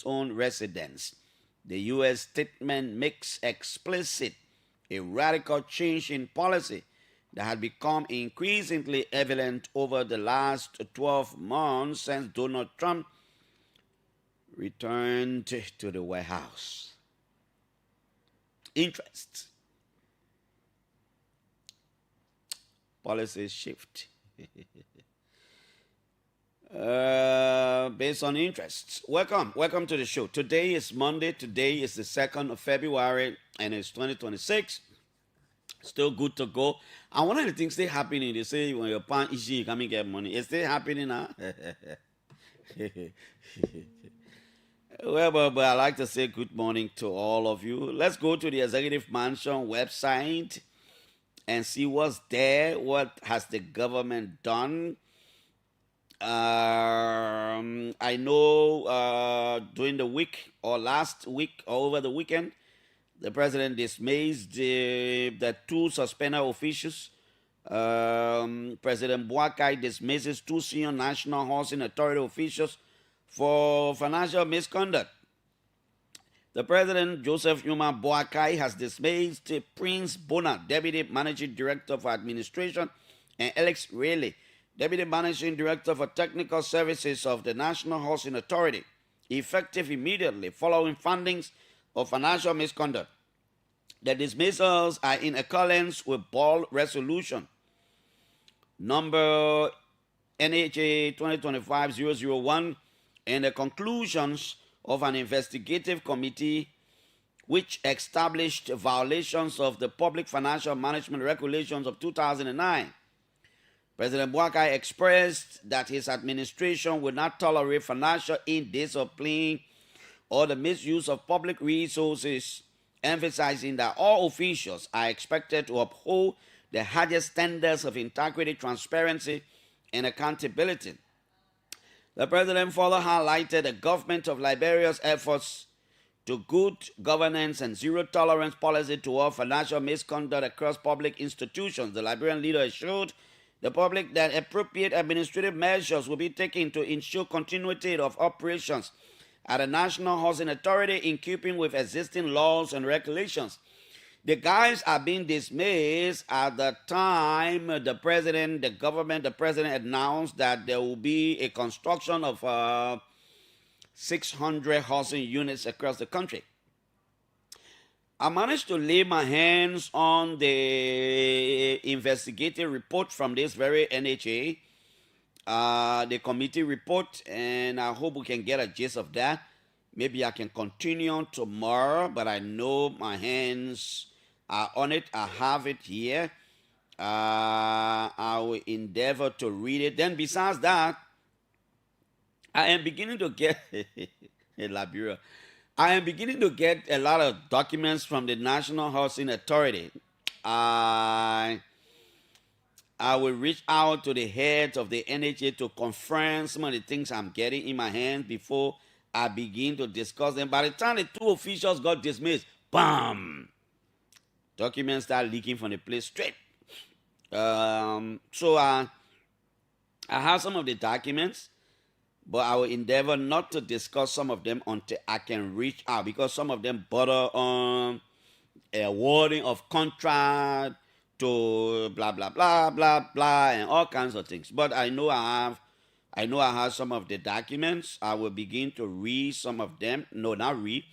own residents. The U.S. statement makes explicit a radical change in policy that had become increasingly evident over the last 12 months since Donald Trump returned to the White House. Interest. Policy shift. Based on interests. Welcome to the show. Today is Monday. Today is the 2nd of February, and it's 2026. Still good to go. And one of the things still happening, they say when your pan issue, you come and get money. It's still happening now. Well, but I like to say good morning to all of you. Let's go to the Executive Mansion website and see what's there. What has the government done? I know during the week or last week or over the weekend, the president dismissed the two suspended officials. President Boakai dismisses two senior National Housing Authority officials for financial misconduct. The president, Joseph Yuma Boakai, has dismissed Prince Bona, Deputy Managing Director for Administration, and Alex Rayleigh, Deputy Managing Director for Technical Services of the National Housing Authority, effective immediately following findings of financial misconduct. The dismissals are in accordance with Board Resolution number NHA 2025-001 and the conclusions of an investigative committee which established violations of the Public Financial Management Regulations of 2009. President Boakai expressed that his administration will not tolerate financial indiscipline or the misuse of public resources, emphasizing that all officials are expected to uphold the highest standards of integrity, transparency, and accountability. The president further highlighted the government of Liberia's efforts to good governance and zero-tolerance policy toward financial misconduct across public institutions. The Liberian leader assured the public that appropriate administrative measures will be taken to ensure continuity of operations at the National Housing Authority in keeping with existing laws and regulations. The guys are being dismissed at the time the president announced that there will be a construction of 600 housing units across the country. I managed to lay my hands on the investigative report from this very NHA, the committee report, and I hope we can get a gist of that. Maybe I can continue on tomorrow, but I know my hands are on it. I have it here. I will endeavor to read it. Then besides that, I am beginning to get Liberia. I am beginning to get a lot of documents from the National Housing Authority. I will reach out to the heads of the NHA to confirm some of the things I'm getting in my hands before I begin to discuss them. By the time the two officials got dismissed, bam! Documents start leaking from the place straight. So I have some of the documents, but I will endeavor not to discuss some of them until I can reach out, because some of them border on awarding of contract to blah blah blah blah blah and all kinds of things. But I know I have some of the documents. I will begin to read some of them. No, not read.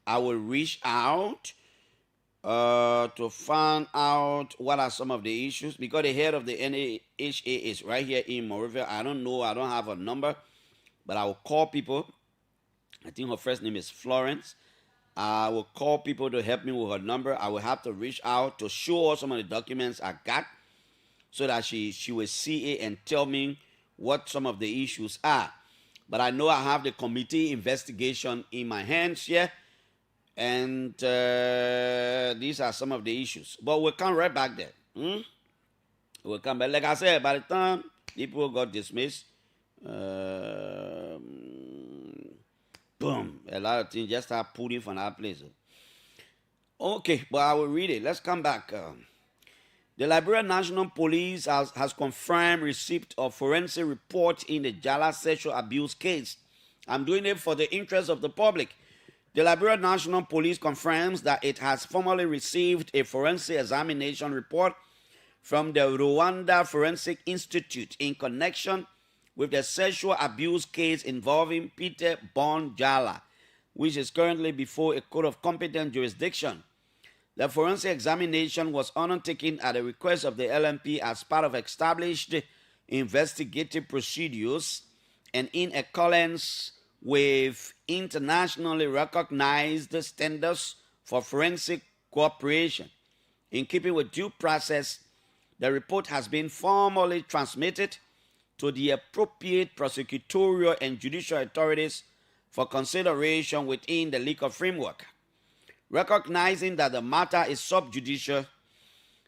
I will reach out to find out what are some of the issues, because the head of the NHA is right here in Monrovia. I don't know. I don't have a number. But I will call people. I think her first name is Florence. I will call people to help me with her number. I will have to reach out to show her some of the documents I got so that she will see it and tell me what some of the issues are. But I know I have the committee investigation in my hands here. And these are some of the issues. But we'll come right back there. We'll come back. Like I said, by the time people got dismissed, boom, a lot of things just start putting from that place. Okay, but I will read it. Let's come back. The Liberian National Police has confirmed receipt of forensic report in the Jala sexual abuse case I'm doing it for the interest of the public. The Liberia National Police confirms that it has formally received a forensic examination report from the Rwanda Forensic Institute in connection with the sexual abuse case involving Peter Bonjala, which is currently before a court of competent jurisdiction. The forensic examination was undertaken at the request of the LMP as part of established investigative procedures and in accordance with internationally recognized standards for forensic cooperation. In keeping with due process, the report has been formally transmitted to the appropriate prosecutorial and judicial authorities for consideration within the legal framework. Recognizing that the matter is sub judice,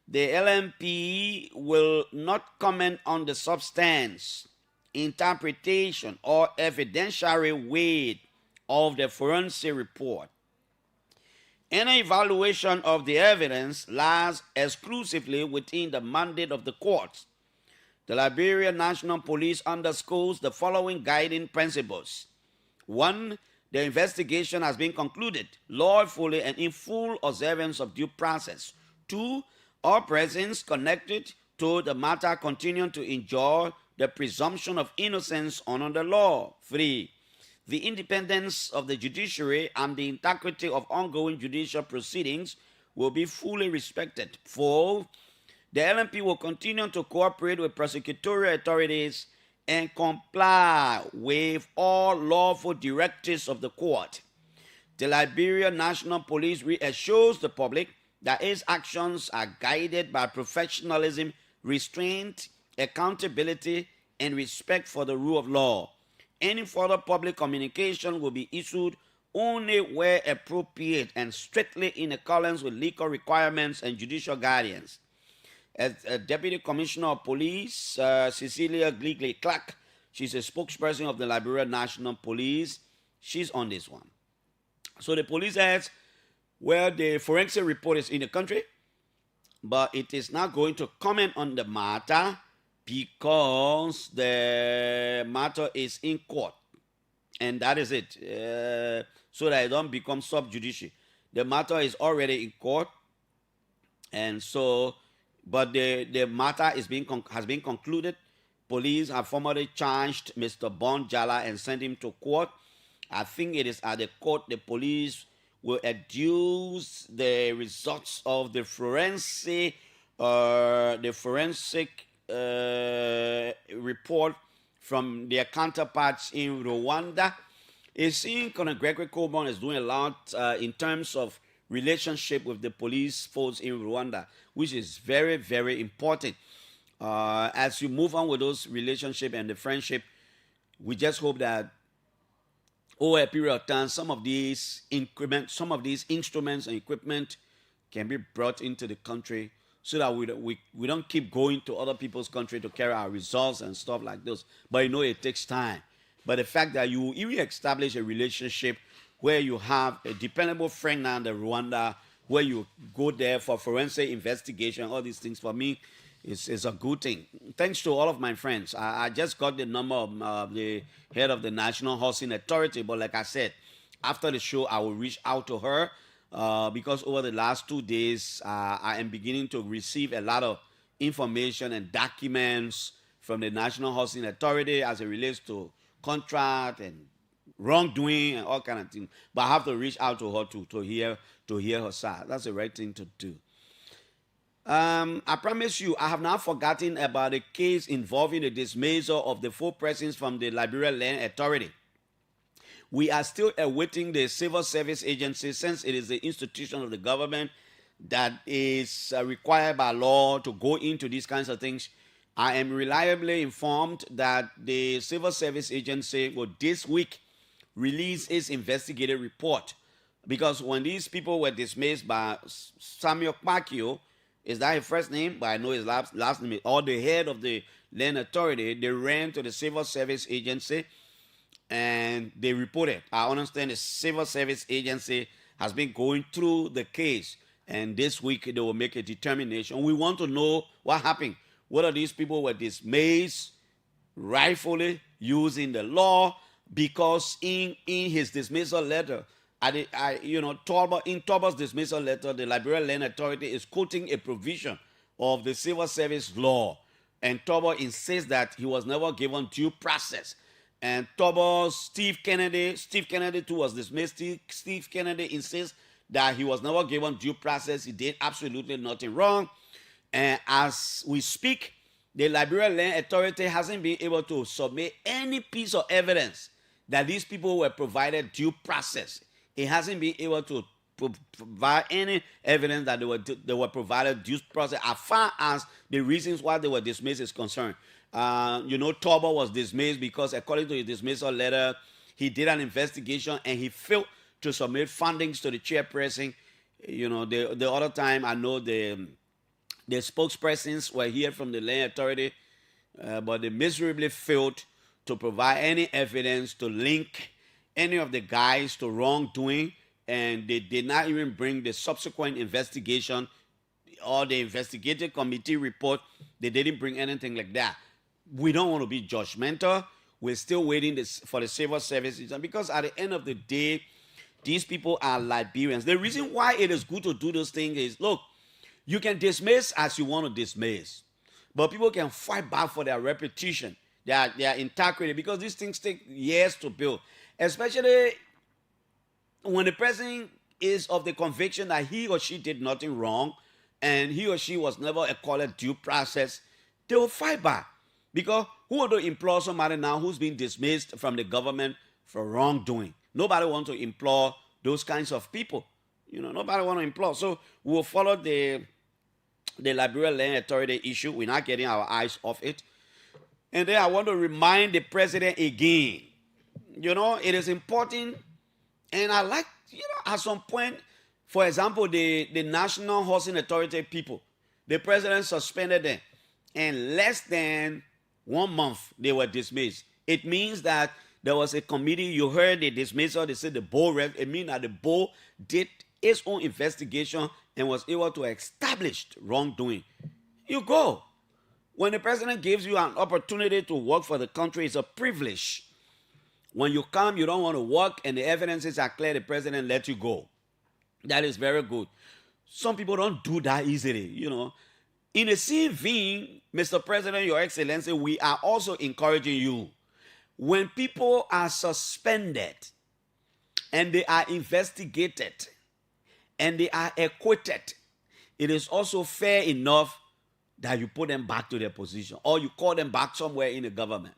the LMP will not comment on the substance, interpretation, or evidentiary weight of the forensic report. Any evaluation of the evidence lies exclusively within the mandate of the courts. The Liberia National Police underscores the following guiding principles. 1. The investigation has been concluded lawfully and in full observance of due process. 2. All persons connected to the matter continue to enjoy the presumption of innocence under the law. 3. The independence of the judiciary and the integrity of ongoing judicial proceedings will be fully respected. 4. The LMP will continue to cooperate with prosecutorial authorities and comply with all lawful directives of the court. The Liberia National Police reassures the public that its actions are guided by professionalism, restraint, accountability, and respect for the rule of law. Any further public communication will be issued only where appropriate and strictly in accordance with legal requirements and judicial guidance. As Deputy Commissioner of Police, Cecilia Gligley Clark, she's a spokesperson of the Liberia National Police. She's on this one. So the police has, well, the forensic report is in the country, but it is not going to comment on the matter because the matter is in court. And that is it. So that it don't become sub judice. The matter is already in court. And so, but the matter has been concluded. Police have formally charged Mr. Bonjala and sent him to court. I think it is at the court the police will adduce the results of the forensic report from their counterparts in Rwanda. It seems Colonel Gregory Coburn is doing a lot in terms of relationship with the police force in Rwanda, which is very, very important. As you move on with those relationships and the friendship, we just hope that over a period of time, some of these instruments and equipment can be brought into the country so that we don't keep going to other people's country to carry our results and stuff like this. But you know it takes time. But the fact that you even establish a relationship where you have a dependable friend now in the Rwanda, where you go there for forensic investigation, all these things for me is a good thing. Thanks to all of my friends. I just got the number of the head of the National Housing Authority, but like I said, after the show, I will reach out to her because over the last 2 days, I am beginning to receive a lot of information and documents from the National Housing Authority as it relates to contract and wrongdoing and all kind of things. But I have to reach out to her to hear her side. That's the right thing to do. I promise you, I have not forgotten about the case involving the dismissal of the 4 persons from the Liberia Land Authority. We are still awaiting the Civil Service Agency, since it is the institution of the government that is required by law to go into these kinds of things. I am reliably informed that the Civil Service Agency will this week release its investigative report, because when these people were dismissed by Samuel Kpakio, is that his first name? But I know his last name, or the head of the land authority, they ran to the Civil Service Agency and they reported. I understand the Civil Service Agency has been going through the case, and this week they will make a determination. We want to know what happened. Whether these people were dismissed rightfully using the law, because in his dismissal letter, in Toba's dismissal letter, the Liberal Land Authority is quoting a provision of the civil service law, and Toba insists that he was never given due process. And Toba's Steve Kennedy too was dismissed. Steve Kennedy insists that he was never given due process. He did absolutely nothing wrong. And as we speak, the Liberal Land Authority hasn't been able to submit any piece of evidence that these people were provided due process. It hasn't been able to provide any evidence that they were provided due process as far as the reasons why they were dismissed is concerned. Toba was dismissed because, according to his dismissal letter, he did an investigation and he failed to submit fundings to the chairperson. The other time, I know the spokespersons were here from the Land Authority, but they miserably failed to provide any evidence to link any of the guys to wrongdoing, and they did not even bring the subsequent investigation or the investigative committee report. They didn't bring anything like that. We don't want to be judgmental. We're still waiting for the civil services, and because at the end of the day, these people are Liberians. The reason why it is good to do those things is, look, you can dismiss as you want to dismiss, but people can fight back for their reputation, their integrity, because these things take years to build, especially when the person is of the conviction that he or she did nothing wrong and he or she was never accorded due process. They will fight back, because who want to implore somebody now who's been dismissed from the government for wrongdoing? Nobody wants to implore those kinds of people. Nobody want to implore. So we'll follow the Liberal Land Authority issue. We're not getting our eyes off it. And then I want to remind the president again. It is important. And I like, at some point, for example, the National Housing Authority people, the president suspended them. In less than 1 month, they were dismissed. It means that there was a committee. You heard the dismissal. They said the board. It means that the board did its own investigation and was able to establish wrongdoing. You go. When the president gives you an opportunity to work for the country, it's a privilege. When you come, you don't want to work, and the evidences are clear, the president let you go. That is very good. Some people don't do that easily, In the same vein, Mr. President, Your Excellency, we are also encouraging you. When people are suspended and they are investigated and they are acquitted, it is also fair enough that you put them back to their position or you call them back somewhere in the government.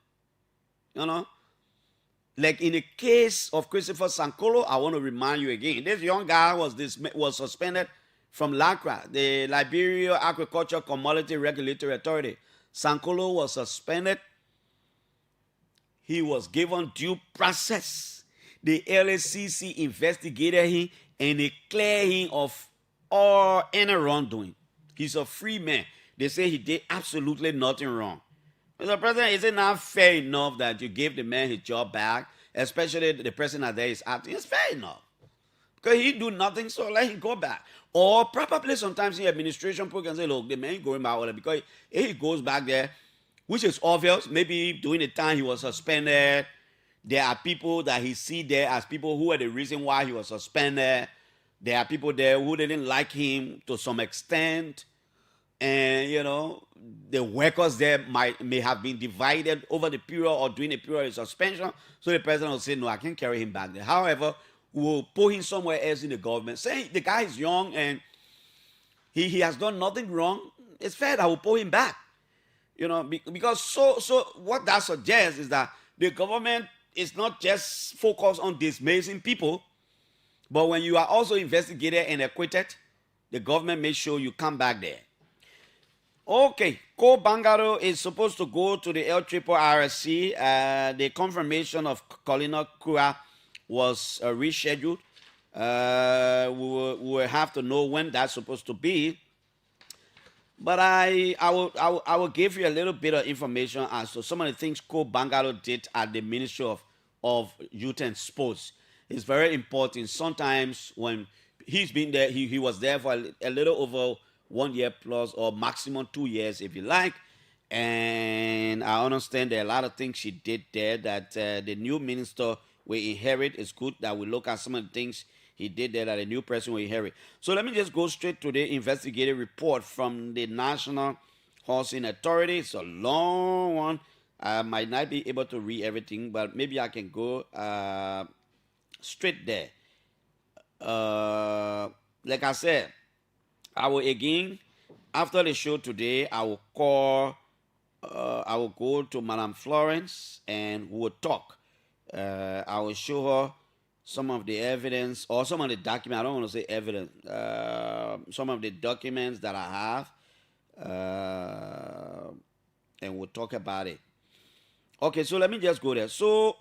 Like in the case of Christopher Sankolo, I want to remind you again, this young guy was suspended from LACRA, the Liberia Agriculture Commodity Regulatory Authority. Sankolo was suspended. He was given due process. The LACC investigated him and they cleared him of all any wrongdoing. He's a free man. They say he did absolutely nothing wrong. Mr. President, is it not fair enough that you gave the man his job back, especially the person that there is acting? It's fair enough. Because he do nothing, so let him go back. Or probably sometimes the administration people can say, look, the man going back, because if he goes back there, which is obvious, maybe during the time he was suspended, there are people that he see there as people who are the reason why he was suspended. There are people there who didn't like him to some extent. And, the workers there may have been divided over the period or during the period of suspension. So the president will say, no, I can't carry him back there. However, we'll put him somewhere else in the government. Say the guy is young and he has done nothing wrong. It's fair that we'll put him back. Because so what that suggests is that the government is not just focused on dismissing people, but when you are also investigated and acquitted, the government makes sure you come back there. Okay, Ko Bangaro is supposed to go to the LRRC. The confirmation of Colina Kura was rescheduled. We will have to know when that's supposed to be. But I will give you a little bit of information as to some of the things Ko Bangaro did at the Ministry of Youth and Sports. It's very important. Sometimes when he's been there, he was there for a little over 1 year plus or maximum 2 years if you like. And I understand there are a lot of things she did there that the new minister will inherit. It's good that we look at some of the things he did there that the new person will inherit. So let me just go straight to the investigative report from the National Housing Authority. It's a long one. I might not be able to read everything, but maybe I can go straight there. Like I said, I will again, after the show today, I will go to Madam Florence and we will talk. I will show her some of the evidence or some of the documents. I don't want to say evidence. Some of the documents that I have, and we'll talk about it. Okay, so let me just go there. So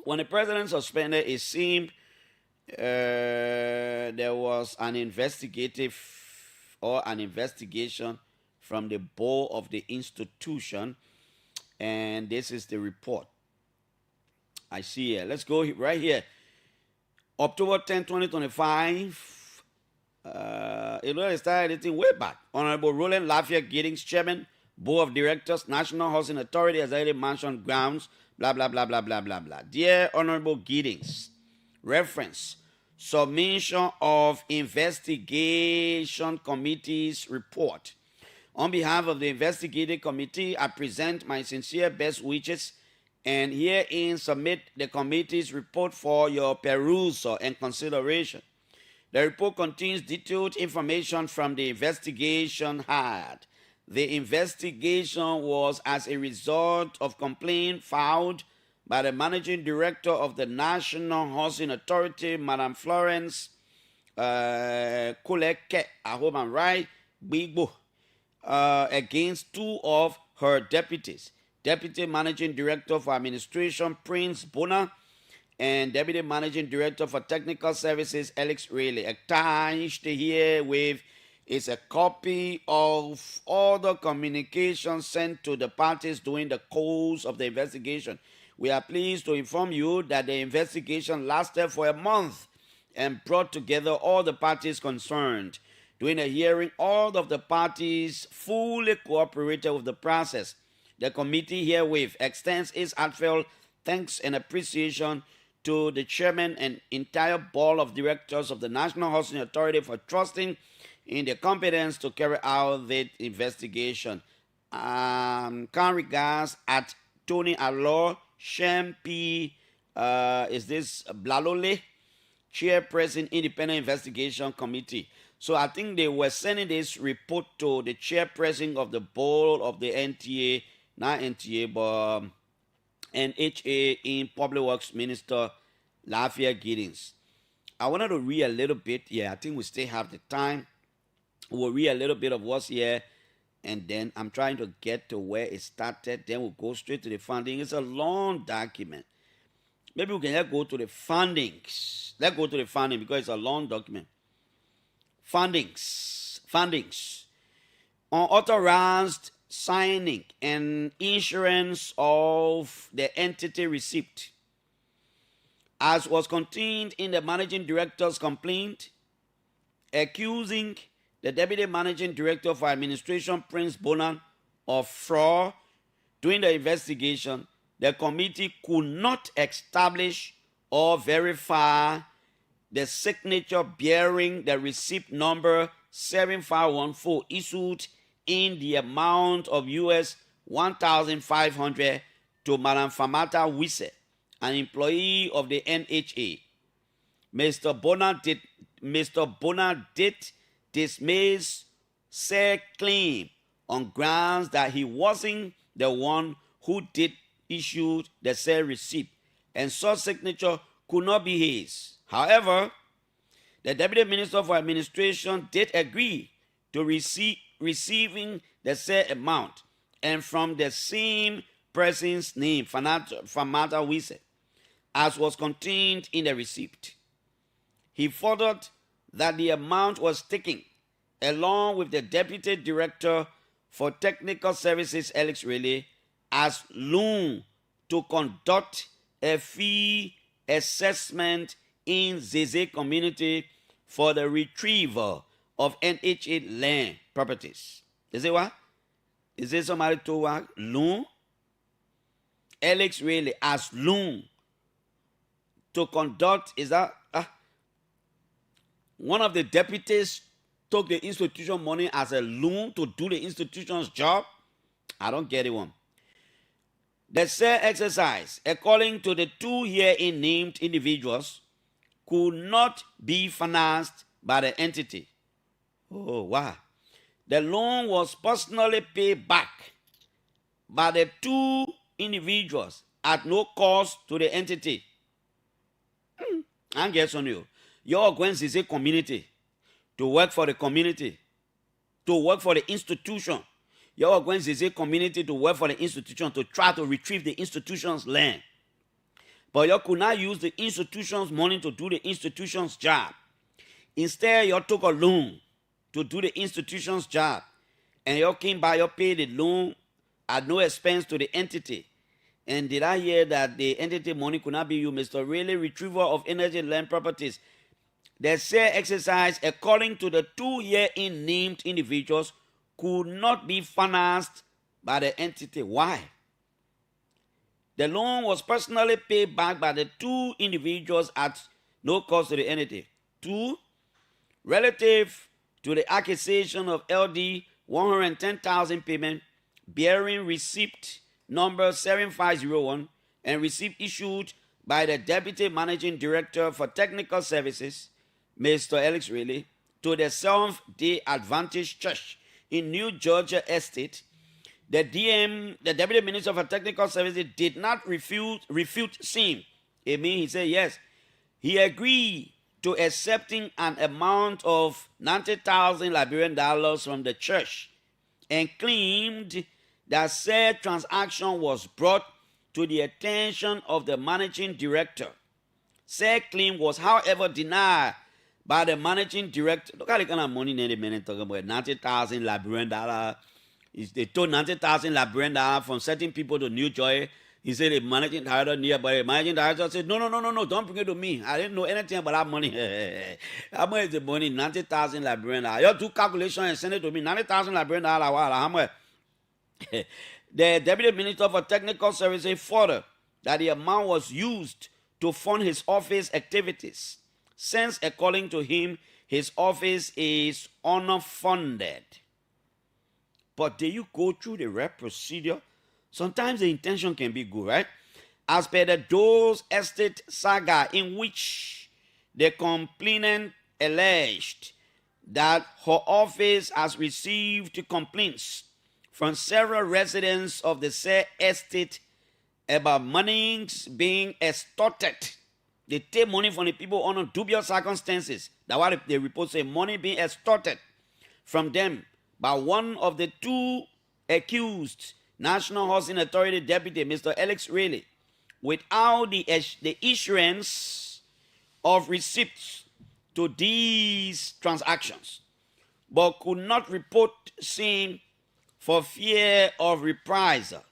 when the president suspended, it seemed there was an investigation from the board of the institution, and this is the report. I see here. Let's go right here. October 10, 2025. It started anything way back. Honorable Roland Lafayette Giddings, Chairman, Board of Directors, National Housing Authority, has already mentioned grounds, blah, blah, blah, blah, blah, blah, blah. Dear Honorable Giddings, reference, submission of investigation committee's report. On behalf of the investigative committee, I present my sincere best wishes and herein submit the committee's report for your perusal and consideration. The report contains detailed information from the investigation had. The investigation was as a result of complaint filed by the Managing Director of the National Housing Authority, Madam Florence Kuleke, I hope I'm right, Bigbo, against two of her deputies, Deputy Managing Director for Administration, Prince Bona, and Deputy Managing Director for Technical Services, Alex Rayleigh. Attached here with is a copy of all the communications sent to the parties during the course of the investigation. We are pleased to inform you that the investigation lasted for a month and brought together all the parties concerned. During the hearing, all of the parties fully cooperated with the process. The committee herewith extends its heartfelt thanks and appreciation to the chairman and entire board of directors of the National Housing Authority for trusting in their competence to carry out the investigation. Kind regards at Tony Alor, Shem P. Is this Blalole, Chairperson, Independent Investigation Committee. So I think they were sending this report to the chairperson of the board of the NTA, not NTA, but NHA in Public Works Minister Lafayette Giddings. I wanted to read a little bit. Yeah, I think we still have the time. We'll read a little bit of what's here, and then I'm trying to get to where it started. Then we'll go straight to the funding. It's a long document. Maybe we can let's go to the fundings. Let's go to the funding because it's a long document. Fundings. Unauthorized signing and insurance of the entity receipt. As was contained in the managing director's complaint, accusing the Deputy Managing Director for Administration, Prince Bonan, of fraud. During the investigation, the committee could not establish or verify the signature bearing the receipt number 7514 issued in the amount of US $1,500 to Madam Famata Wisse, an employee of the NHA. Mr. Bonan did dismiss said claim on grounds that he wasn't the one who did issue the said receipt, and such signature could not be his. However, the Deputy Minister for Administration did agree to receiving the said amount, and from the same person's name, Famata Wisse, as was contained in the receipt. He furthered that the amount was taken along with the Deputy Director for Technical Services, Alex Rayleigh, as loan to conduct a fee assessment in Zeze community for the retrieval of NHA land properties. You see what? Is it somebody to work? Loan? Alex really as loan to conduct, is that one of the deputies took the institution money as a loan to do the institution's job? I don't get it one. The said exercise, according to the two herein named individuals, could not be financed by the entity. Oh, wow. The loan was personally paid back by the two individuals at no cost to the entity. And guess on you. You're going to say community, to work for the community, to work for the institution. You're going to say community to work for the institution, to try to retrieve the institution's land. But you could not use the institution's money to do the institution's job. Instead, you took a loan to do the institution's job. And you came by, you paid the loan at no expense to the entity. And did I hear that the entity money could not be used, Mr. Really, retriever of energy land properties? The said exercise, according to the two herein named individuals, could not be financed by the entity. Why? The loan was personally paid back by the two individuals at no cost to the entity. 2. Relative to the accusation of LD 110,000 payment bearing receipt number 7501 and receipt issued by the Deputy Managing Director for Technical Services, Mr. Alex Riley, to the Seventh-day Adventist Church in New Georgia Estate, the Deputy Minister for Technical Services, did not refute same. Amen. He said yes. He agreed to accepting an amount of 90,000 Liberian dollars from the church and claimed that said transaction was brought to the attention of the managing director. Said claim was, however, denied by the managing director. Look at the kind of money they men talking about. 90,000 Liberian dollars. They told 90,000 Liberian dollars from certain people to New Joy. He said the managing director nearby. The managing director said, no, don't bring it to me. I didn't know anything about that money. How much is the money? 90,000 Liberian dollars. You do calculation and send it to me. 90,000 Liberian dollars. How much? The Deputy Minister for Technical Services further that the amount was used to fund his office activities, since according to him, his office is unfunded. But do you go through the right procedure? Sometimes the intention can be good, right? As per the Doe's Estate saga, in which the complainant alleged that her office has received complaints from several residents of the said estate about monies being extorted. They take money from the people under dubious circumstances. That's why the report say money being extorted from them by one of the two accused, National Housing Authority Deputy, Mr. Alex Riley, without the issuance of receipts to these transactions, but could not report same for fear of reprisal.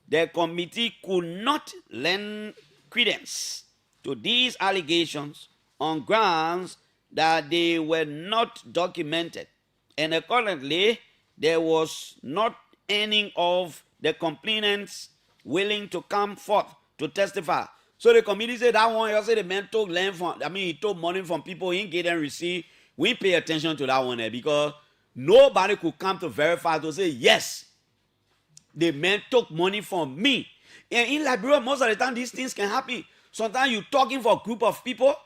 The committee could not lend credence to these allegations on grounds that they were not documented, and accordingly, there was not any of the complainants willing to come forth to testify. So the committee said that one, you say the man took land from, he took money from people, he didn't get and receive. We pay attention to that one there because nobody could come to verify to say, yes, the man took money from me. And in Liberia, most of the time, these things can happen. Sometimes you're talking for a group of people,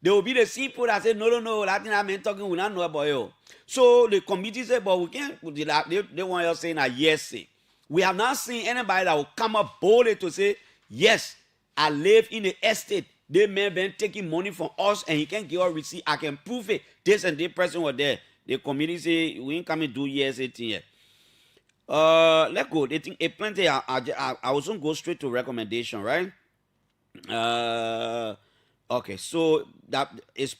they will be the same people that say, no, that thing that man talking, we not know about you. So the committee said, but we can't, they want you saying a yes say. We have not seen anybody that will come up boldly to say, yes, I live in the estate. They may have been taking money from us and he can't give us receipt. I can prove it. This and this person was there. The committee say, we ain't come and do yes 18 yet. Let's go. They think a plenty. I also go straight to recommendation, right? Okay, so that is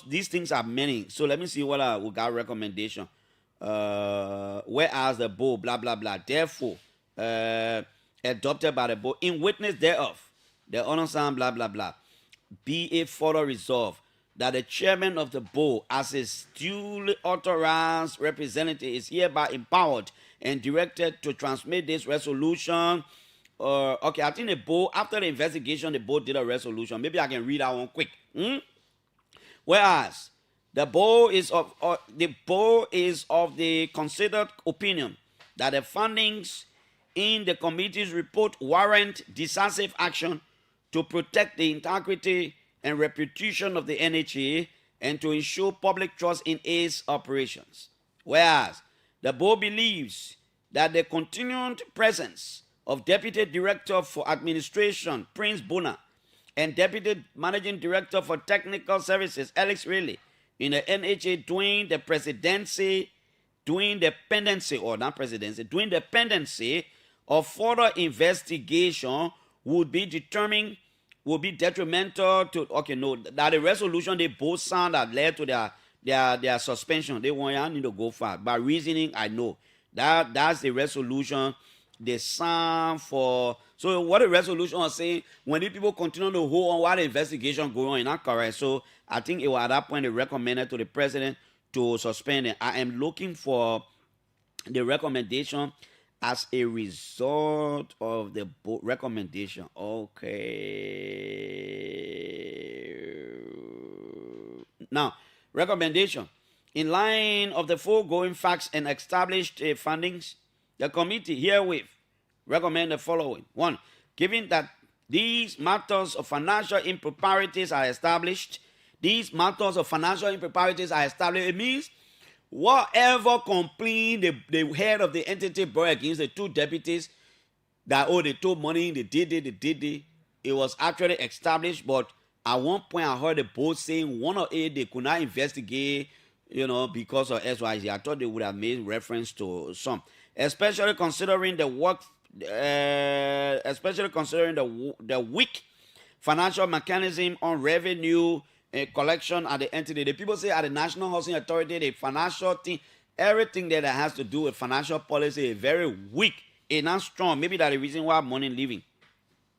these things are many. So let me see what we got recommendation. Whereas the board, blah blah blah. Therefore, adopted by the board in witness thereof, the honor sign, blah blah blah. Be it further resolved that the chairman of the board, as his duly authorized representative, is hereby empowered and directed to transmit this resolution. Okay, I think the board, after the investigation, the board did a resolution. Maybe I can read that one quick. Whereas the board is of the considered opinion that the findings in the committee's report warrant decisive action to protect the integrity and reputation of the NHA and to ensure public trust in its operations. Whereas the board believes that the continued presence of Deputy Director for Administration, Prince Bona, and Deputy Managing Director for Technical Services, Alex Riley, in the NHA during the pendency of further investigation would be detrimental to, that the resolution they both signed that led to their suspension. They want you need to go far. By reasoning, I know. That's the resolution they signed for. So what the resolution was saying, when the people continue to hold on while the investigation going on, not correct. So I think it was at that point they recommended to the president to suspend it. I am looking for the recommendation as a result of the recommendation. Okay. Now, recommendation. In line of the foregoing facts and established findings, the committee herewith recommend the following. 1. Given that these matters of financial improprieties are established, it means whatever complaint the head of the entity brought against the two deputies that, they took money, they did it, it was actually established. But at one point I heard the board saying one of it they could not investigate, because of XYZ. I thought they would have made reference to some, especially considering the weak financial mechanism on revenue collection at the entity. The people say at the National Housing Authority, the financial thing, everything that has to do with financial policy is very weak. It's not strong. Maybe that's the reason why money leaving.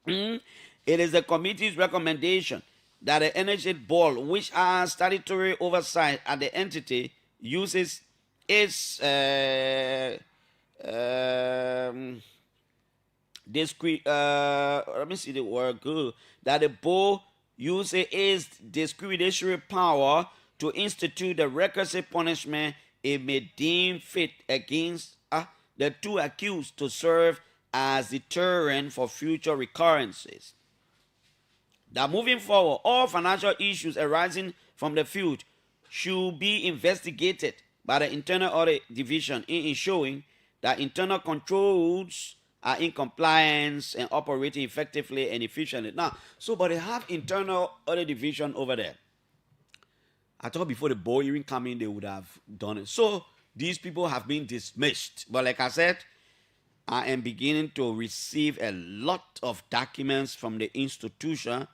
It is the committee's recommendation that the NHA board, which has statutory oversight at the entity, uses its let me see the word good. That the board uses its discretionary power to institute the requisite punishment it may deem fit against the two accused to serve as deterrent for future recurrences. That moving forward, all financial issues arising from the field should be investigated by the Internal Audit Division in ensuring that internal controls are in compliance and operating effectively and efficiently. Now, but they have Internal Audit Division over there. I thought before the board even come in, they would have done it. So these people have been dismissed. But like I said, I am beginning to receive a lot of documents from the institution,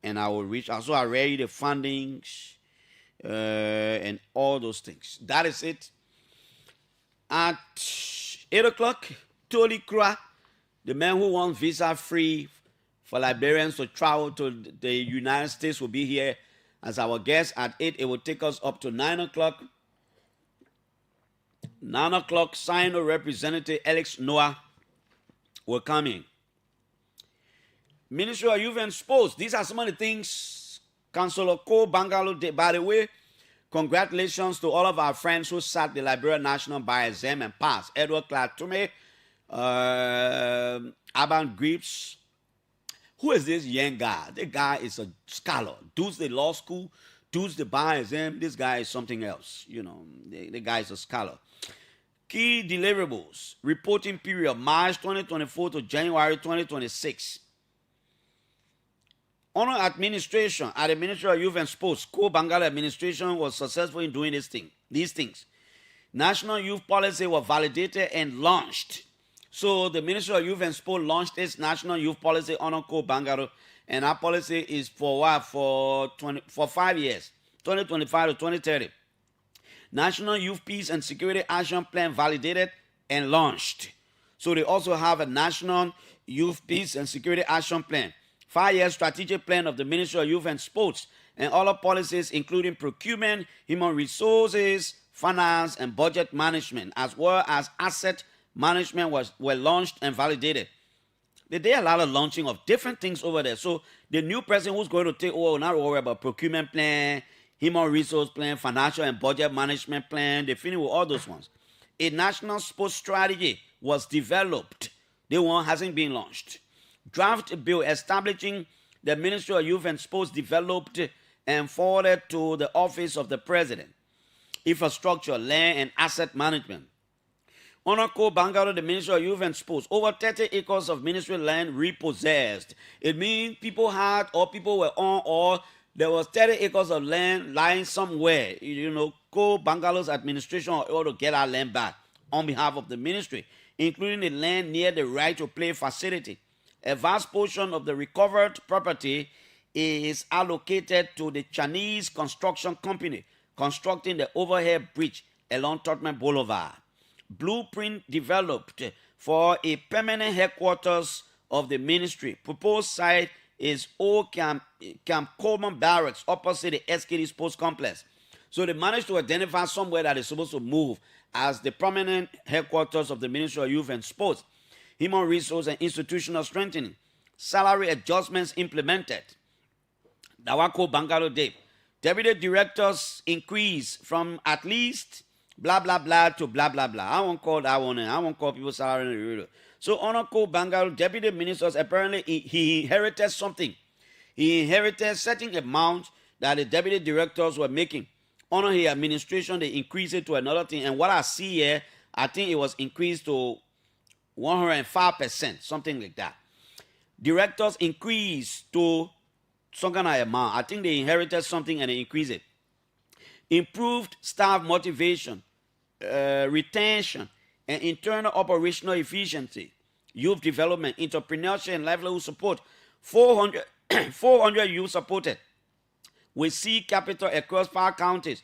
and I will reach out. So I read the fundings and all those things. That is it. At 8 o'clock, Tony Kra, the man who wants visa-free for Liberians to travel to the United States, will be here as our guest. At 8, it will take us up to 9 o'clock. 9 o'clock, Sino Representative Alex Noah will come in. Ministry of Youth and Sports. These are some of the things Councillor Ko Bangalo did. By the way, congratulations to all of our friends who sat the Liberia National by exam and passed. Edward Klatume, Aban Grips. Who is this young guy? The guy is a scholar. Does the law school, does the bar exam. This guy is something else. The guy is a scholar. Key deliverables. Reporting period March 2024 to January 2026. Honor administration at the Ministry of Youth and Sports. Co-Bangal administration was successful in doing these things. National youth policy was validated and launched. So the Ministry of Youth and Sport launched its national youth policy on Co-Bangaro, and our policy is for what? For 5 years, 2025 to 2030. National Youth Peace and Security Action Plan validated and launched. So they also have a National Youth Peace and Security Action Plan, 5-year strategic plan of the Ministry of Youth and Sports, and other policies including procurement, human resources, finance, and budget management, as well as asset management were launched and validated. They did a lot of launching of different things over there. So the new president who's going to take over will not worry about procurement plan, human resource plan, financial and budget management plan. They finish with all those ones. A national sports strategy was developed. The one hasn't been launched. Draft bill establishing the Ministry of Youth and Sports developed and forwarded to the office of the president. Infrastructure, land, and asset management. Honorable Bangalore, the Ministry of Youth and Sports, over 30 acres of ministry land repossessed. It means people had, or people were on, or there was 30 acres of land lying somewhere. Bangalore's administration ought to get our land back on behalf of the ministry, including the land near the right to play facility. A vast portion of the recovered property is allocated to the Chinese construction company constructing the overhead bridge along Tottenham Boulevard. Blueprint developed for a permanent headquarters of the ministry. Proposed site is Old Camp Coleman Barracks opposite the SKD Sports Complex. So they managed to identify somewhere that is supposed to move as the permanent headquarters of the Ministry of Youth and Sports. Human resource and institutional strengthening. Salary adjustments implemented. Dawako Bangalore Day. Deputy directors increase from at least blah, blah, blah to blah, blah, blah. I won't call that one. I won't call people salary. So Honorable Bangalore deputy ministers, apparently he inherited something. He inherited certain amount that the deputy directors were making. Under his administration, they increased it to another thing. And what I see here, I think it was increased to 105%, something like that. Directors increased to some kind of amount. I think they inherited something and they increased it. Improved staff motivation, retention, and internal operational efficiency, youth development, entrepreneurship, and livelihood support. 400 youth supported. We see capital across 5 counties: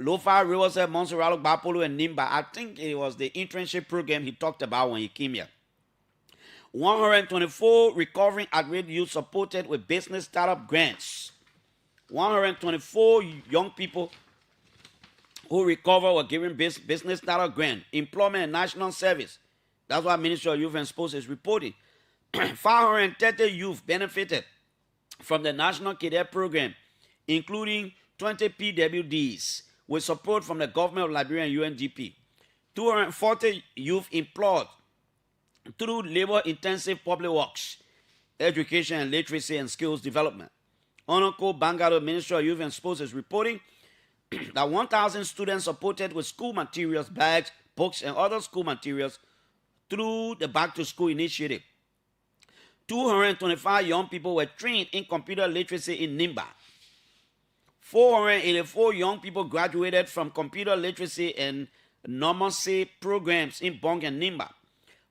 Lofa, Riverside, Montserrat, Bapolo, and Nimba. I think it was the internship program he talked about when he came here. 124 recovering at-risk youth supported with business startup grants. 124 young people who recover were given business startup grant, employment, and national service. That's what Ministry of Youth and Sports is reporting. 530 youth benefited from the National Cadet Program, including 20 PWDs with support from the government of Liberia and UNDP. 240 youth employed through labor-intensive public works, education and literacy and skills development. Honorable Bangalore Ministry of Youth and Sports is reporting that 1,000 students supported with school materials, bags, books, and other school materials through the Back to School initiative. 225 young people were trained in computer literacy in Nimba. 484 young people graduated from computer literacy and numeracy programs in Bong and Nimba.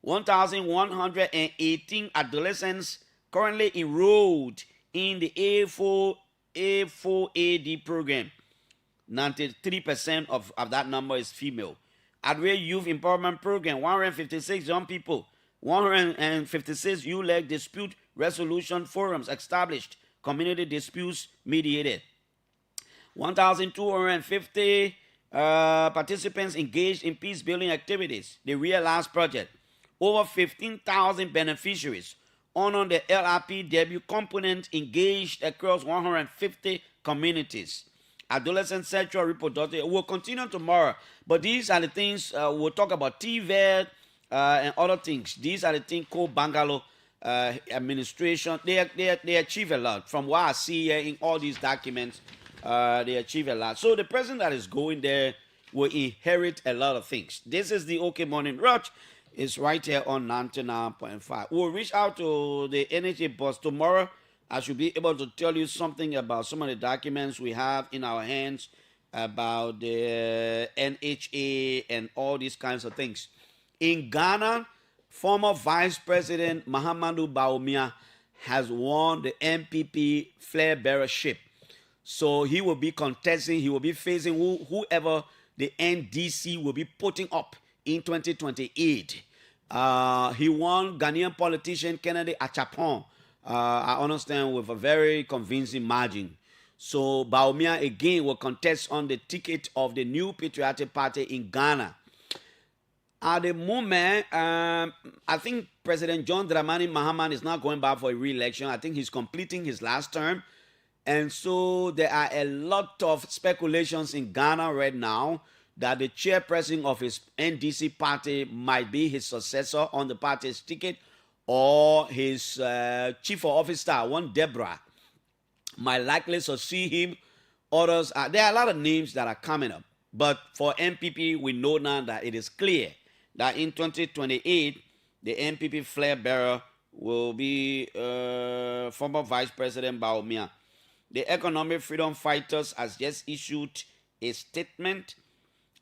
1,118 adolescents currently enrolled in the A4AD program. 93% of that number is female. At-risk Youth Empowerment Program, 156 young people, 156 youth-led dispute resolution forums established, community disputes mediated. 1,250 participants engaged in peace-building activities, the Realize Project. Over 15,000 beneficiaries on the LRP debut component engaged across 150 communities. Adolescent sexual reproductive. We'll continue tomorrow, but these are the things we'll talk about. TVET and other things. These are the things called Bangalore administration. They achieve a lot. From what I see here in all these documents, they achieve a lot. So the person that is going there will inherit a lot of things. This is the OK Morning Rush. It's right here on 99.5. We'll reach out to the energy boss tomorrow. I should be able to tell you something about some of the documents we have in our hands about the NHA and all these kinds of things. In Ghana, former Vice President Mahamadou Bawumia has won the MPP flag bearership. So he will be contesting, he will be facing whoever the NDC will be putting up in 2028. He won Ghanaian politician Kennedy Achapon, I understand, with a very convincing margin. So Bawumia again will contest on the ticket of the New Patriotic Party in Ghana. At the moment, I think President John Dramani Mahama is not going back for a re-election. I think he's completing his last term. And so there are a lot of speculations in Ghana right now that the chairperson of his NDC party might be his successor on the party's ticket, or his chief of office staff, one Deborah, might likely succeed him. Others, there are a lot of names that are coming up. But for NPP, we know now that it is clear that in 2028, the NPP flag bearer will be former Vice President Bawumia. The Economic Freedom Fighters has just issued a statement.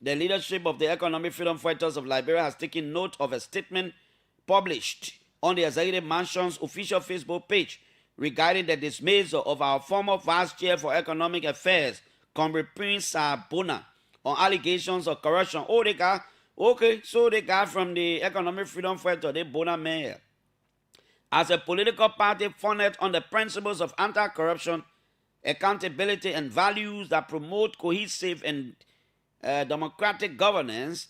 The leadership of the Economic Freedom Fighters of Liberia has taken note of a statement published on the Executive Mansion's official Facebook page regarding the dismissal of our former Vice Chair for Economic Affairs, Comrade Prince Sabona, on allegations of corruption. Oh, they got, okay, so they got from the Economic Freedom Fighter, they Bona Mayor. As a political party founded on the principles of anti-corruption, accountability, and values that promote cohesive and democratic governance,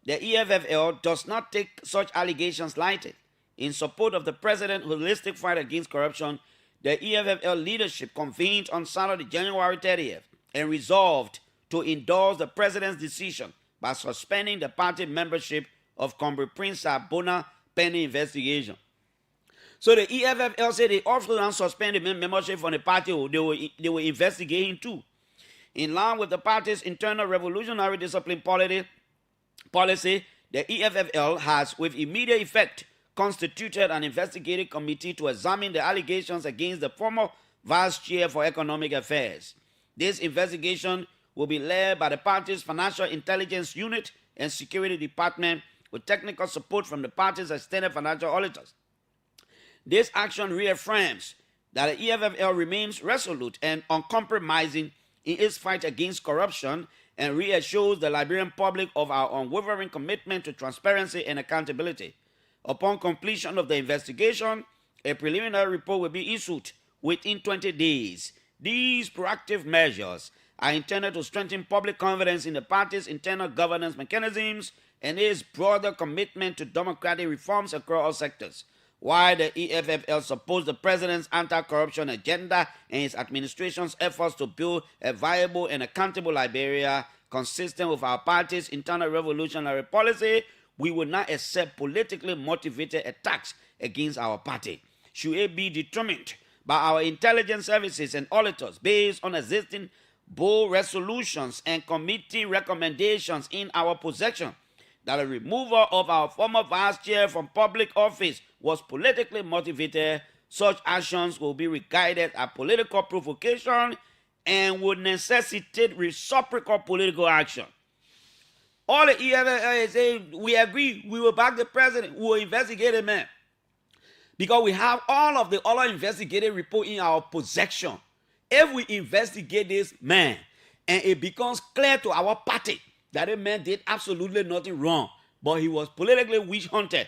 the EFFL does not take such allegations lightly. In support of the President's holistic fight against corruption, the EFFL leadership convened on Saturday, January 30th, and resolved to endorse the President's decision by suspending the party membership of Comrade Prince Sabona pending investigation. So the EFFL said they also don't suspend the membership from the party. They were investigating too. In line with the party's internal revolutionary discipline policy, the EFFL has, with immediate effect, constituted an investigative committee to examine the allegations against the former Vice Chair for Economic Affairs. This investigation will be led by the party's Financial Intelligence Unit and Security Department, with technical support from the party's extended financial auditors. This action reaffirms that the EFFL remains resolute and uncompromising in its fight against corruption, and reassures the Liberian public of our unwavering commitment to transparency and accountability. Upon completion of the investigation, a preliminary report will be issued within 20 days. These proactive measures are intended to strengthen public confidence in the party's internal governance mechanisms and its broader commitment to democratic reforms across all sectors. While the EFFL supports the President's anti-corruption agenda and his administration's efforts to build a viable and accountable Liberia consistent with our party's internal revolutionary policy, we will not accept politically motivated attacks against our party. Should it be determined by our intelligence services and auditors based on existing bold resolutions and committee recommendations in our possession that the removal of our former Vice Chair from public office was politically motivated, such actions will be regarded as political provocation and would necessitate reciprocal political action. All the EFFL is saying, we agree, we will back the President, we will investigate the man. Because we have all of the other investigative report in our possession. If we investigate this man, and it becomes clear to our party that the man did absolutely nothing wrong, but he was politically witch hunted,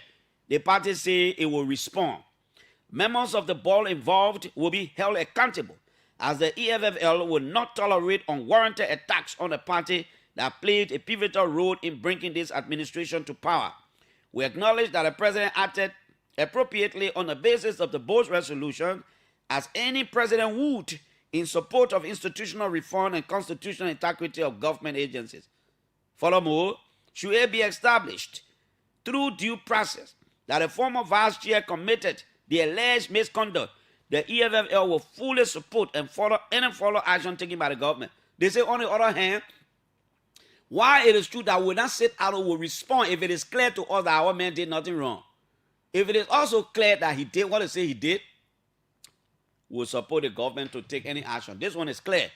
the party say it will respond. Members of the board involved will be held accountable, as the EFFL will not tolerate unwarranted attacks on the party that played a pivotal role in bringing this administration to power. We acknowledge that the President acted appropriately on the basis of the board's resolution, as any president would, in support of institutional reform and constitutional integrity of government agencies. Furthermore, should it be established through due process that a former Vice Chair committed the alleged misconduct, the EFFL will fully support and follow any follow action taken by the government. They say, on the other hand, while it is true that we will not sit out or will respond if it is clear to us that our man did nothing wrong, if it is also clear that he did what they say he did, we will support the government to take any action. This one is clear.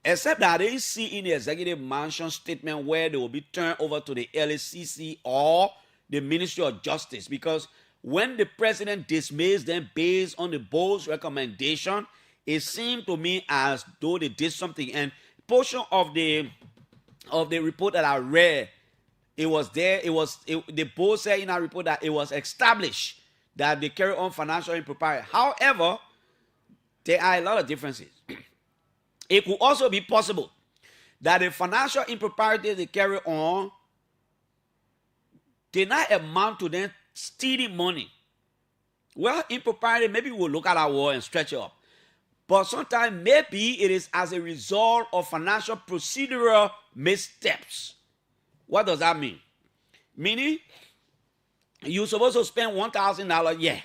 Except that I didn't see in the Executive Mansion statement where they will be turned over to the LACC or the Ministry of Justice, because when the President dismissed them based on the board's recommendation, it seemed to me as though they did something. And portion of the report that I read, it was there. The board said in our report that it was established that they carry on financial impropriety. However, there are a lot of differences. It could also be possible that the financial impropriety they carry on did not amount to them stealing money. Well, impropriety, maybe we'll look at our word and stretch it up. But sometimes maybe it is as a result of financial procedural missteps. What does that mean? Meaning, you're supposed to spend $1,000, yeah.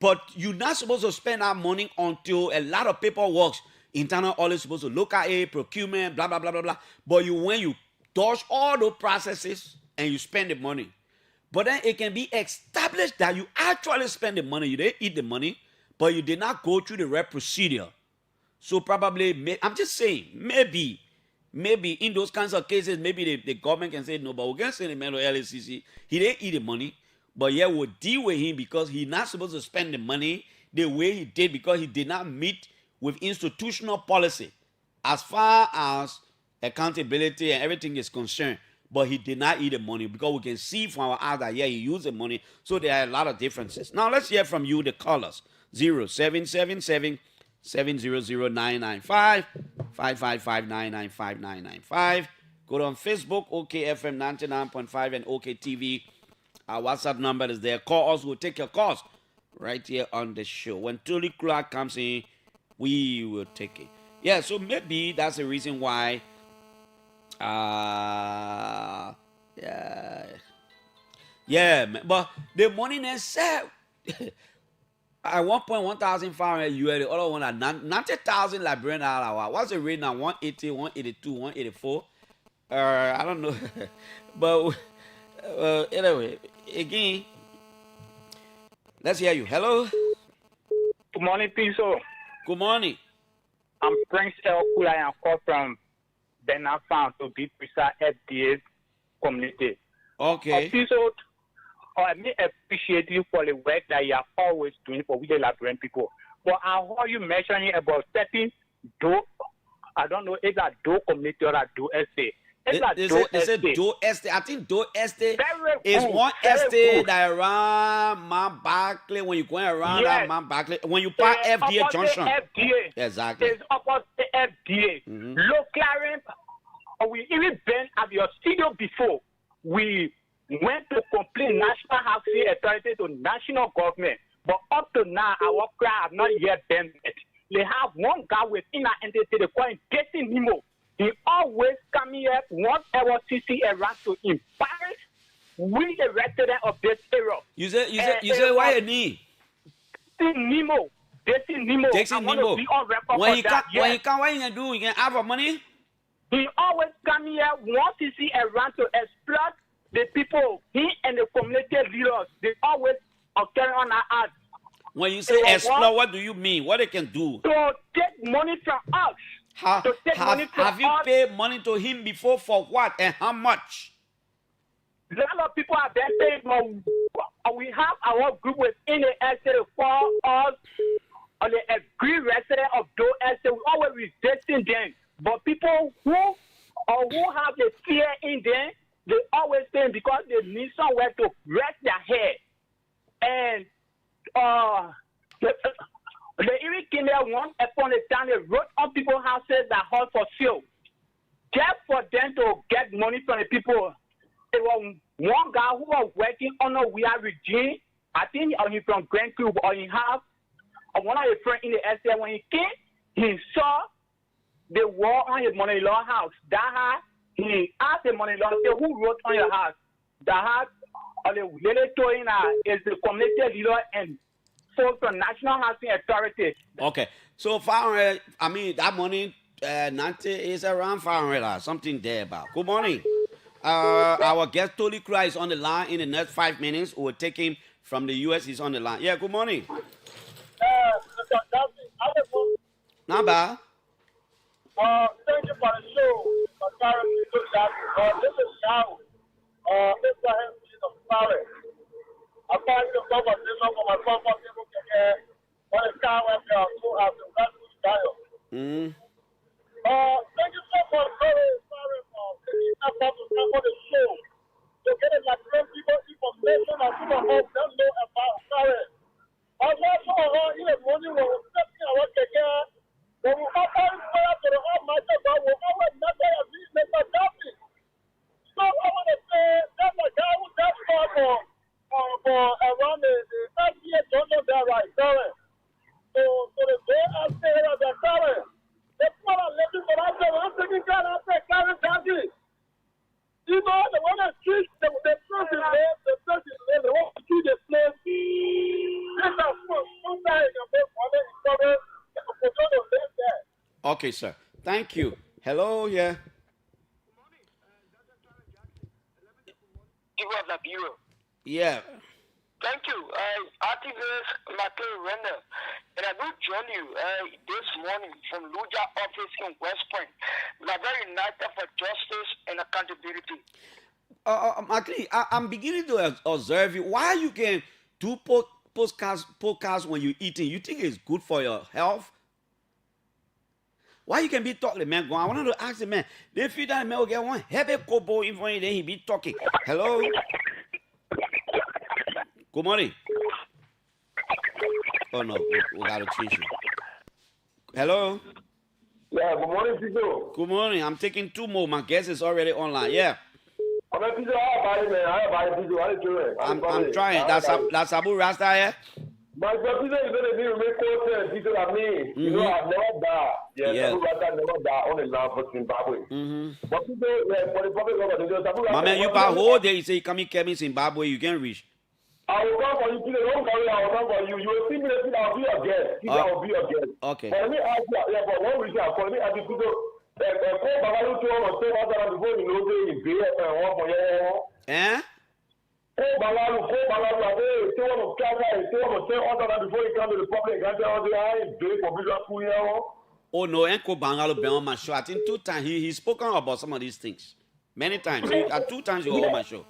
But you're not supposed to spend that money until a lot of paperwork, internal audit is supposed to look at it, procurement, blah, blah, blah, blah, blah. But when you dodge all those processes and you spend the money, but then it can be established that you actually spend the money. You didn't eat the money, but you did not go through the right procedure. So probably, I'm just saying, maybe in those kinds of cases, maybe the government can say, no, but we're going to send the man to LACC. He didn't eat the money, but yeah, we'll deal with him because he's not supposed to spend the money the way he did because he did not meet with institutional policy as far as accountability and everything is concerned. But he did not eat the money because we can see from our eyes that, yeah, he used the money. So there are a lot of differences. Now, let's hear from you, the callers. 0777 700-995, 555-995-995. Go on Facebook, OKFM 99.5 and OKTV. Our WhatsApp number is there. Call us. We'll take your calls right here on the show. When Tully Clark comes in, we will take it. Yeah, so maybe that's the reason why yeah, man. But the money they said at one point 1,500 USD, the other one at 90,000 Liberian dollar. What's the rate now? 180, 182, 184. I don't know. But anyway, again, let's hear you. Hello. Good morning, Piso. Good morning. I'm Prince El Kula. I call from Bernard Farm to be precise, FDA community. Okay. Piso, I may appreciate you for the work that you are always doing for the Liberian people. But I heard you mentioning about certain Do. I don't know if that Do community or that Do estate. They said Do estate. I think Do estate is one estate that around Mount Barclay. When you're going around that Mount Barclay, when you pass FDA Junction. FDA. Exactly. It's opposite FDA. Look, Clarence, we even been at your studio before. We went to complain National Housing Authority to national government. But up to now, our cry have not yet been met. They have one guy within our entity, they call him Getting Nemo. He always come here once our CC around to embarrass we the resident of this area. You say why you need? Nemo. Getting Nemo. When he come, what you can do? You can have a money? He always come here once CC around to exploit the people. He and the community leaders, they always are carrying on our ads. When you say explore, what do you mean? What they can do? To take money from us. Have you paid money to him before for what and how much? A lot of people have been paying. We have our group within the estate for us on the agreed resident of those estate. We always resisting them. But people who have the fear in them, they always pay because they need somewhere to rest their head. And they even came there once upon a time, they wrote on people's houses that hold for sale. Just for them to get money from the people. There was one guy who was working on a weird regime. I think he's from Grand Cube, or he have one of his friends in the estate. When he came, he saw the wall on his mother-in-law house. That had, he asked the mother-in-law, who wrote on your house? That had, the lady told him is the community leader and for National Housing Authority. Okay, so 500. I mean that money, 90 is around 500 something there about. Good morning. Our guest Tolly Cry is on the line in the next 5 minutes. We'll take him from the US. He's on the line. Yeah. Good morning. Not bad. Thank you for the show. This is Shaw. Mr. Henry of Clarence. I'm trying to come on this one for my comfort people can get what a car went there to have the rest of the dial. Thank you so much, sorry for taking up for the show. To get it like people information and people who don't know about Clarence. Also, in the morning, we're stepping out to get when we offer fire to the Okay, sir. Thank you. Hello, yeah. Give us the bureau. Yeah. Thank you. Activist Michael Renner. And I will join you this morning from Luja office in West Point. We are very united for justice and accountability. Actually, I'm beginning to observe you. Why you can do podcasts when you're eating? You think it's good for your health? Why you can be talking, man? I wanted to ask the man. They feel that man will get one heavy kobo in front of then he be talking. Hello. Good morning. Oh no, we gotta change it. Hello. Yeah, good morning, Piso. Good morning. I'm taking two more. My guest is already online. Yeah. I'm a Piso. How about Piso? How are you doing? I'm trying. That's Abu Rasta here. My Piso is going to be a record Piso like me. You know, I've never died. Yeah. Abu Rasta never died on the land for Zimbabwe. But Piso, for the public government, My man, you about whole day. You say you coming in Zimbabwe, you can reach. I will come for you, Piso. Don't carry. I will come for you. You will see me. I'll be your guest. I will be your guest. Okay. But let me ask you. Yeah, but one reason I'm calling me, I Piso. Bàbá tó ọmọ tó wá sára bífọ́ ìlú ó dé ìgbé wọn bọ̀ yẹ́wọ́ wọn. Kó bàbá àti tí wọ́n mọ̀ kíákà tí wọ́n mọ̀ tẹ́ wọ́n sára bífọ́ ìkànnì republic àti wọ́n dé ìgbé for visa school yẹ́wọ́. Oh no, Enko Bangalo be on my show. I think 2 times he's spoken about some of these things. Many times. 2 times you were on my show.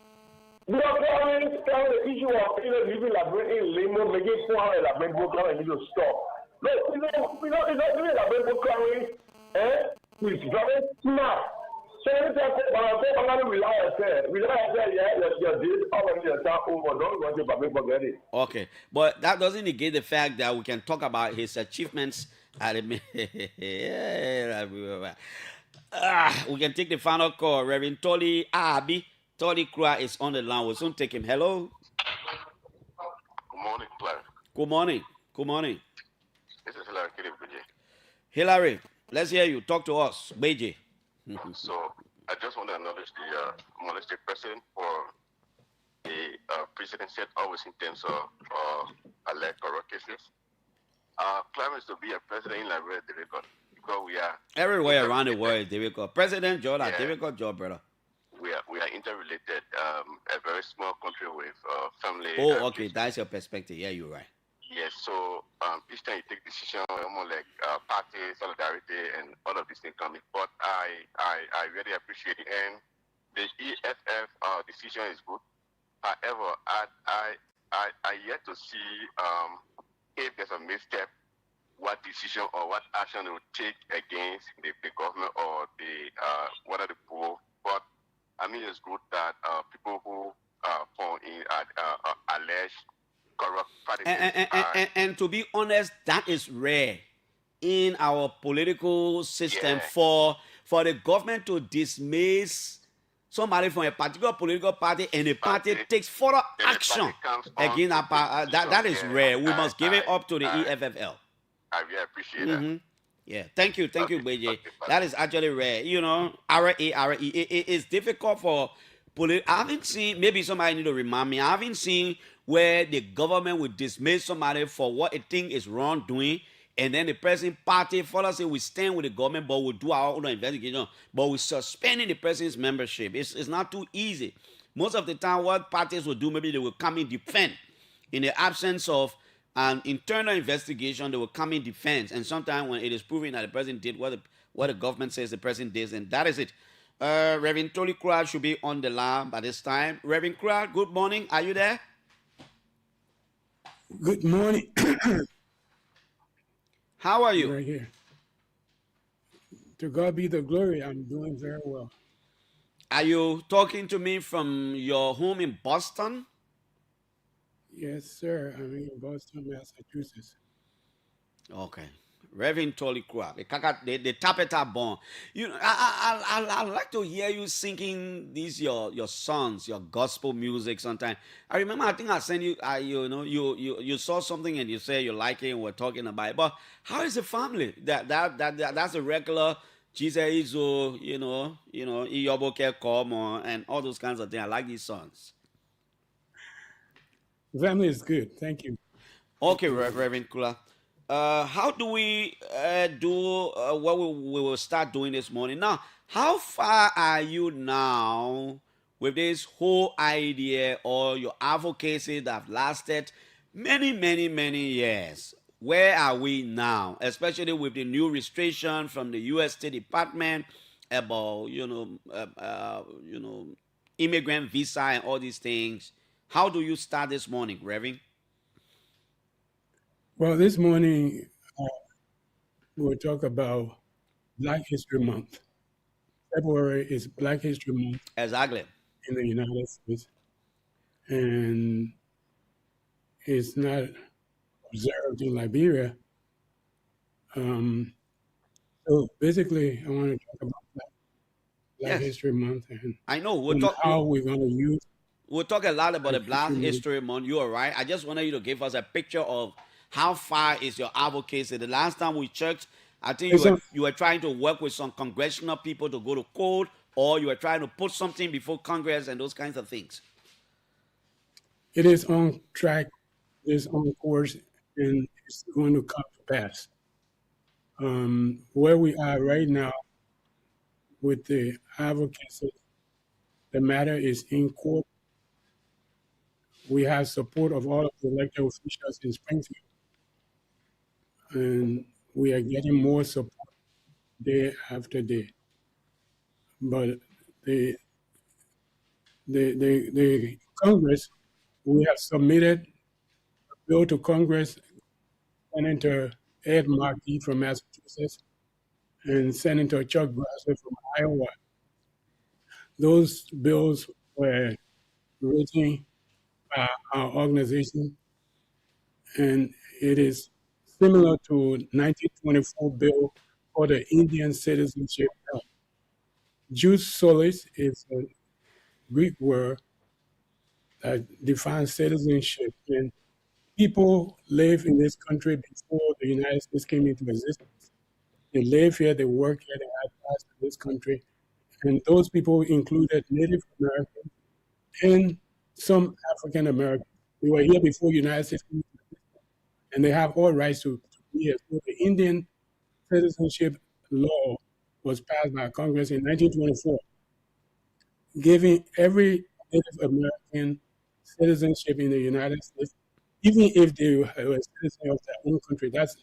Because the issue of living in limbo, making 400 Clarence need to stop. Look, it's not really Clarence, it's very smart. So anytime Bangalo rely forget it. Okay, but that doesn't negate the fact that we can talk about his achievements at the we can take the final call. Reverend Tolly Abi. Tolly Krua is on the line. We'll soon take him. Hello. Good morning, Clarence. Good morning. Good morning. This is Hillary Kidibuje. Hillary, let's hear you. Talk to us. Beji. So I just want to acknowledge the president for the president said always in terms of alert corrupt cases. Clarence to be a president in Liberia is difficult because we are everywhere around the world. Difficult. President Jordan, difficult job, brother. We are interrelated. A very small country with family. Oh, okay, that's your perspective. Yeah, you're right. Yes. So each time you take decision, more like party solidarity and all of these things coming. But I really appreciate it, and the EFF decision is good. However, I yet to see if there's a misstep, what decision or what action they will take against the government or the what are the poor. But I mean, it's good that people who fall in alleged corrupt parties. And to be honest, that is rare in our political system for the government to dismiss somebody from a particular political party and the party takes further action against that party. That is rare. We must give it up to the EFFL. I really appreciate that. Yeah, thank you, BJ. That is actually rare. You know, it is difficult for I haven't seen, maybe somebody need to remind me, I haven't seen where the government would dismiss somebody for what it think is wrongdoing, and then the present party follows it, we stand with the government, but we'll do our own investigation, but we're suspending the person's membership. It's not too easy. Most of the time, what parties will do, maybe they will come in defense. In the absence of an internal investigation, they will come in defense. And sometimes when it is proven that the president did what the government says the president did, and that is it. Reverend Tolly Krua should be on the line by this time. Reverend Krua, good morning. Are you there? Good morning. How are you? Right here. To God be the glory. I'm doing very well. Are you talking to me from your home in Boston? Yes, sir. I'm in Boston, Massachusetts. Okay. Reverend Tolly Krua, the tapeta born. You know, I like to hear you singing these your songs, your gospel music. Sometimes I remember, I think I sent you. You saw something and you say you like it, and we're talking about it. But how is the family? That's a regular Jesus, Iyoboke Komo, and all those kinds of things. I like these songs. The family is good. Thank you. Okay, Reverend Krua. How do we do what we will start doing this morning? Now, how far are you now with this whole idea or your advocacy that have lasted many, many, many years? Where are we now, especially with the new restriction from the U.S. State Department about immigrant visa and all these things? How do you start this morning, Reverend? Well, this morning we'll talk about Black History Month. February is Black History Month Exactly. in the United States, and it's not observed in Liberia. Um, so basically, I want to talk about Black Yes, History Month and, I know. and how we're going to use We'll talk a lot about Black the Black History Month. History Month. You are right. I just wanted you to give us a picture of how far is your advocacy. The last time we checked, I think It's on, you were trying to work with some congressional people to go to court, or you were trying to put something before Congress and those kinds of things. it is on track, it is on course, and it's going to come to pass. Where we are right now with the advocacy, the matter is in court. We have support of all of the elected officials in Springfield, and we are getting more support day after day. But the the Congress, we have submitted a bill to Congress. Senator Ed Markey from Massachusetts and Senator Chuck Grassley from Iowa. Those bills were written by our organization, and it is similar to 1924 bill for the Indian Citizenship Act. Jus solis is a Greek word that defines citizenship, and people live in this country before the United States came into existence. They live here, they work here, they have ties to this country, and those people included Native Americans and some African Americans. They were here before the United States came into existence, and they have all rights to be here. So the Indian citizenship law was passed by Congress in 1924, giving every Native American citizenship in the United States, even if they were citizens of their own country. That's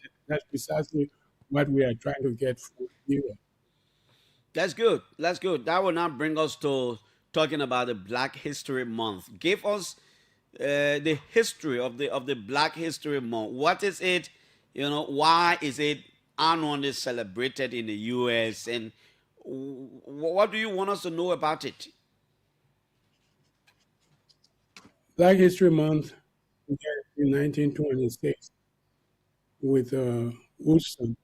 precisely what we are trying to get for here. That's good. That's good. That will now bring us to talking about the Black History Month. Give us the history of the Black History Month. What is it? Why is it annually celebrated in the U.S. and what do you want us to know about it? Black History Month began in 1926 with Woodson,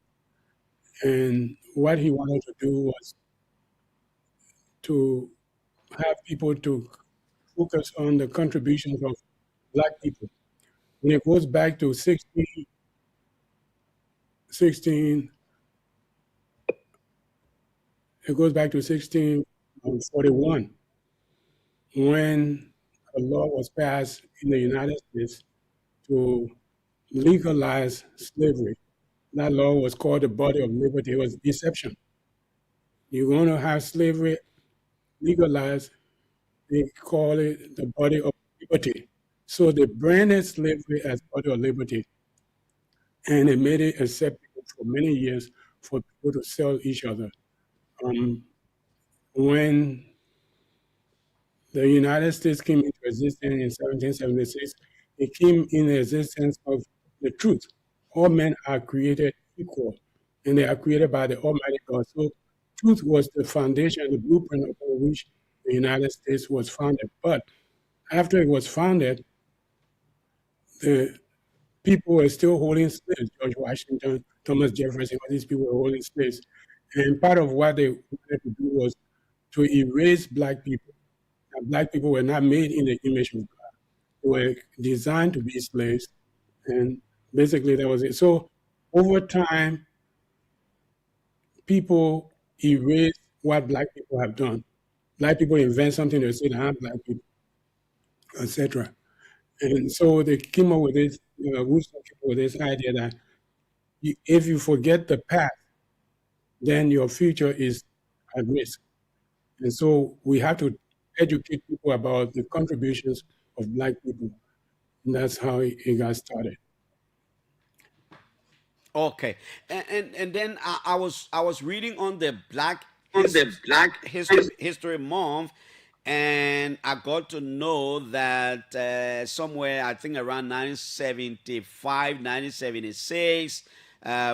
and what he wanted to do was to have people to focus on the contributions of Black people. And it goes back to 1641 when a law was passed in the United States to legalize slavery. That law was called the Body of Liberty. It was deception. You're going to have slavery legalized. They call it the Body of Liberty. So they branded slavery as Body of Liberty, and it made it acceptable for many years for people to sell each other. When the United States came into existence in 1776, it came in the existence of the truth. All men are created equal, and they are created by the Almighty God. So truth was the foundation, the blueprint upon which the United States was founded. But after it was founded, the people were still holding slaves. George Washington, Thomas Jefferson, all these people were holding slaves. And part of what they wanted to do was to erase Black people. And Black people were not made in the image of God. They were designed to be slaves. And basically that was it. So over time, people erase what Black people have done. Black people invent something, they say, I'm Black people, etc. And so they came up with this, Woodson came up with this idea that if you forget the past, then your future is at risk. And so we have to educate people about the contributions of Black people. And that's how it got started. Okay, and then I was reading on the On the Black History Month, and I got to know that somewhere I think around 1975, 1976,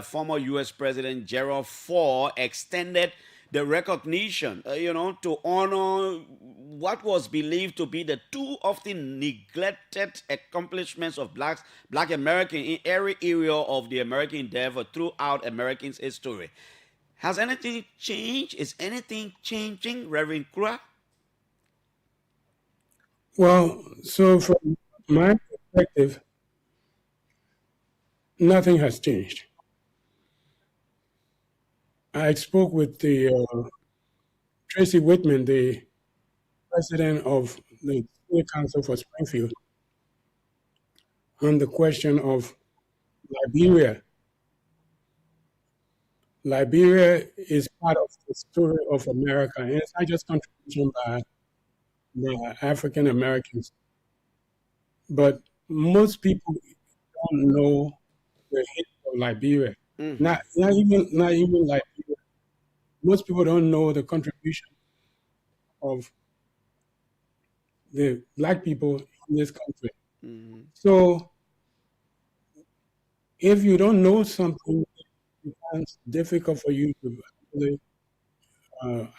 former U.S. President Gerald Ford extended the recognition, to honor what was believed to be the too often neglected accomplishments of Black Americans in every area of the American endeavor throughout Americans' history. Has anything changed? Is anything changing, Reverend Kura? Well, so from my perspective, nothing has changed. I spoke with the Tracy Whitman, the president of the City Council for Springfield, on the question of Liberia. Liberia is part of the story of America, and it's not just contribution by the African Americans, but most people don't know the history of Liberia. Not even Liberia. Most people don't know the contribution of the Black people in this country. So if you don't know something, it becomes difficult for you to really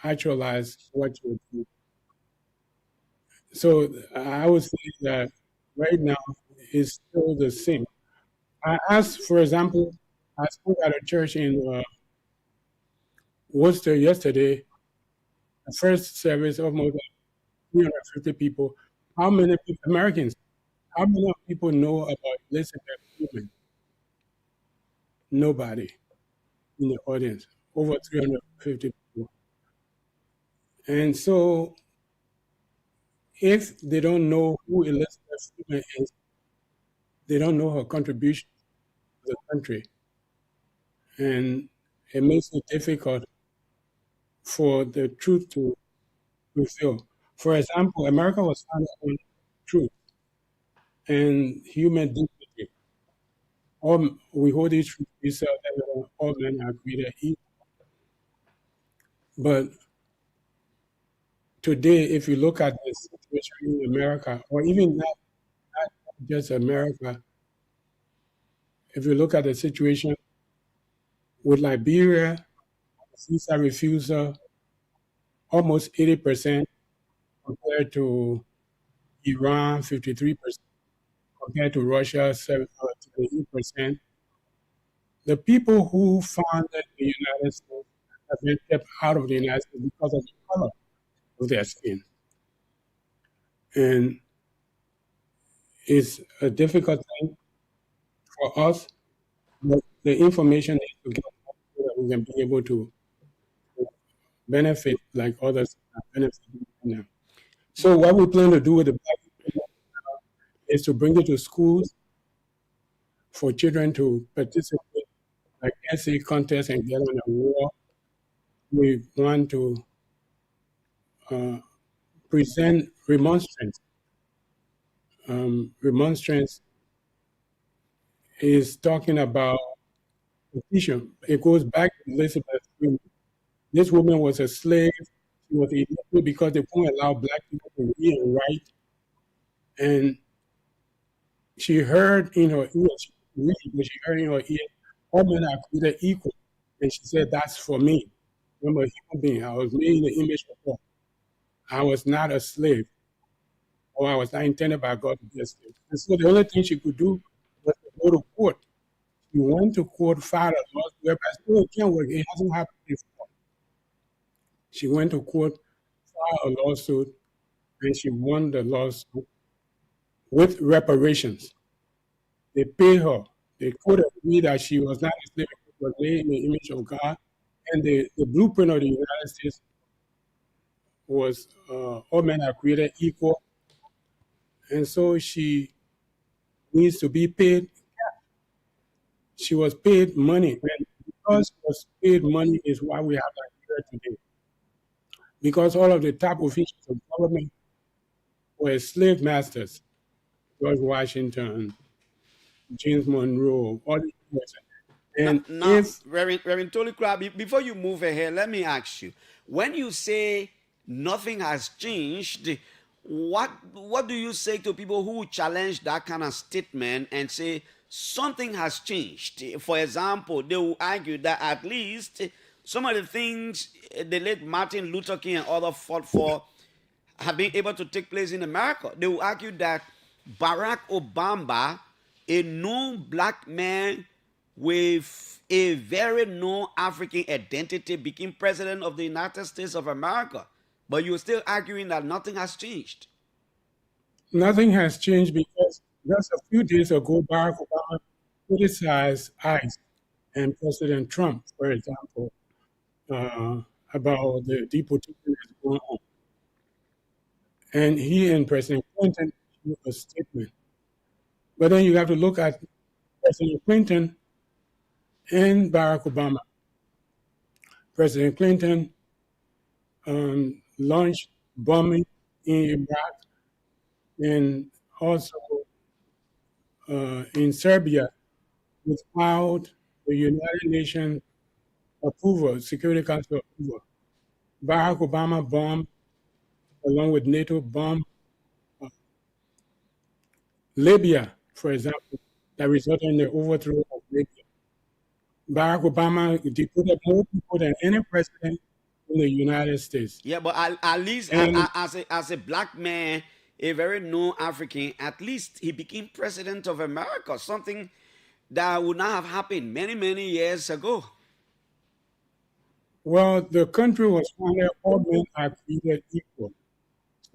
actualize what you do. So I would say that right now it's still the same. I asked, for example, I spoke at a church in Worcester yesterday, the first service of more than 350 people. How many Americans, how many people know about Elizabeth Freeman? Nobody in the audience, over 350 people. And so if they don't know who Elizabeth Freeman is, they don't know her contribution to the country. And it makes it difficult for the truth to reveal. For example, America was founded on truth and human dignity. We hold these truths to be self-evident, all men are created equal. But today, if you look at the situation in America, or even not just America, if you look at the situation with Liberia, visa refusal, almost 80% compared to Iran, 53%, compared to Russia, 78%. The people who founded the United States have been kept out of the United States because of the color of their skin. And it's a difficult thing for us, but the information needs to get out so that we can be able to benefit like others are benefiting now. So what we plan to do with the Black people is to bring it to schools for children to participate, like essay contests and get on a wall. We want to present remonstrance. Remonstrance is talking about petition. It goes back to Elizabeth Freeman. This woman was a slave. She was illegal because they wouldn't allow Black people to read and write. And she heard in her ears, but she heard in her ears, all men are created equal. And she said, that's for me. I'm a human being. I was made in the image of God. I was not a slave, or I was not intended by God to be a slave. And so the only thing she could do was to go to court. She went to court, filed a lawsuit, but still it can't work. It hasn't happened before. She went to court, filed a lawsuit, and she won the lawsuit with reparations. They paid her. They could agree that she was not a slave, she was made in the image of God. And the blueprint of the United States was all men are created equal. And so she needs to be paid. She was paid money, and because she was paid money is why we have Nigeria today. Because all of the top officials of government were slave masters. George Washington, James Monroe, all these people. And Now, if Reverend Tolikra, before you move ahead, let me ask you: when you say nothing has changed, what do you say to people who challenge that kind of statement and say something has changed? For example, they will argue that at least some of the things the late Martin Luther King and others fought for have been able to take place in America. They will argue that Barack Obama, a known black man with a very known African identity, became president of the United States of America. But you're still arguing that nothing has changed. nothing has changed because just a few days ago, Barack Obama criticized ICE and President Trump, for example, about the deportation that's going on. And he and President Clinton issued a statement. But then you have to look at President Clinton and Barack Obama. President Clinton launched bombing in Iraq and also in Serbia without the United Nations approval, Security Council approval. Barack Obama bombed, along with NATO, bombed Libya, for example, that resulted in the overthrow of Libya. Barack Obama deported more people than any president in the United States. Yeah, but at least as a black man, a very known African, at least he became president of America, something that would not have happened many, many years ago. Well, the country was founded, all men are created equal.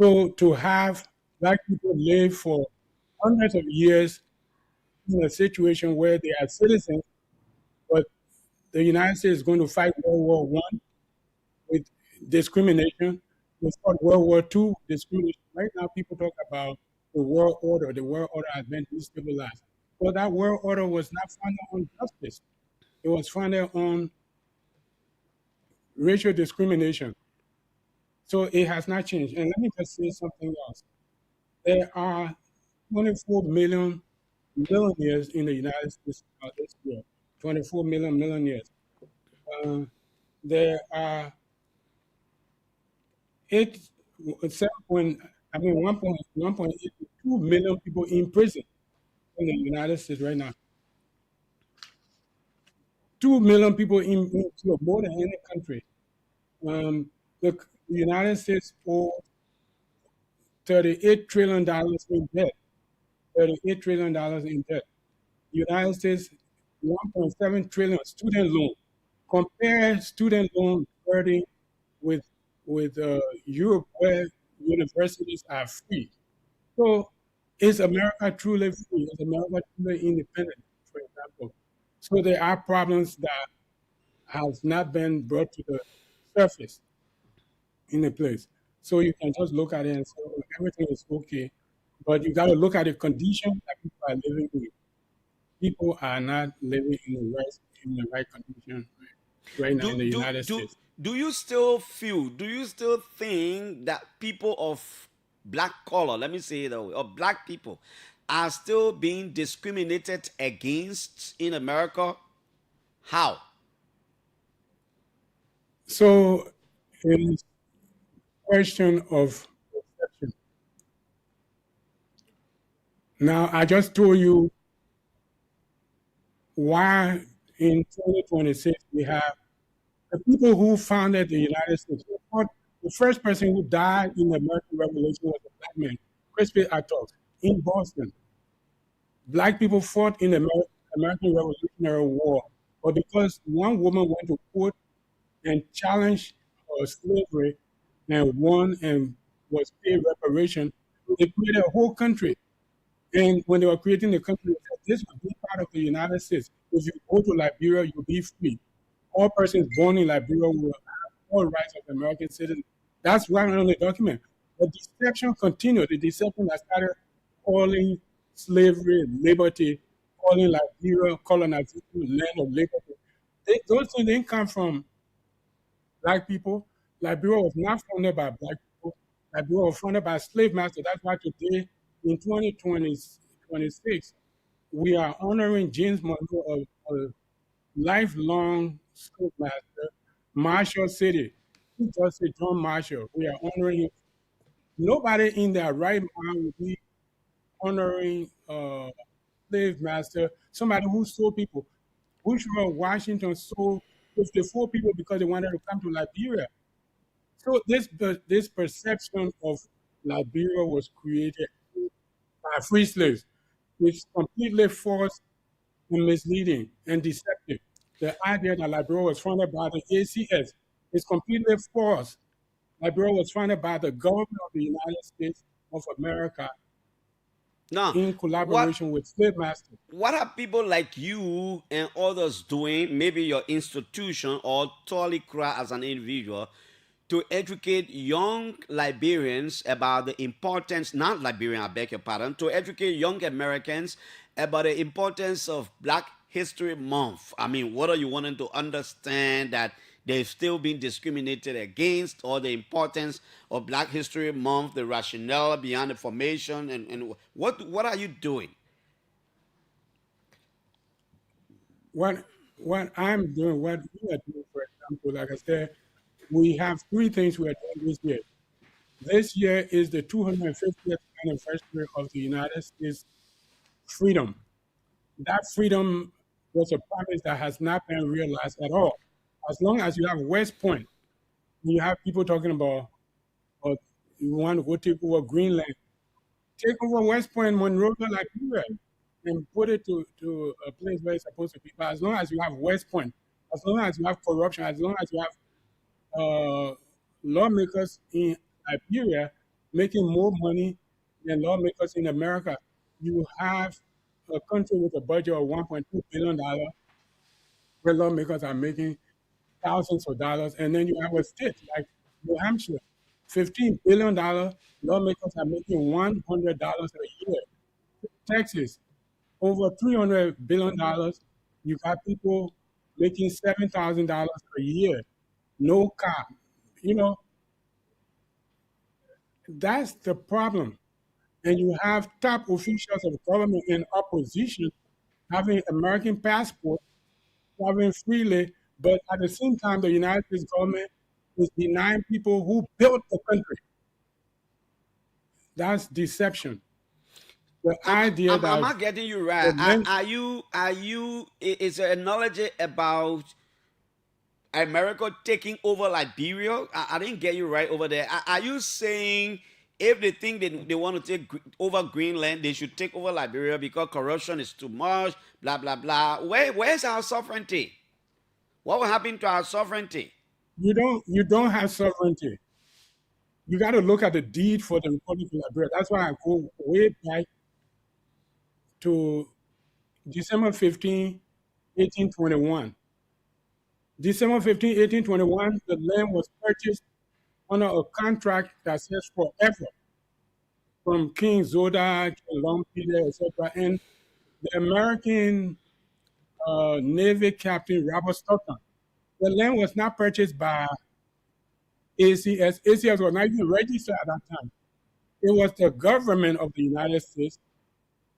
So to have black people live for hundreds of years in a situation where they are citizens, but the United States is going to fight World War I with discrimination. They fought World War II discrimination. Right now, people talk about the world order. The world order has been destabilized. Well, that world order was not founded on justice. It was founded on racial discrimination. So it has not changed. And let me just say something else. There are 24 million millionaires in the United States this year. 24 million millionaires. There are 1.82 million people in prison in the United States right now. 2 million people in jail, more than any country. The United States owes $38 trillion in debt. $38 trillion in debt. The United States, 1.7 trillion student loan. Compare student loan burden with Europe, where universities are free. So is America truly free? Is America truly independent, for example? So there are problems that has not been brought to the surface in the place. So you can just look at it and say, oh, everything is okay. But you got to look at the condition that people are living in. People are not living in the right condition right now in the United States. Do you still think that people of black color, let me say it that way, or black people are still being discriminated against in America? How? So it's a question of perception. Now, I just told you why in 2026 we have the people who founded the United States. The first person who died in the American Revolution was a black man, Crispy Attucks, in Boston. Black people fought in the American Revolutionary War, but because one woman went to court and challenged slavery and won and was paid reparation, they created a whole country. And when they were creating the country, they said this would be part of the United States. If you go to Liberia, you'll be free. All persons born in Liberia will have all rights of American citizens. That's right on the document. The deception continued. The deception that started calling slavery liberty, calling Liberia colonization, land of liberty. Those things didn't come from black people. Liberia was not founded by black people. Liberia was founded by slave masters. That's why today, in 2026, we are honoring James Monroe, a lifelong slave master, Marshall City. He just said John Marshall. We are honoring him. Nobody in their right mind would be honoring slave master, somebody who sold people. Bushra Washington sold 54 people because they wanted to come to Liberia. So this perception of Liberia was created by free slaves, which is completely false and misleading and deceptive. The idea that Liberia was founded by the ACS is completely false. Liberia was founded by the government of the United States of America Now, in what collaboration with slave masters. what are people like you and others doing, maybe your institution or Tolikra as an individual, to educate young Liberians about the importance, not Liberian, I beg your pardon, to educate young Americans about the importance of Black History Month? I mean, what are you wanting to understand that they've still been discriminated against, or the importance of Black History Month, the rationale behind the formation, and what are you doing? What I'm doing, what we are doing, for example, like I said, we have three things we are doing this year. This year is the 250th anniversary of the United States freedom. That freedom was a promise that has not been realized at all. As long as you have West Point, you have people talking about, you want to go take over Greenland, take over West Point, Monrovia, Liberia, and put it to a place where it's supposed to be. But as long as you have West Point, as long as you have corruption, as long as you have lawmakers in Liberia making more money than lawmakers in America, you have a country with a budget of $1.2 billion where lawmakers are making thousands of dollars. And then you have a state like New Hampshire, $15 billion, lawmakers are making $100 a year. Texas, over $300 billion, you got people making $7,000 a year, no car. You know, that's the problem. And you have top officials of government in opposition having American passports, traveling freely, but at the same time, the United States government is denying people who built the country. That's deception. The idea I'm that not getting you right. Is there a knowledge about America taking over Liberia? I didn't get you right over there. Are you saying if they think they want to take over Greenland, they should take over Liberia because corruption is too much, blah, blah, blah? Where's our sovereignty? What will happen to our sovereignty? you don't have sovereignty. You got to look at the deed for the Republic of Liberia. That's why I go way back to December 15, 1821. December 15, 1821, the land was purchased under a contract that says forever from King Zoda, Long Peter, etc. And the American Navy Captain Robert Stockton. The land was not purchased by ACS. ACS was not even registered at that time. It was the government of the United States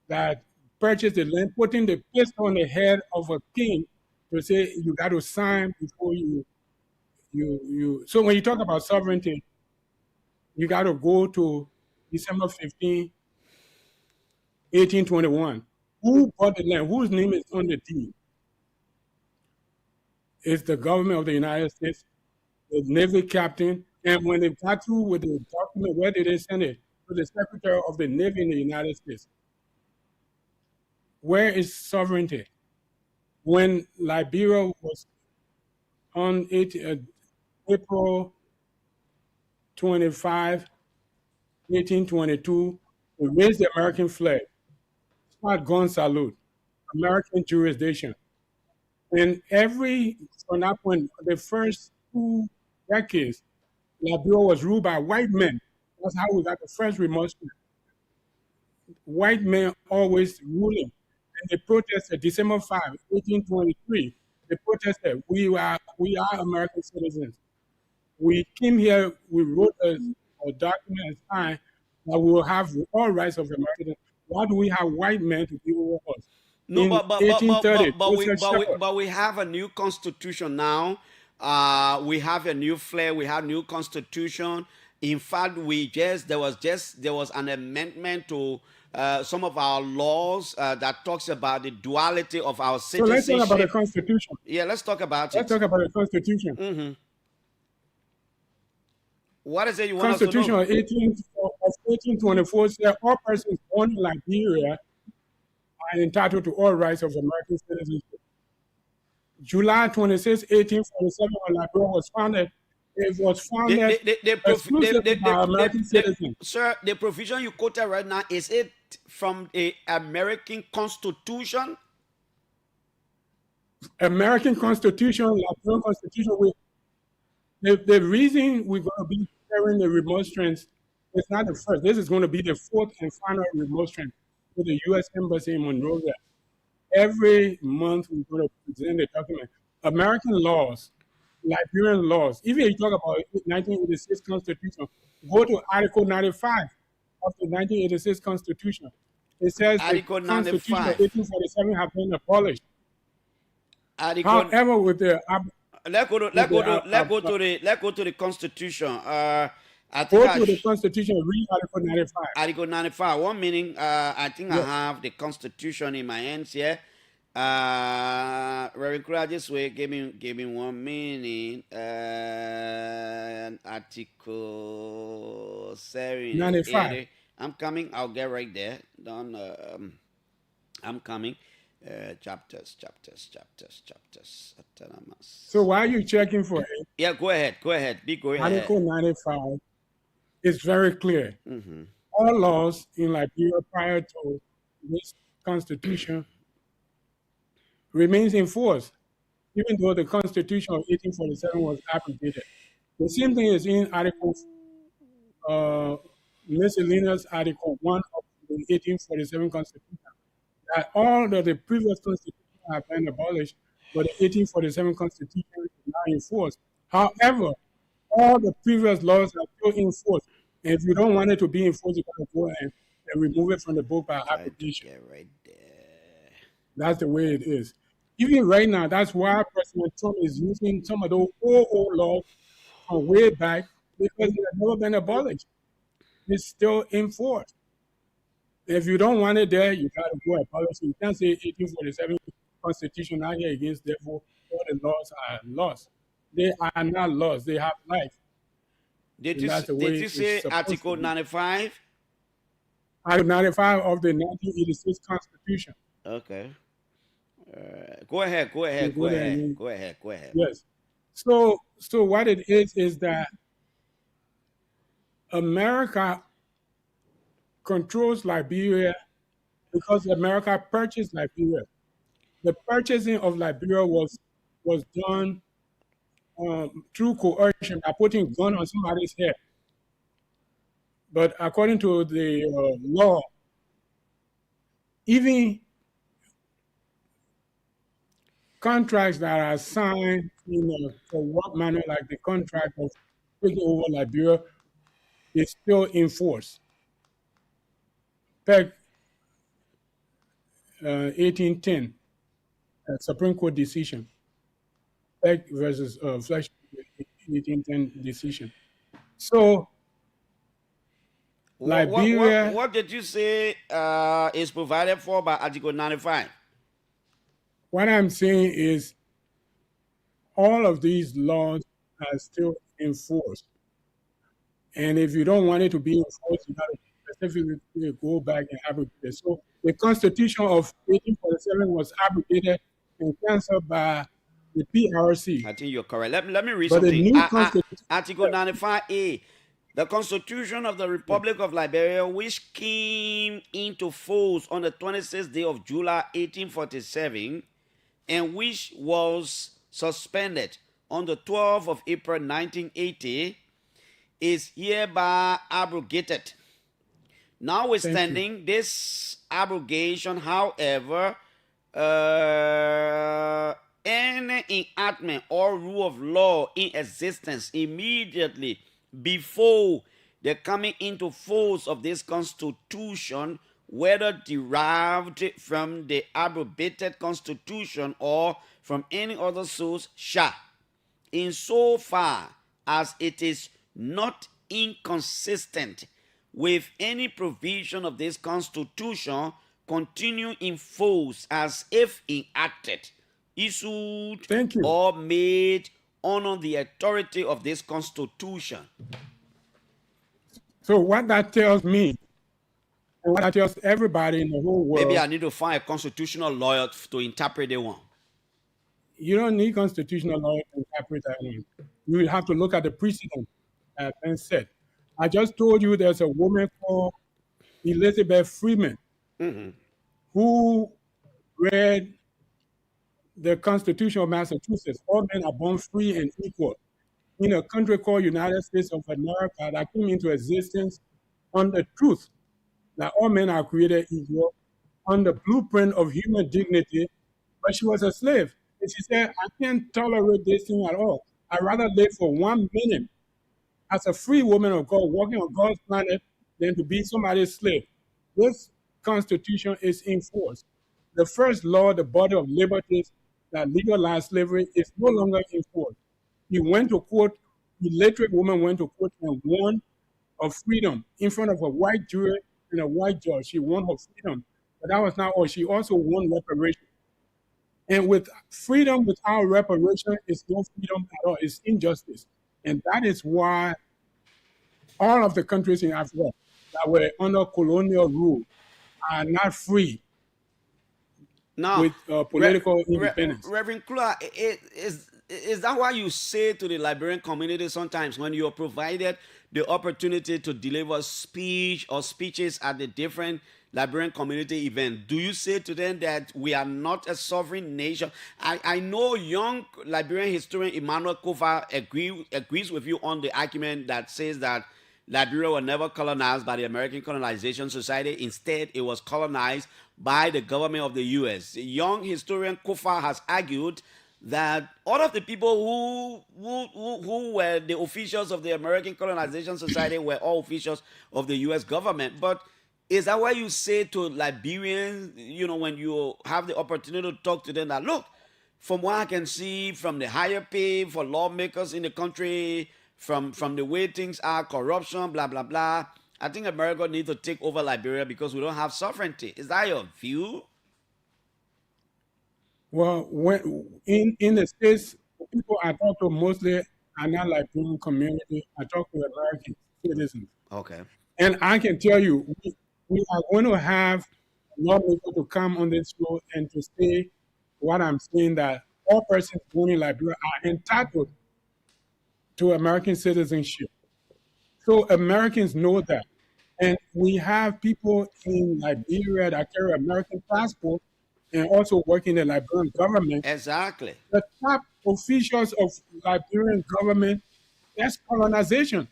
that purchased the land, putting the pistol on the head of a king to say you got to sign before you. So when you talk about sovereignty, you got to go to December 15, 1821. Who bought the land? Whose name is on the deed? It's the government of the United States, the Navy captain. And when they got through with the document, where did they send it? To the Secretary of the Navy in the United States. Where is sovereignty? When Liberia was on April 25, 1822, we raised the American flag, start gun salute, American jurisdiction. And from that point, the first 2 decades, Liberia was ruled by white men. That's how we got the first remorsement. White men always ruling. and they protested December 5, 1823. They protested, we are American citizens. We came here, we wrote a document and signed that we will have all rights of Americans. Why do we have white men to be over us? No, In 1830, but we have a new constitution now. We have a new flair. We have new constitution. In fact, there was an amendment to some of our laws that talks about the duality of our so let's citizenship. talk about the Constitution. Yeah, let's talk about Let's it. talk about the Constitution. Mm-hmm. What is it you want Constitution us to know? of 1824 said all persons born in Liberia are entitled to all rights of American citizenship. July 26, 1847, when Liberia was founded, it was founded exclusively by American citizens. Sir, the provision you quoted right now, is it from the American Constitution? American Constitution, Liberian Constitution. The reason we're going to be hearing the remonstrance is not the first. This is going to be the fourth and final remonstrance to the U.S. Embassy in Monrovia. Every month we're going to present the document. American laws, Liberian laws. Even if you talk about 1986 Constitution, go to Article 95 of the 1986 Constitution. It says Article the Constitution 95. of 1847 have been abolished. Article. However, with the Let's go to the Constitution. I think go to the Constitution, read Article 95. Article 95. 1 minute. I think I have the Constitution in my hands here. Very clear this way. Give me 1 minute. Article 95. I'm coming. I'll get right there. I'm coming. Chapters. So why are you checking for it? Yeah, go ahead. Be going ahead. Article 95 is very clear. Mm-hmm. All laws in Liberia prior to this Constitution remains in force, even though the Constitution of 1847 was abrogated. The same thing is in Article miscellaneous Article 1 of the 1847 Constitution. That all of the previous constitutions have been abolished, but the 1847 Constitution is now in force. However, all the previous laws are still in force. And if you don't want it to be in force, you can go and remove it from the book by application. Right there. That's the way it is. Even right now, that's why President Trump is using some of those old laws from way back, because they have never been abolished. It's still in force. If you don't want it there, you got to go abolish it. You can't say 1847 Constitution out here against devil, all the laws are lost. They are not lost. They have life. Did you say Article 95? Article 95 of the 1986 Constitution. Okay. Go ahead. Yes. So what it is that America controls Liberia because America purchased Liberia. The purchasing of Liberia was done through coercion by putting a gun on somebody's head. But according to the law, even contracts that are signed in a corrupt manner, like the contract of taking over Liberia, is still in force. Peg 1810, Supreme Court decision. Peg versus Flesh 1810 decision. So, Liberia. What did you say is provided for by Article 95? What I'm saying is all of these laws are still in force. And if you don't want it to be enforced, you got to specifically go back and abrogate it. So the Constitution of 1847 was abrogated and cancelled by the PRC. I think you're correct. Let me read But the something. new Constitution, Article 95A. The Constitution of the Republic of Liberia, which came into force on the 26th day of July 1847, and which was suspended on the 12th of April 1980, is hereby abrogated. Notwithstanding this abrogation, however, Any enactment or rule of law in existence immediately before the coming into force of this constitution, whether derived from the abrogated constitution or from any other source, shall, in so far as it is not inconsistent with any provision of this constitution, continue in force as if enacted, issued, Thank you. or made under the authority of this constitution. So what that tells me, and what that tells everybody in the whole world, Maybe I need to find a constitutional lawyer to interpret the one. you don't need constitutional law to interpret that one. You will have to look at the precedent, as Ben said. I just told you there's a woman called Elizabeth Freeman who read the Constitution of Massachusetts. All men are born free and equal in a country called United States of America that came into existence on the truth that all men are created equal on the blueprint of human dignity. But she was a slave. And she said, I can't tolerate this thing at all. I'd rather live for 1 minute as a free woman of God walking on God's planet than to be somebody's slave. This Constitution is in force. The first law, the body of liberties that legalized slavery, is no longer in force. He went to court, the illiterate woman went to court and won of freedom in front of a white jury and a white judge. She won her freedom. But that was not all. She also won reparation. And with freedom without reparation, it's no freedom at all. It's injustice. And that is why all of the countries in Africa that were under colonial rule are not free now, with political independence. Reverend Kula, is that why you say to the Liberian community sometimes when you are provided the opportunity to deliver speech or speeches at the different Liberian community event, do you say to them that we are not a sovereign nation? I know young Liberian historian Emmanuel Kofa agrees with you on the argument that says that Liberia was never colonized by the American Colonization Society. Instead, it was colonized by the government of the U.S. Young historian Kofa has argued that all of the people who were the officials of the American Colonization Society were all officials of the U.S. government. But is that why you say to Liberians, when you have the opportunity to talk to them, that look, from what I can see, from the higher pay for lawmakers in the country, from the way things are, corruption, blah, blah, blah, I think America needs to take over Liberia because we don't have sovereignty. Is that your view? Well, in the States, people I talk to mostly are not Liberian community. I talk to American citizens. Okay. And I can tell you, we are going to have lawmakers to come on this show and to say what I'm saying, that all persons born in Liberia are entitled to American citizenship. So Americans know that. And we have people in Liberia that carry American passports and also work in the Liberian government. Exactly. The top officials of Liberian government, that's colonization.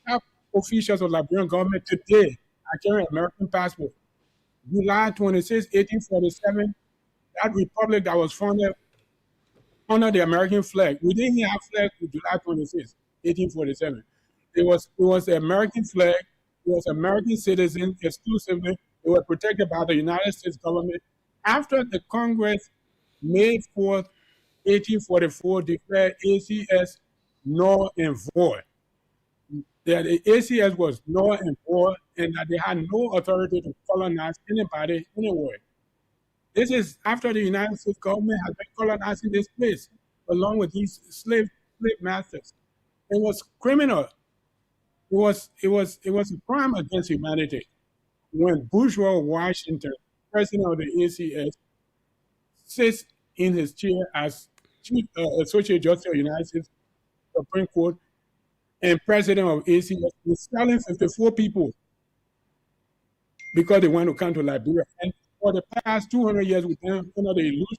Top officials of Liberian government today are carrying American passports. July 26, 1847, that republic that was founded under the American flag. We didn't have flag on July 26, 1847. It was the American flag. It was American citizens exclusively. They were protected by the United States government. After the Congress, May 4th, 1844, declared ACS null and void, that the ACS was null and void, and that they had no authority to colonize anybody anywhere. This is after the United States government has been colonizing this place, along with these slave masters. It was criminal. It was a crime against humanity when bourgeois Washington, president of the ACS, sits in his chair as Chief Associate Justice of the United States Supreme Court and president of ACS, is selling 54 people because they want to come to Liberia. And for the past 200 years, we've been under the illusion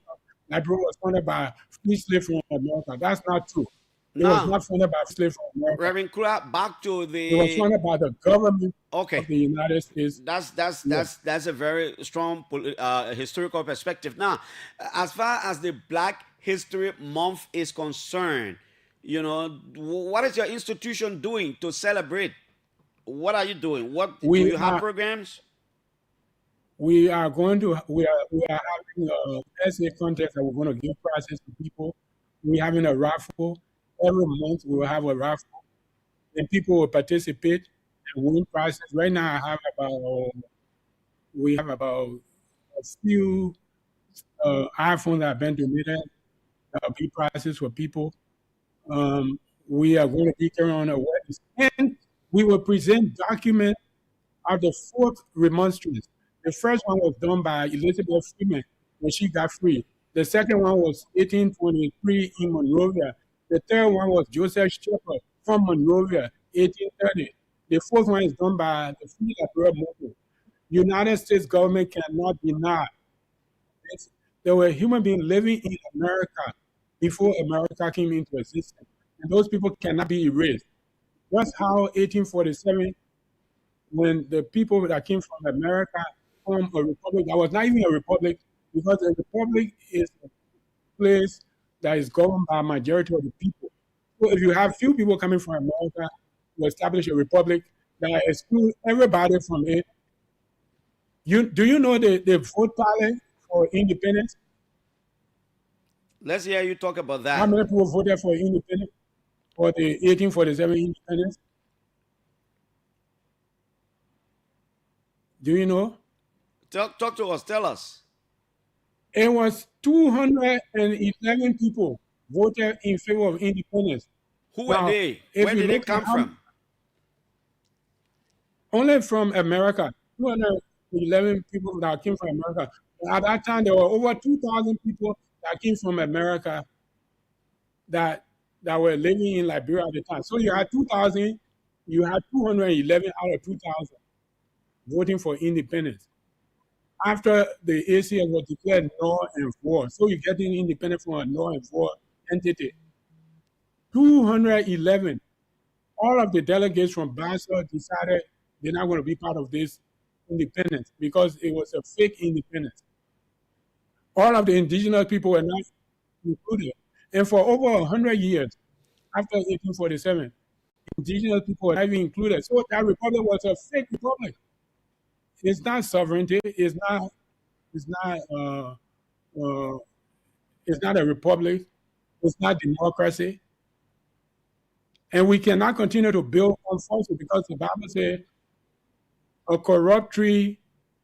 Liberia was funded by free slaves from America. That's not true. It was Now, not funded by slave from America. Reverend Kura, back to It was the funded by the government okay. of the United States. That's a very strong historical perspective. Now, as far as the Black History Month is concerned, you know, what is your institution doing to celebrate? What are you doing? What do you have programs? We are having a essay contest that we're going to give prizes to people. We're having a raffle every month. We will have a raffle, and people will participate and win prizes. Right now, we have about a few iPhones that have been donated. There'll be prizes for people. We are going to be carrying on awareness, and we will present documents of the fourth remonstrance. The first one was done by Elizabeth Freeman when she got free. The second one was 1823 in Monrovia. The third one was Joseph Shepherd from Monrovia, 1830. The fourth one is done by the Free Liberal Movement. United States government cannot deny this. There were human beings living in America before America came into existence, and those people cannot be erased. That's how 1847, when the people that came from America formed a republic that was not even a republic, because a republic is a place that is governed by a majority of the people. So if you have few people coming from America to establish a republic that excludes everybody from it, do you know the vote tally for independence? Let's hear you talk about that. How many people voted for independence, for the 1847 independence? Do you know? Talk to us. Tell us. It was 211 people voted in favor of independence. Who were they? Where did they come from? Only from America. 211 people that came from America. At that time, there were over 2,000 people that came from America that were living in Liberia at the time. So you had 2,000, you had 211 out of 2,000 voting for independence. After the ACS was declared null and void, so you're getting independent from a null and void entity. 211, all of the delegates from Basel decided they're not going to be part of this independence because it was a fake independence. All of the indigenous people were not included. And for over 100 years, after 1847, indigenous people were not even included. So that republic was a fake republic. It's not sovereignty. It's not a republic. It's not democracy. And we cannot continue to build on falsehood because the Bible says a corrupt tree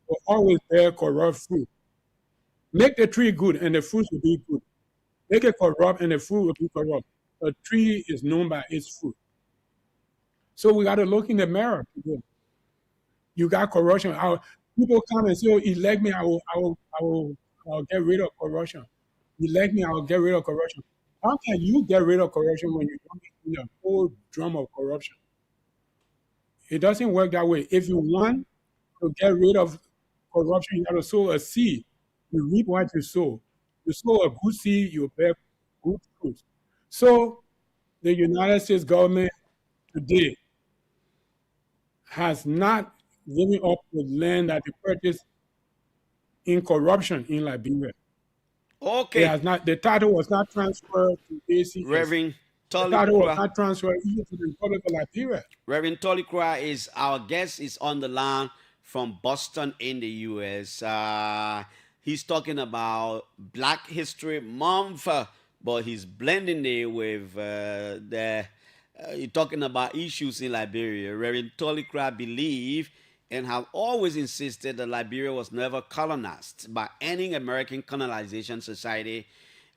will always bear corrupt fruit. Make the tree good and the fruit will be good. Make it corrupt and the fruit will be corrupt. A tree is known by its fruit. So we got to look in the mirror. You got corruption. People come and say, oh, elect me, I will get rid of corruption. Elect me, I will get rid of corruption. How can you get rid of corruption when you don't include a whole drum of corruption? It doesn't work that way. If you want to get rid of corruption, you got to sow a seed. You reap what you sow. You sow a good seed, you bear good fruit. So the United States government today has not given up the land that they purchased in corruption in Liberia. Okay. It has not. The title was not transferred to ACS. Reverend The title was not transferred even to the Republic of Liberia. Reverend Tolikra is our guest. Is on the line from Boston in the U.S. He's talking about Black History Month, but he's blending it with talking about issues in Liberia. Reverend Tolikra believe and have always insisted that Liberia was never colonized by any American colonization society.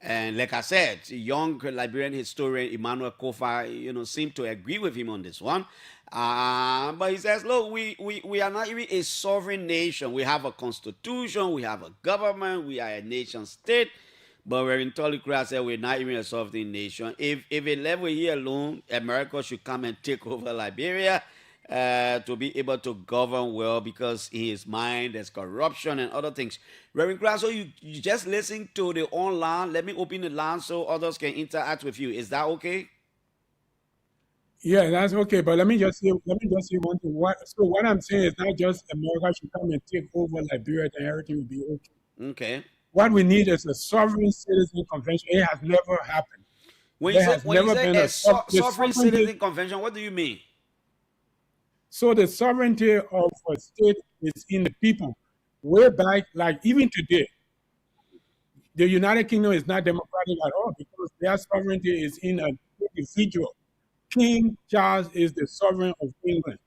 And like I said, young Liberian historian Emmanuel Kofa, seemed to agree with him on this one. But he says, look, we are not even a sovereign nation. We have a constitution, we have a government, we are a nation state. But Reverend Tolikra said we're not even a sovereign nation. If a level here alone, America should come and take over Liberia to be able to govern well, because in his mind there's corruption and other things. Reverend Grasso, you just listen to the online. Let me open the line so others can interact with you. Is that okay? Yeah, that's okay. But let me just say one thing. What I'm saying is not just America should come and take over Liberia and everything will be okay. Okay. What we need is a sovereign citizen convention. It has never happened. There has When you never say been a the sovereign sovereignty. citizen convention, what do you mean? So the sovereignty of a state is in the people. Way back, like even today, the United Kingdom is not democratic at all because their sovereignty is in an individual. King Charles is the sovereign of England.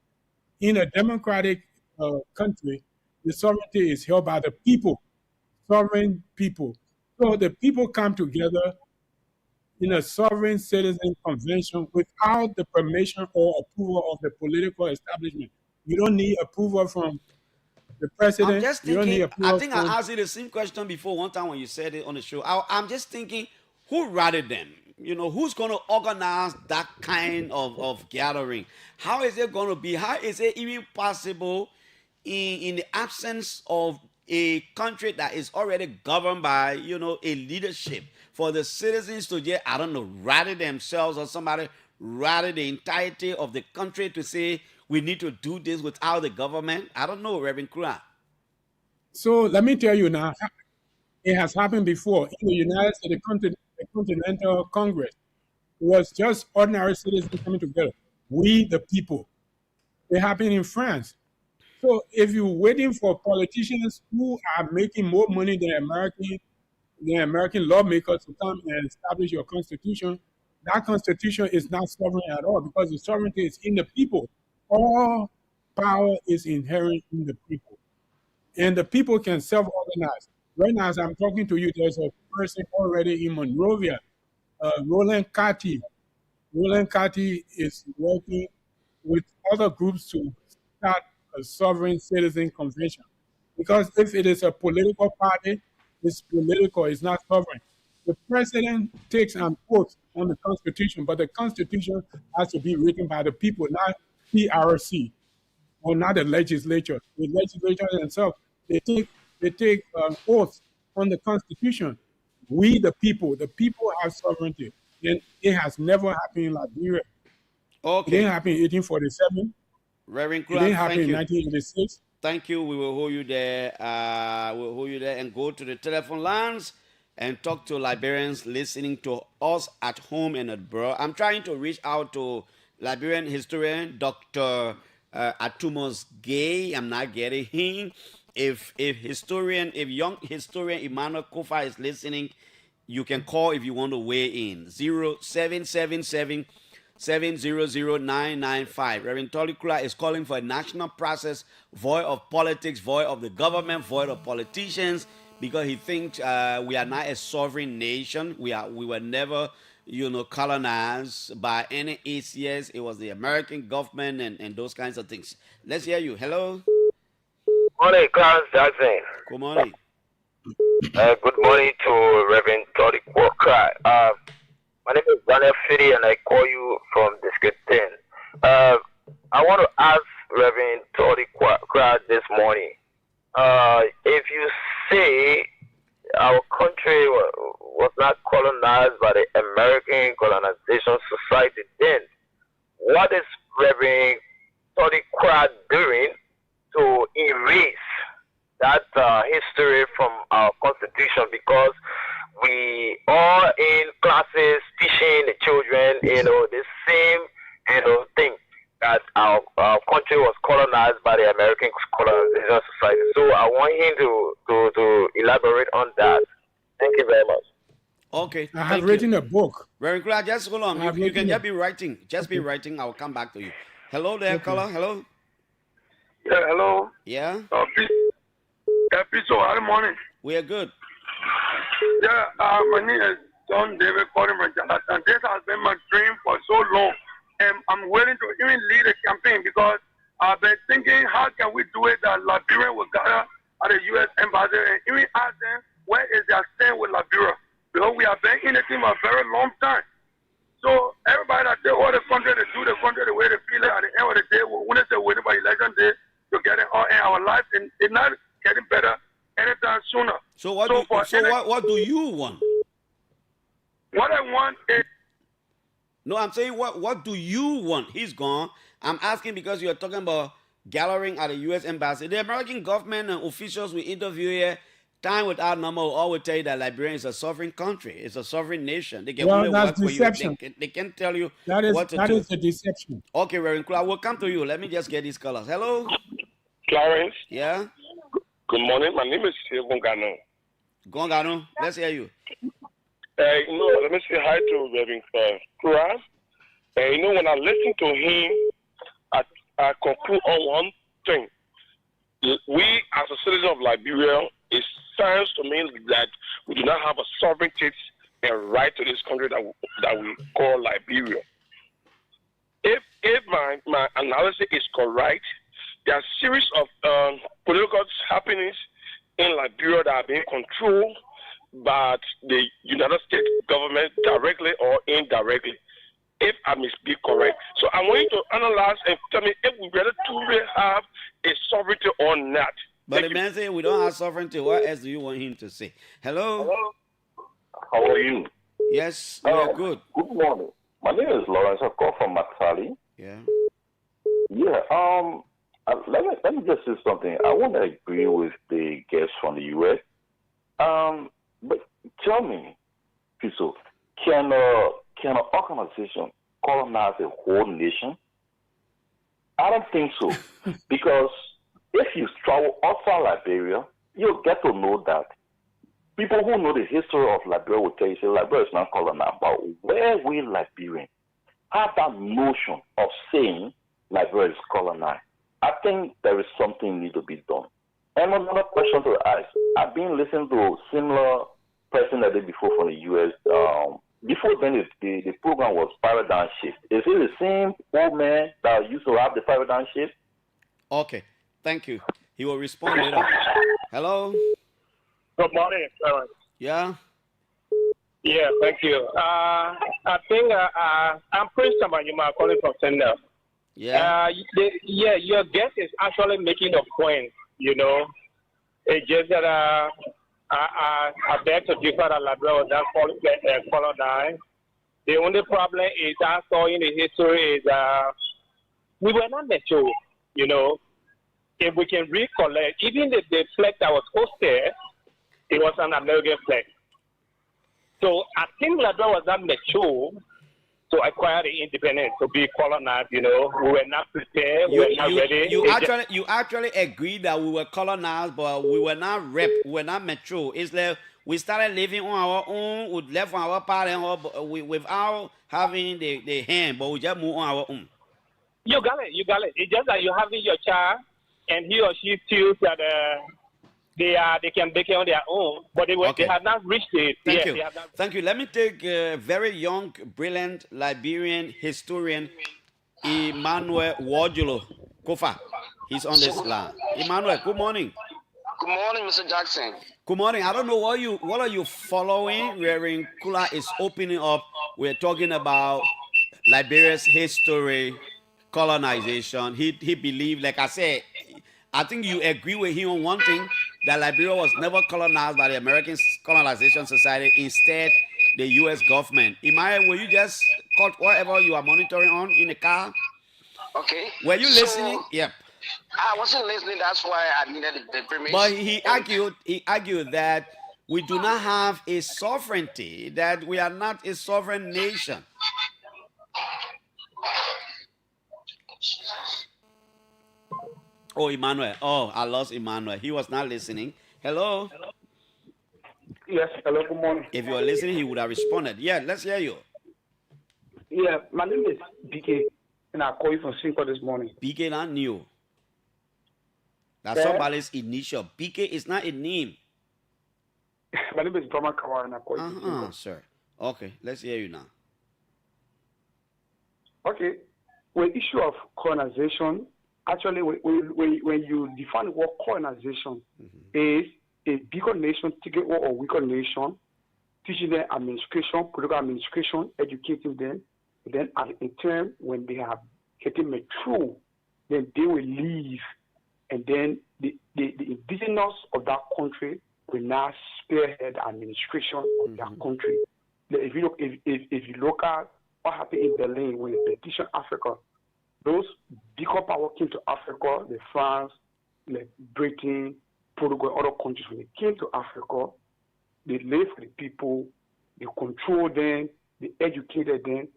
In a democratic country, the sovereignty is held by the people, sovereign people. So the people come together in a sovereign citizen convention without the permission or approval of the political establishment. You don't need approval from the I'm president. just You don't need thinking, I approval think I from. asked you the same question before one time when you said it on the show. I'm just thinking, who ratted them? Who's going to organize that kind of gathering? How is it going to be? How is it even possible in the absence of a country that is already governed by, a leadership for the citizens to just, I don't know, rally themselves or somebody rally the entirety of the country to say, we need to do this without the government? I don't know, Reverend Kura. So let me tell you now, it has happened before in the United States, the Continental Congress was just ordinary citizens coming together. We, the people. It happened in France. So if you're waiting for politicians who are making more money than American lawmakers to come and establish your constitution, that constitution is not sovereign at all because the sovereignty is in the people. All power is inherent in the people. And the people can self-organize. Right now, as I'm talking to you, there's a person already in Monrovia, Roland Carty. Roland Carty is working with other groups to start a sovereign citizen convention. Because if it is a political party, it's political, it's not sovereign. The president takes an oath on the Constitution, but the Constitution has to be written by the people, not PRC or not the legislature. The legislature themselves, they take an oath on the Constitution. We, the people have sovereignty. And it has never happened in Liberia. It Okay. didn't happen in 1847. Reverend It Kura, didn't happen thank in you. 1986. Thank you. We will hold you there. We'll hold you there and go to the telephone lines and talk to Liberians listening to us at home and abroad. I'm trying to reach out to Liberian historian Dr. Atumos Gay. I'm not getting him. If young historian Emmanuel Kofa is listening, you can call if you want to weigh in. 0777 700-995. Reverend Tolikula is calling for a national process void of politics, void of the government, void of politicians, because he thinks we are not a sovereign nation. We were never, colonized by any ACS. It was the American government and those kinds of things. Let's hear you. Hello. Morning, Clarence Jackson. Good morning. Good morning to Reverend Todd Walker. My name is Daniel Fitty, and I call you from District 10. I want to ask Reverend Todd Walker this morning. If you say our country was not colonized by the American colonization society, then what is Reverend Todd Walker doing to erase that history from our constitution? Because we are in classes teaching the children, the same, thing, that our country was colonized by the American colonization society. So I want him to elaborate on that. Thank you very much. Okay. I have written a book. Very glad. Just hold on. You can just be writing. Just be writing. I'll come back to you. Hello there, caller. Hello. Yeah, hello. Yeah. Piso, good morning. We are good. Yeah, my name is John David calling from Jonathan. This has been my dream for so long, and I'm willing to even lead a campaign because I've been thinking, how can we do it that Liberia will gather at the U.S. Embassy and even ask them where is their stand with Liberia, because we have been in the team a very long time. So everybody that take all the country to do the country the way they feel it at the end of the day, we want to say waiting for election day to get it all in our life, and it's not getting better anytime sooner. So what do you want? What I want is No, I'm saying what do you want? He's gone. I'm asking because you're talking about gathering at the U.S. Embassy. The American government and officials we interview here, time without number, will always tell you that Liberia is a sovereign country. It's a sovereign nation. They can Well, only that's work for you. deception. They can't tell you That what to do. is a deception. Okay, Reverend Kula, we'll come to you. Let me just get these colors. Hello? Clarence, Yeah? good morning. My name is Gongano. Gongano, let's hear you. Let me say hi to Reverend Kura. When I listen to him, I conclude on one thing. We, as a citizen of Liberia, it sounds to me that we do not have a sovereignty and right to this country that we call Liberia. If my analysis is correct, there are a series of political happenings in Liberia that are being controlled by the United States government directly or indirectly, if I misspeak correct. So I want you to analyze and tell me if we really truly have a sovereignty or not. But the man say we don't have sovereignty. What else do you want him to say? Hello? How are you? Yes, we are good. Good morning. My name is Lawrence. I call from Matali. Yeah. Yeah. Let me just say something. I want to agree with the guests from the U.S. But tell me, Piso, can an organization colonize a whole nation? I don't think so. Because if you travel outside Liberia, you'll get to know that people who know the history of Liberia will tell you, say, Liberia is not colonized. But where we Liberians have that notion of saying Liberia is colonized, I think there is something need to be done. And another question to ask, I've been listening to a similar person that did before from the U.S. Before then, the program was Paradigm Shift. Is it the same old man that used to have the Paradigm Shift? Okay, thank you. He will respond later. Hello? Good morning, Clarence. Yeah? Yeah, thank you. I think I'm Prince Tamayuma calling from Sendell. Yeah. Your guest is actually making a point, It's just that I beg to differ that Liberia was that colonized. The only problem is I saw in the history is we were not mature, If we can recollect, even the flag that was hosted, it was an American flag. So I think Liberia was not mature to acquire the independence, to be colonized, We were not prepared, we were not ready. You actually agreed that we were colonized, but we were not ripped, we were not mature. It's like we started living on our own, we left on our parents without having the hand, but we just moved on our own. You got it. It's just that you having your child, and he or she feels that they can make it on their own, but they have not reached it. Thank you. Let me take a very young, brilliant Liberian historian, Emmanuel Wajulo Kofa. He's on this line. Emmanuel, good morning. Good morning, Mr. Jackson. Good morning. I don't know what are you following. Reverend Kula is opening up. We're talking about Liberia's history, colonization. He believed, like I said, I think you agree with him on one thing, that Liberia was never colonized by the American Colonization Society. Instead, the U.S. government. Emmanuel, will you just cut whatever you are monitoring on in the car? Okay. Were you listening? Yep. I wasn't listening. That's why I needed the permission. But he argued that we do not have a sovereignty, that we are not a sovereign nation. Oh, Emmanuel. Oh, I lost Emmanuel. He was not listening. Hello? Yes, hello, good morning. If you were listening, he would have responded. Yeah, let's hear you. Yeah, my name is BK, and I call you from Cinco this morning. BK not new. That's somebody's initial. BK is not a name. My name is Brahma Kawa, and I call you from Cinco. Sir. Okay, let's hear you now. Okay, with issue of colonization, actually, when you define what colonization is, a bigger nation taking over a weaker nation, teaching them administration, political administration, educating them. Then, in turn, when they have getting mature, then they will leave, and then the indigenous of that country will now spearhead administration of that country. If you look at what happened in Berlin when they partitioned Africa. Those bigger power came to Africa, the France, like Britain, Portugal, other countries. When they came to Africa, they lived with the people, they controlled them, they educated them.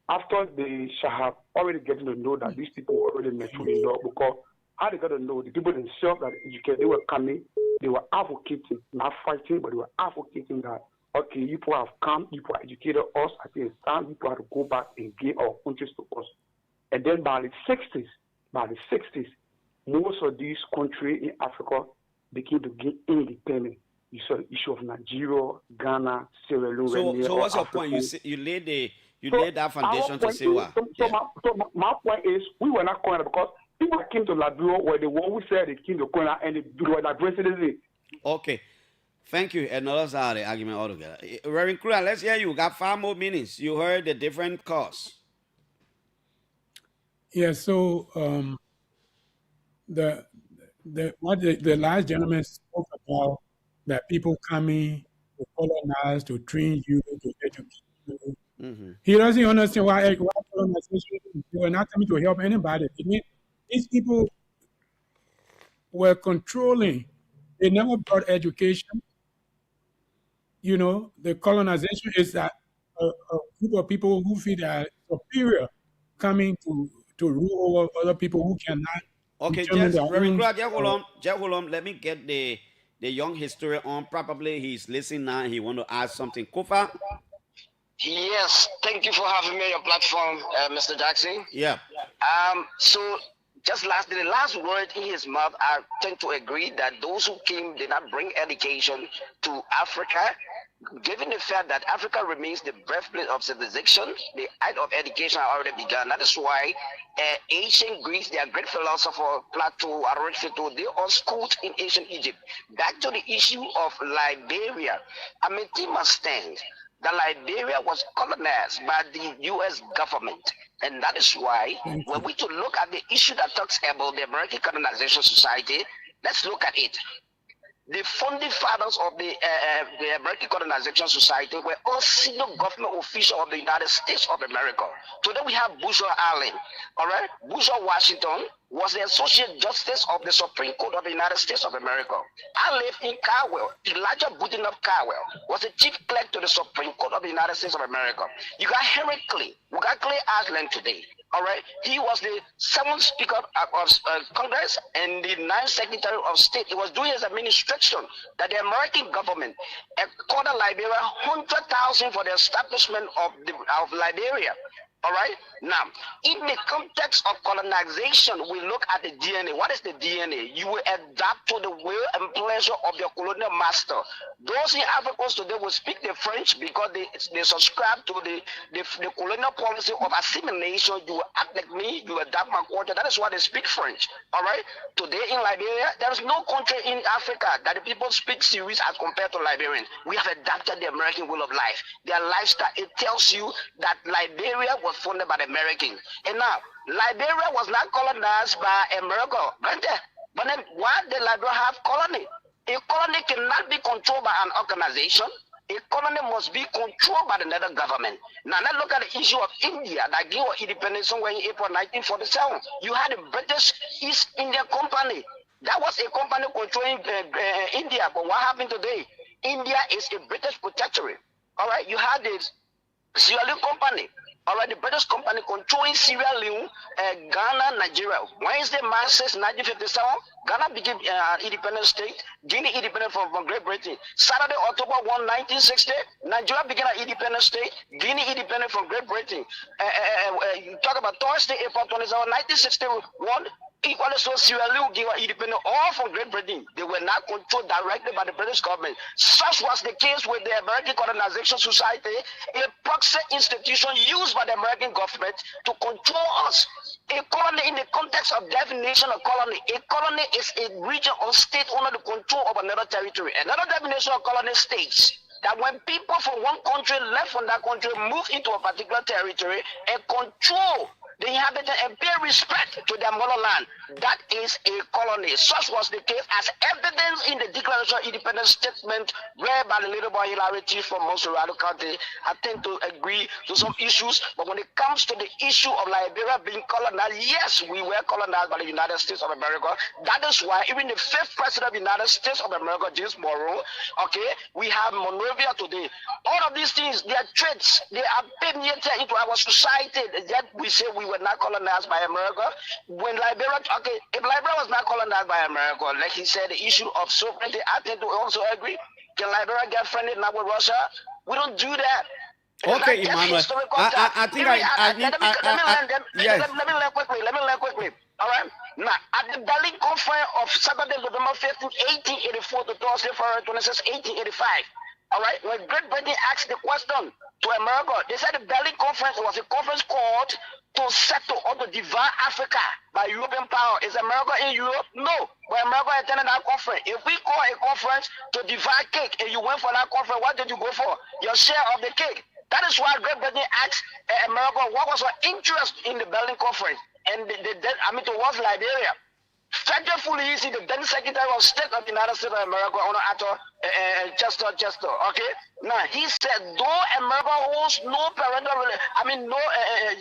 After they shall have already getting to know that these people were already mature enough, because how they got to know the people themselves that educated, they were coming, they were advocating, not fighting, but they were advocating that, okay, you people have come, you people have educated us, I think it's time you people have to go back and give our countries to us. And then by the 60s, most of these countries in Africa began to get independent. You saw the issue of Nigeria, Ghana, Sierra Leone. So what's your point? You laid that foundation to say what? My point is, we were not cornered because people that came to Liberia were the one who said they came to corner and they were like citizens. Okay. Thank you. Another side of the argument altogether. Reverend Kruger, let's hear you. Got 5 more minutes. You heard the different cause. Yeah, so the last gentleman spoke about that people coming to colonize, to train you, to educate you. Mm-hmm. He doesn't understand why colonization, they were not coming to help anybody. It means these people were controlling. They never brought education. You know, the colonization is that a group of people who feel that superior coming to rule over other people who cannot. Okay, just hold on. Let me get the young historian on. Probably he's listening now. He want to ask something. Kofa? Yes, thank you for having me on your platform, Mr. Jackson. Yeah. So just the last word in his mouth, I tend to agree that those who came did not bring education to Africa. Given the fact that Africa remains the birthplace of civilization, the art of education has already begun. That is why ancient Greece, their great philosopher Plato, Aristotle, they all schooled in ancient Egypt. Back to the issue of Liberia, I mean, it must stand that Liberia was colonized by the U.S. government. And that is why when we to look at the issue that talks about the American Colonization Society, let's look at it. The founding fathers of the American Colonization Society were all senior government officials of the United States of America. Today we have Boozer Allen, all right? Boozer Washington was the Associate Justice of the Supreme Court of the United States of America. I live in Caldwell. Elijah Booten of Caldwell was the chief clerk to the Supreme Court of the United States of America. You got Henry Clay. We got Clay Aslan today. All right, he was the 7th Speaker of Congress and the 9th Secretary of State. He was doing his administration that the American government accorded Liberia $100,000 for the establishment of Liberia. All right. Now, in the context of colonization, we look at the DNA. What is the DNA? You will adapt to the will and pleasure of your colonial master. Those in Africa today will speak the French because they subscribe to the colonial policy of assimilation. You will act like me. You adapt my culture. That is why they speak French. All right. Today in Liberia, there is no country in Africa that the people speak serious as compared to Liberians. We have adapted the American way of life. Their lifestyle. It tells you that Liberia was funded by the Americans. And now, Liberia was not colonized by America. But then why did Liberia have colony? A colony cannot be controlled by an organization. A colony must be controlled by another government. Now let's look at the issue of India that gave independence somewhere in April 1947. You had the British East India Company. That was a company controlling India. But what happened today? India is a British protectorate. All right, you had the Sierra Leone Company. All right, the British company controlling Sierra Leone, Ghana, Nigeria. Wednesday, March 6, 1957, Ghana became an independent state, Guinea independent from Great Britain. Saturday, October 1, 1960, Nigeria became an independent state, Guinea independent from Great Britain. You talk about Thursday, April 27, 1961, equally so Sierra Leone gave independence all from Great Britain. They were not controlled directly by the British government. Such was the case with the American Colonization Society, a proxy institution used by the American government to control us. A colony, in the context of definition of colony, a colony is a region or state under the control of another territory. Another definition of colony states that when people from one country left from that country move into a particular territory and control the inhabitants and pay respect to their motherland. That is a colony. Such was the case as evidence in the Declaration of Independence statement read by the little boy Hilary T. from Monserrado County. I tend to agree to some issues, but when it comes to the issue of Liberia being colonized, yes, we were colonized by the United States of America. That is why even the fifth president of the United States of America, James Monroe, okay, we have Monrovia today. All of these things, they are traits, they are permeated into our society. Yet we say we were not colonized by America. When Liberia, okay, if Liberia was not colonized by America, like he said, the issue of sovereignty, I tend to also agree. Can Liberia get friendly now with Russia? We don't do that. Okay, Emmanuel. I think I need. Let me learn quickly. All right. Now, at the Berlin Conference of Saturday, November 15, 1884 to Thursday, February 26, 1885. All right. When Great Britain asked the question to America, they said the Berlin Conference was a conference called to settle or to divide Africa by European power. Is America in Europe? No. But America attended that conference. If we call a conference to divide cake and you went for that conference, what did you go for? Your share of the cake. That is why Great Britain asked America what was her interest in the Berlin Conference. And towards Liberia. Federally easy, the then Secretary of State of the United States of America, Chester. Okay. Now he said, though America holds no parental,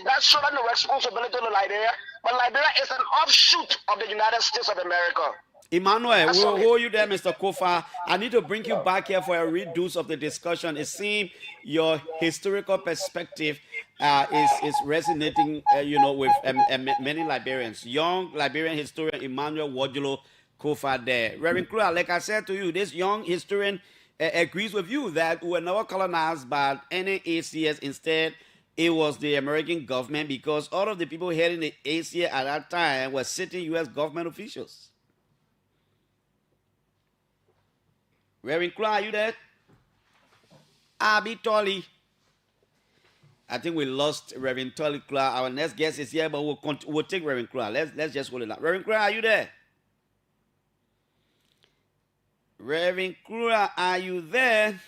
that's showing the responsibility to Liberia, but Liberia is an offshoot of the United States of America. Emmanuel, we'll hold you there, Mr. Kofa. I need to bring you back here for a reduce of the discussion. It seems your historical perspective is resonating, with many Liberians. Young Liberian historian Emmanuel Wojulo Kofa there. Reverend Kura, like I said to you, this young historian agrees with you that we were never colonized by any ACS. Instead, it was the American government, because all of the people heading the ACS at that time were sitting U.S. government officials. Reverend Kura, are you there? Abi Tolly. I think we lost Reverend Tolly Kura. Our next guest is here, but we'll take Reverend Kura. Let's just hold it up. Reverend Kura, are you there? Reverend Kura, are you there?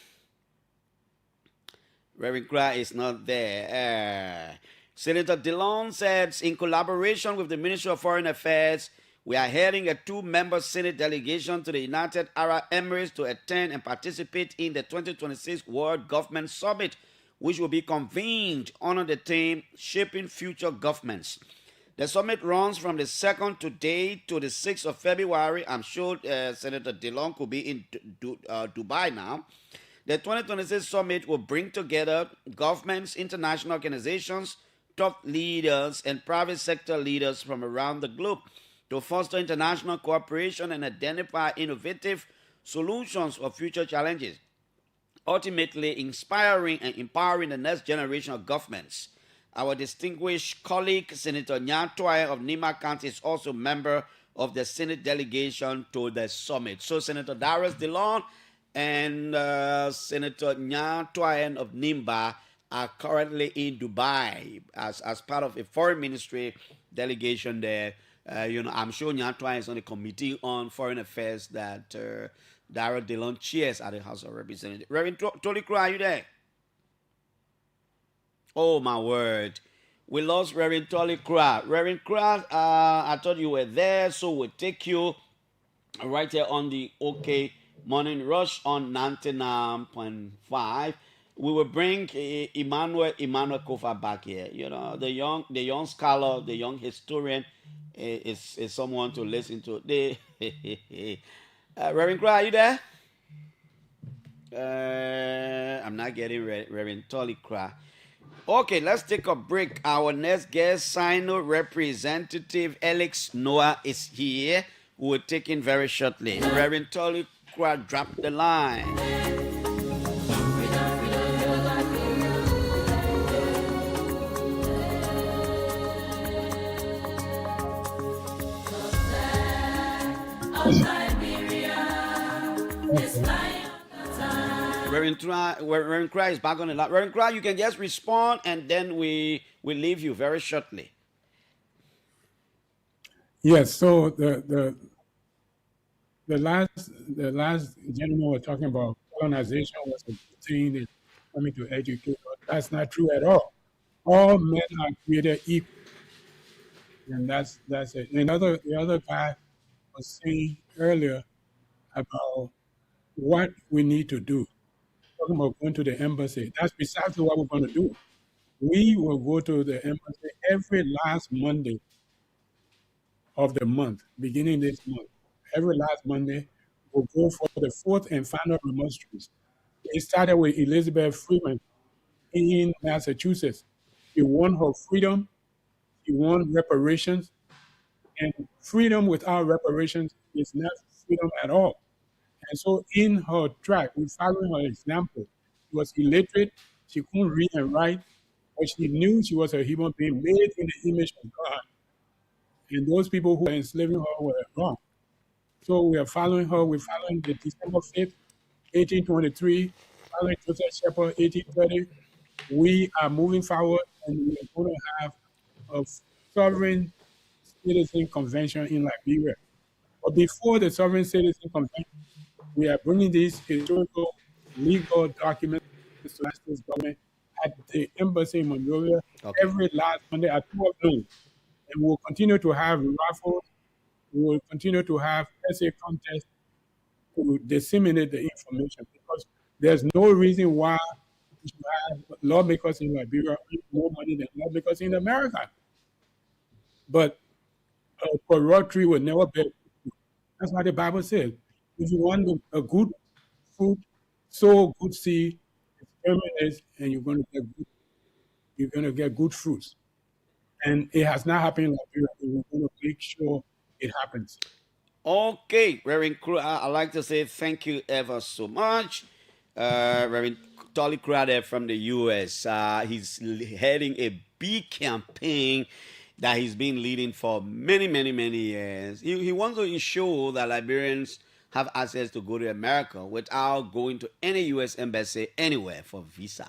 Reverend Kura is not there. Senator DeLong says, in collaboration with the Ministry of Foreign Affairs, we are heading a 2-member Senate delegation to the United Arab Emirates to attend and participate in the 2026 World Government Summit, which will be convened under the theme Shaping Future Governments. The summit runs from the 2nd today to the 6th of February. I'm sure Senator DeLong could be in Dubai now. The 2026 summit will bring together governments, international organizations, top leaders, and private sector leaders from around the globe to foster international cooperation and identify innovative solutions for future challenges, ultimately inspiring and empowering the next generation of governments. Our distinguished colleague, Senator Nyan Twai of Nima County, is also a member of the Senate delegation to the summit. So Senator Darius DeLong and Senator Nyan Twai of Nimba are currently in Dubai as part of a foreign ministry delegation there. I'm sure Nyan Twai is on the Committee on Foreign Affairs that Darius DeLong chairs at the House of Representatives. Reverend Tolly Kura, are you there? Oh, my word. We lost Reverend Tolly Kura. Reverend Kura, I thought you were there, so we'll take you right here on the OK Morning Rush on 99.5. We will bring Emmanuel Kofa back here. The young scholar, the young historian is someone to listen to. Reverend Kura, are you there? I'm not getting Reverend Tolly Kura. Okay, let's take a break. Our next guest, Sino Representative Alex Noah, is here. We'll take in very shortly. Reverend Tolly Kura, drop the line. Reverend Kura is back on the line. Reverend Kura, you can just respond, and then we will leave you very shortly. Yes. So the last gentleman was talking about colonization was a thing that coming to educate. That's not true at all. All men are created equal. And that's it. And the other guy was saying earlier about what we need to do. Talking about going to the embassy. That's precisely what we're going to do. We will go to the embassy every last Monday of the month, beginning this month. Every last Monday, we'll go for the fourth and final remonstrance. It started with Elizabeth Freeman in Massachusetts. She won her freedom. She won reparations. And freedom without reparations is not freedom at all. And so in her track, we follow her example. She was illiterate. She couldn't read and write, but she knew she was a human being made in the image of God. And those people who were enslaving her were wrong. So we are following her. We're following the December 5th, 1823, following Joseph Shepard, 1830. We are moving forward, and we are going to have a sovereign citizen convention in Liberia. But before the sovereign citizen convention, we are bringing these historical legal documents to the United States government at the embassy in Monrovia every last Monday at 12 noon. And we'll continue to have raffles. We will continue to have essay contests to disseminate the information, because there's no reason why we should have lawmakers in Liberia earn more money than lawmakers in America. But a corrupt tree will never bear fruit. That's what the Bible says. If you want a good fruit, sow good seed, experiment, and you're going to get good fruits. And it has not happened in Liberia, and we're going to make sure it happens. Okay, Reverend Crew, I'd like to say thank you ever so much. Reverend Tolly Crowder from the U.S. He's heading a big campaign that he's been leading for many, many, many years. He wants to ensure that Liberians have access to go to America without going to any U.S. embassy anywhere for visa.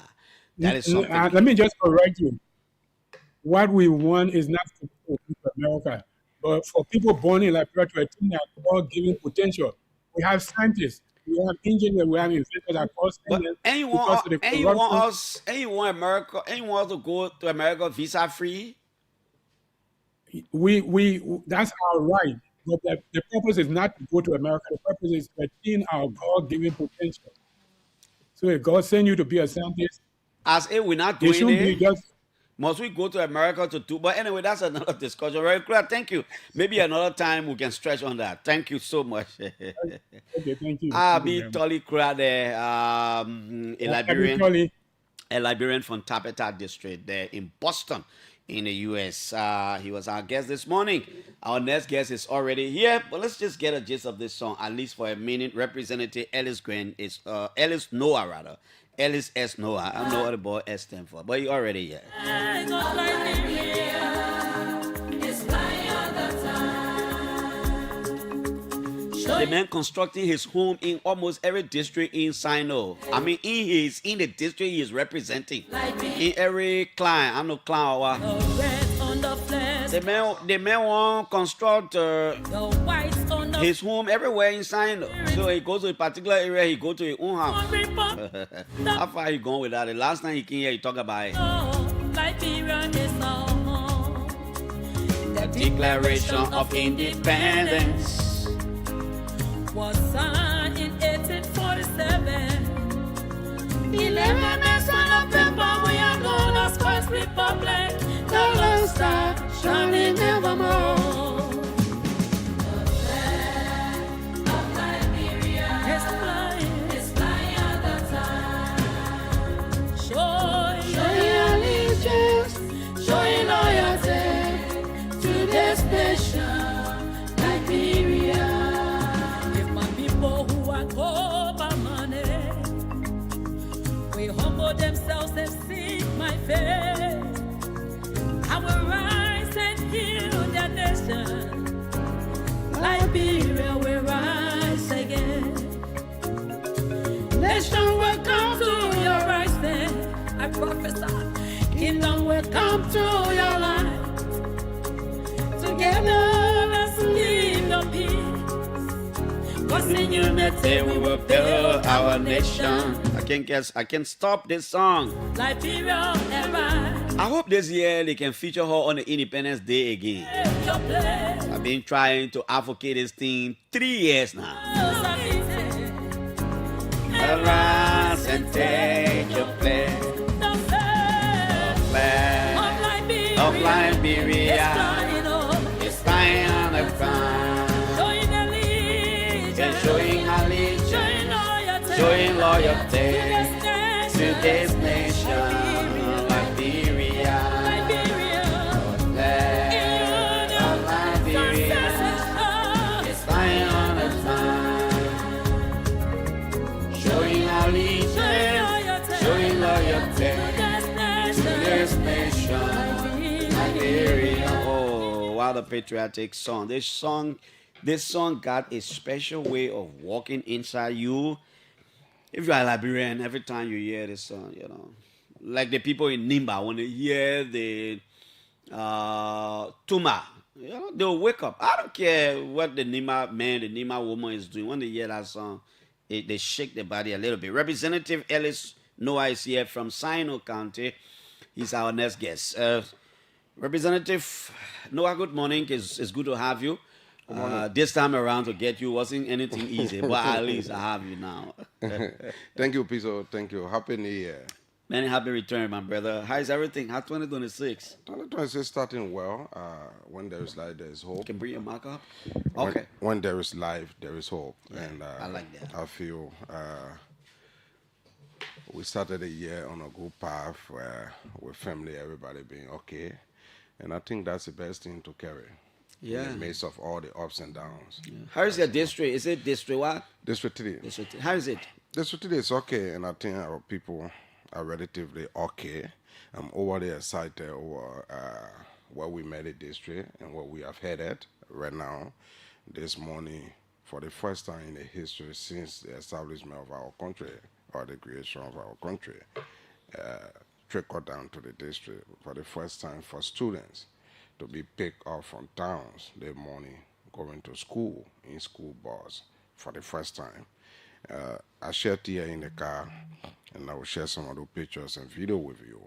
That is something. Let me just correct you. What we want is not to go to America, but for people born in Liberia to attain their God-given potential. We have scientists, we have engineers, we have inventors across England. Anyone us to go to America visa free? That's our right. But the purpose is not to go to America. The purpose is to attain our God-given potential. So if God sends you to be a scientist, as if we're not doing it, must we go to America to do? But anyway, that's another discussion. Very clear. Thank you. Maybe another time we can stretch on that. Thank you so much. Okay, thank you. I'll be Tolly Crowder, a Liberian from Tapeta District there in Boston, in the U.S. He was our guest this morning. Our next guest is already here, but let's just get a gist of this song, at least for a minute. Representative Ellis Green is Ellis Noah rather. Ellis S. Noah. I don't know what the boy S stands for, but he already here. The man constructing his home in almost every district in Sino. I mean, in the district he is representing. In every client, I know client. The man won't construct his home everywhere in Sino. So he goes to a particular area, he go to his own house. How far he going with that? The last time he came here, he talked about it. The Declaration of Independence was signed in 1847. 11 men on the paper, we are known as First Republic. The Lone Star shining evermore. The flag of Liberia is flying at the time. Showing allegiance, showing loyalty to this nation, Liberia. Themselves and seek my face. I will rise and heal their nation. Liberia will rise again. Nation will come to your rising. I prophesy. Kingdom will come to your light. Together let's live your peace. Cause in unity we will build our nation. I can't stop this song. Liberia, I hope this year they can feature her on the Independence Day again. I've been trying to advocate this thing 3 years now. Arise and take your place. Of Liberia, it's flying on the ground. Showing allegiance, showing loyalty to this nation. Oh, what a patriotic song. This song got a special way of walking inside you. If you're a Liberian, every time you hear this song, you know, like the people in Nimba, when they hear the Tuma, you know, they'll wake up. I don't care what the Nimba man, the Nimba woman is doing. When they hear that song, they shake their body a little bit. Representative Ellis Noah is here from Sino County. He's our next guest. Representative Noah, good morning. It's good to have you. This time around to get you wasn't anything easy, but at least I have you now. Thank you, Piso. Thank you. Happy New Year. Many happy return, my brother. How is everything? How's 2026? 2026 starting well. When there is life, there is hope. Can bring your mic up? Okay. When there is life, there is hope. Yeah, and I like that. I feel we started the year on a good path with family, everybody being okay. And I think that's the best thing to carry. Yeah. In the midst of all the ups and downs. Yeah. How is your district? Is it district what? District 3. District 3. How is it? District 3 is okay, and I think our people are relatively okay. I'm overly excited over where we met the district and what we have headed right now. This morning, for the first time in the history since the establishment of our country or the creation of our country, trickled down to the district for the first time for students to be picked up from towns the morning going to school in school bus for the first time. I shared here in the car, and I will share some of the pictures and video with you.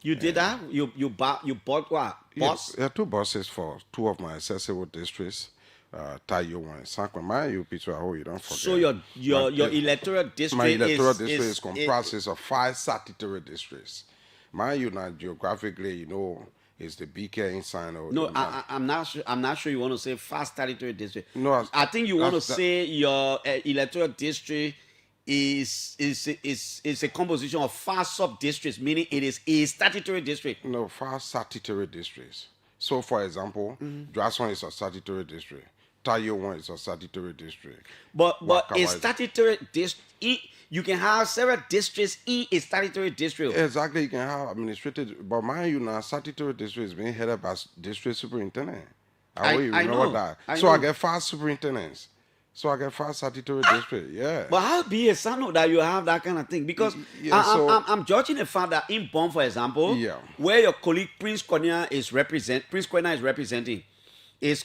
You did that? You bought what? Bus? Yeah, 2 buses for 2 of my accessible districts. Tayo and Sankwa. Mind you, Peter, I hope you don't forget. So your electoral district my electoral district is comprises of 5 statutory districts. Mind you, now geographically, you know, it's the BK inside. No, I'm not sure. I'm not sure you want to say 5 statutory district. No, I think you want to say your electoral district is a composition of 5 sub-districts, meaning it is a statutory district. No, 5 statutory districts. So, for example, Draswan is a statutory district. Tayo 1 is a statutory district. But a statutory district, you can have several districts in a statutory district. Exactly, you can have administrative. But mind you, now statutory district is being headed by district superintendent. I know that. I get 5 superintendents. So I get 5 statutory districts. Yeah. But how be a son that you have that kind of thing? Because I'm judging the fact that in Bonn, for example, where your colleague Prince Cornea is representing, is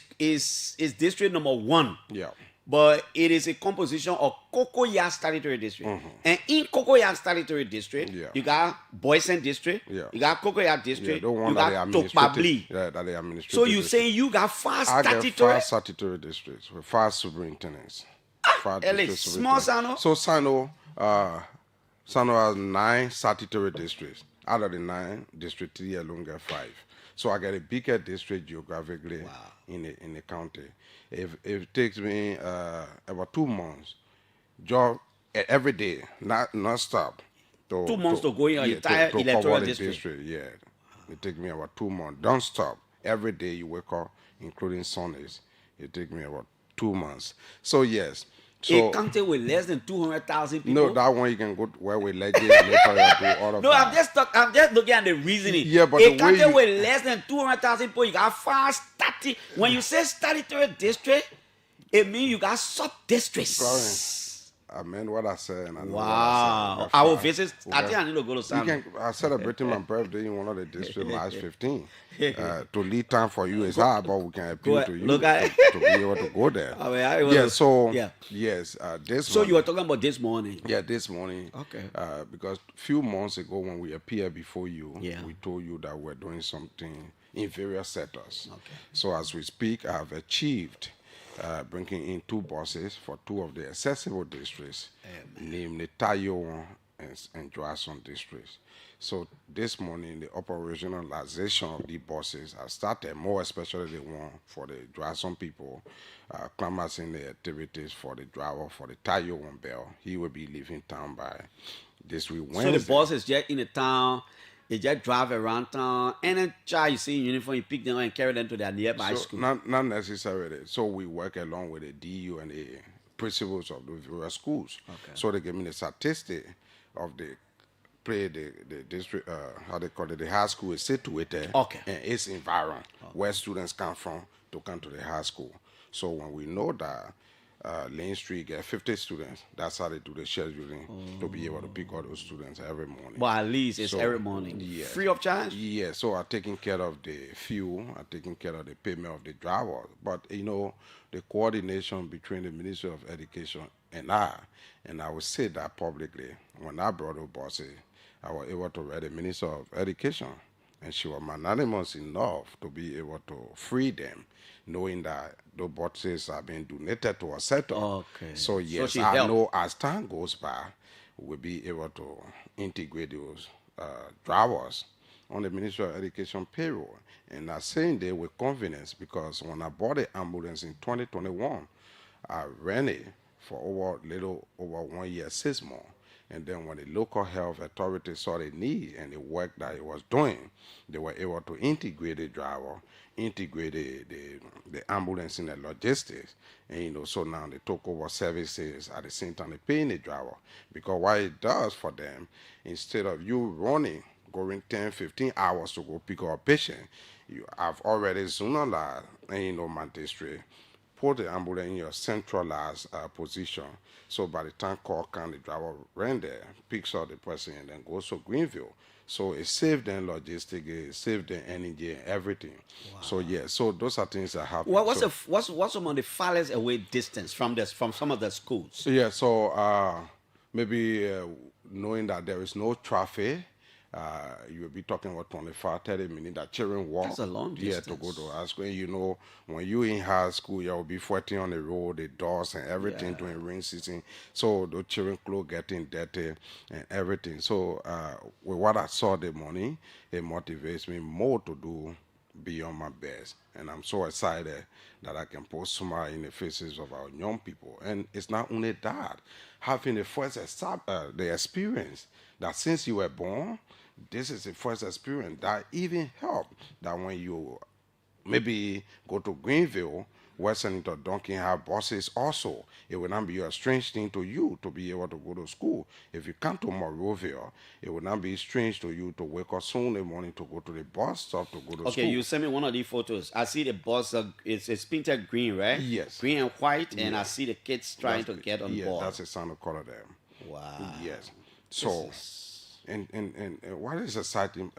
district number 1. Yeah. But it is a composition of Cocoyam Statutory District. And in Cocoyam Statutory District, you got Boysen District, you got Cocoyam District, you got Tokpabli. Yeah, that they administrative. So you say you got 5 statutory? I got 5 statutory districts with 5 superintendents. 5 small Sano? So Sano has 9 statutory districts. Out of the 9, District 3 alone got 5. So I get a bigger district geographically in the county. If it takes me about 2 months, job every day, not stop. 2 months to go in your entire electoral district. Yeah, it takes me about 2 months. Don't stop. Every day you wake up, including Sundays. It takes me about 2 months. So yes. So, a county with less than 200,000 people. No, that one you can go where we legislate do all of no, that. I'm just looking at the reasoning. Yeah, but a county with less than 200,000 people, you got 5 statutory. When you say statutory district, it means you got sub-districts. Clarence, I meant what I said, and I know wow. what I said. I will visit. I think I need to go to San. I celebrating my birthday in one of the districts March 15. To lead time for you is hard, but we can appeal to you to be able to go there. Yes, this So you were talking about this morning? Yeah, this morning. Okay. Because a few months ago when we appeared before you, we told you that we're doing something in various sectors. Okay. So as we speak, I have achieved bringing in 2 buses for 2 of the accessible districts, namely Tayo and Joasson districts. So this morning, the operationalization of the buses has started, more especially the one for the Joasson people, clamoring the activities for the driver for the Tayo one bell. He will be leaving town by this week Wednesday. So the bus is just in the town. They just drive around town. Any child you see in uniform, you pick them up and carry them to their nearby school. Not necessarily. So we work along with the DU and the principals of the various schools. Okay. So they give me the statistic of the district, how they call it, the high school is situated and its environment, where students come from to come to the high school. So when we know that Lane Street get 50 students, that's how they do the scheduling to be able to pick all those students every morning. But at least it's every morning. Yeah. Free of charge? Yeah, so I'm taking care of the fuel, I'm taking care of the payment of the driver. But, the coordination between the Ministry of Education and I will say that publicly, when I brought the buses, I was able to write the Minister of Education, and she was magnanimous enough to be able to free them, knowing that the buses are being donated to a sector. Okay. So yes, I know as time goes by, we'll be able to integrate those drivers on the Ministry of Education payroll. And I'm saying that with confidence, because when I bought the ambulance in 2021, I ran it for little over 1 year, 6 months. And then when the local health authorities saw the need and the work that it was doing, they were able to integrate the driver, integrate the ambulance in the logistics. And, so now they took over services at the same time they paying the driver. Because what it does for them, instead of you running, going 10, 15 hours to go pick up a patient, you have already zonalized, my district, put the ambulance in your centralized position. So by the time call can, the driver ran there, picks up the person, and then goes to Greenville. So it saved them logistics, it saved them energy and everything. Wow. So so those are things that happen. What's some of the farthest away distance from some of the schools? Yeah, so maybe knowing that there is no traffic, you will be talking about 25, 30 minutes that children walk. That's a long distance. To go to high school. And when you're in high school, you'll be fighting on the road, the doors and everything during rain season. So the children clothes getting dirty and everything. So with what I saw the morning, it motivates me more to do beyond my best. And I'm so excited that I can put smile in the faces of our young people. And it's not only that, having the first the experience that since you were born, this is the first experience that even helped that when you maybe go to Greenville, where Senator Duncan have buses also, it will not be a strange thing to you to be able to go to school. If you come to Monrovia, it will not be strange to you to wake up soon in the morning to go to the bus stop to go to school. Okay, you send me one of these photos. I see the bus, it's painted green, right? Yes. Green and white, and I see the kids trying to get on board. Yeah, that's the sound of color there. Wow. Yes. So, and what is exciting,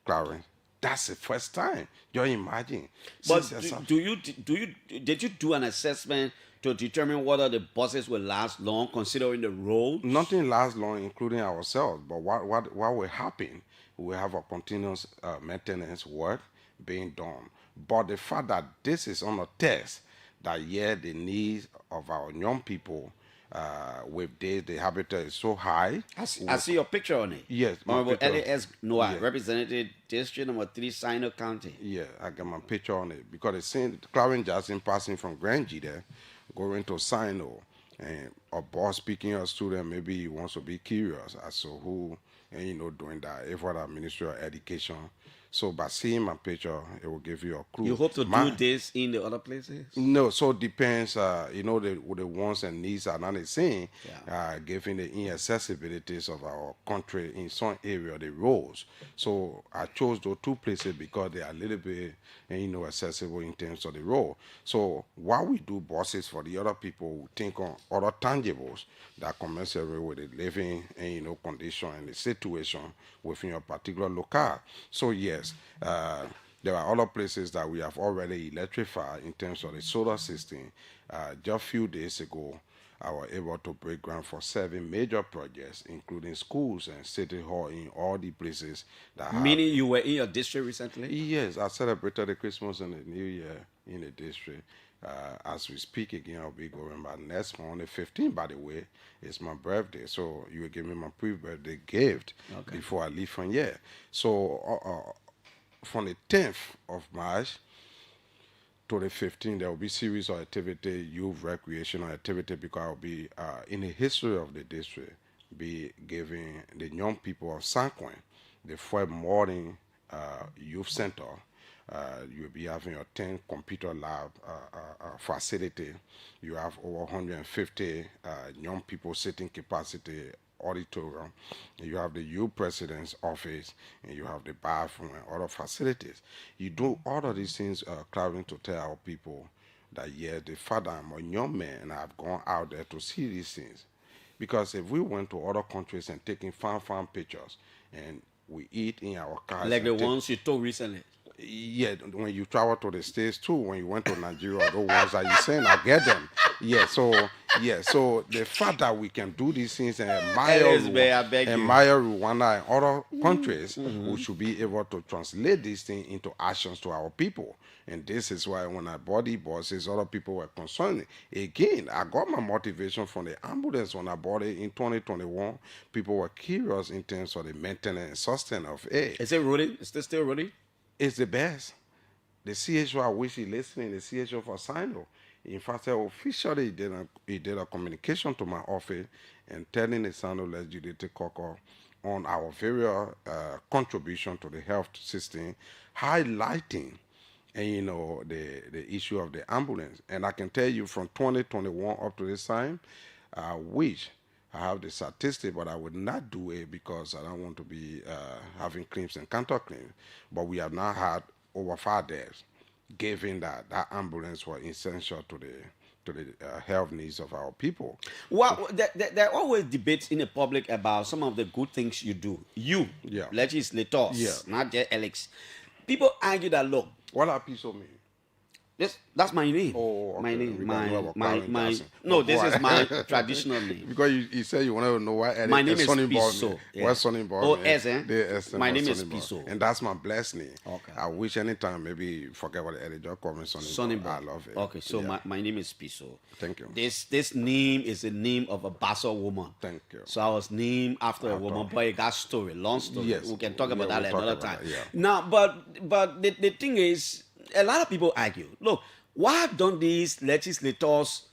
Clarence? That's the first time. You imagine. But did you do an assessment to determine whether the buses will last long, considering the road? Nothing lasts long, including ourselves. But what will happen? We have a continuous maintenance work being done. But the fact that this is on a test, that the needs of our young people with this, the habitat is so high. I see your picture on it. Yes. Honorable L.A.S. Noah, represented District Number 3, Sino County. Yeah, I got my picture on it because it's saying Clarence Jackson passing from Grand G there, going to Sino, and a boss speaking a student, maybe he wants to be curious as to who, and doing that, if what our Ministry of Education So by seeing my picture, it will give you a clue. You hope to do this in the other places? No, so it depends. The wants and needs are not the same. Given the inaccessibilities of our country in some area, the roads. So I chose those two places because they are a little bit, accessible in terms of the road. So while we do buses for the other people, we think on other tangibles that commensurate with the living and condition and the situation within your particular locale. So yes. There are other places that we have already electrified in terms of the solar system. Just a few days ago, I was able to break ground for 7 major projects, including schools and city hall in all the places that Meaning you were in your district recently? Yes, I celebrated the Christmas and the New Year in the district. As we speak again, I'll be going by next month, the 15th, by the way. It's my birthday, so you will give me my pre-birthday gift before I leave from here. So from the 10th of March to the 15th, there will be series of activity, youth recreational activity, because I'll be in the history of the district, be giving the young people of San Quentin the first morning youth center. You'll be having a 10 computer lab facility. You have over 150 young people sitting capacity auditorium. You have the youth president's office, and you have the bathroom and other facilities. You do all of these things, Clarence, to tell our people that yeah, the father I'm a young man and I've gone out there to see these things. Because if we went to other countries and taking fun pictures and we eat in our cars, like the ones you took recently. Yeah, when you travel to the States too, when you went to Nigeria, those ones that you saying, I get them. So the fact that we can do these things and admire Rwanda and other countries, we should be able to translate these things into actions to our people. And this is why when I bought the buses, other people were concerned. Again, I got my motivation from the ambulance when I bought it in 2021. People were curious in terms of the maintenance and sustenance of it. Is it running? Is it still running? It's the best. The CHO, I wish he listening, the CHO for Sino. In fact, officially he did a communication to my office and telling the Sino legislative caucus on our various contribution to the health system, highlighting and the issue of the ambulance. And I can tell you from 2021 up to this time, I wish I have the statistic, but I would not do it because I don't want to be having claims and counter claims. But we have now had over 5 days, given that ambulance was essential to the health needs of our people. Well, there are always debates in the public about some of the good things you do. Legislators, not just Alex. People argue that, look. What are Piso mean? That's my name. Oh, okay. My name. No, this is my traditional name. Because you said you want to know why. My name is Piso. What's son involved? My name is Piso, and that's my blessed name. Okay. I wish anytime maybe you forget what the editor called me son involved. I love it. Okay, so my name is Piso. Thank you. This name is the name of a Basso woman. Thank you. So I was named after a woman, but it got story, long story. Yes. We can talk about that another time. Yeah. Now, but the thing is, a lot of people argue, look, why don't these legislators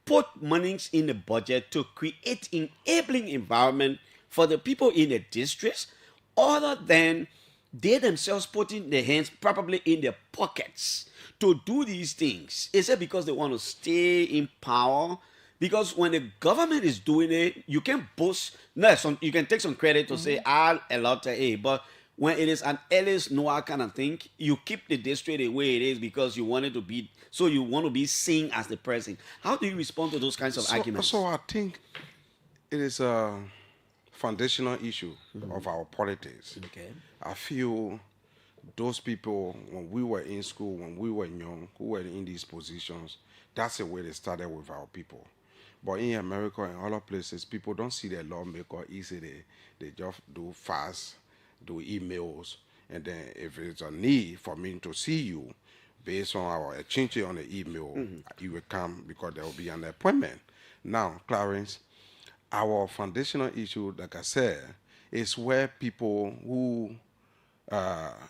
put monies in the budget to create enabling environment for the people in the districts, other than they themselves putting their hands probably in their pockets to do these things? Is it because they want to stay in power? Because when the government is doing it, you can boast. No, you can take some credit to say, I'll allow it, but when it is an Ellis Noah kind of thing, you keep the district the way it is because you want it to be, so you want to be seen as the president. How do you respond to those kinds of arguments? So I think it is a foundational issue of our politics. Okay. I feel those people, when we were in school, when we were young, who were in these positions, that's the way they started with our people. But in America and other places, people don't see their lawmaker easily. They just do fast, do emails, and then if it's a need for me to see you, based on our exchange on the email, you will come because there will be an appointment. Now, Clarence, our foundational issue, like I said, is where people who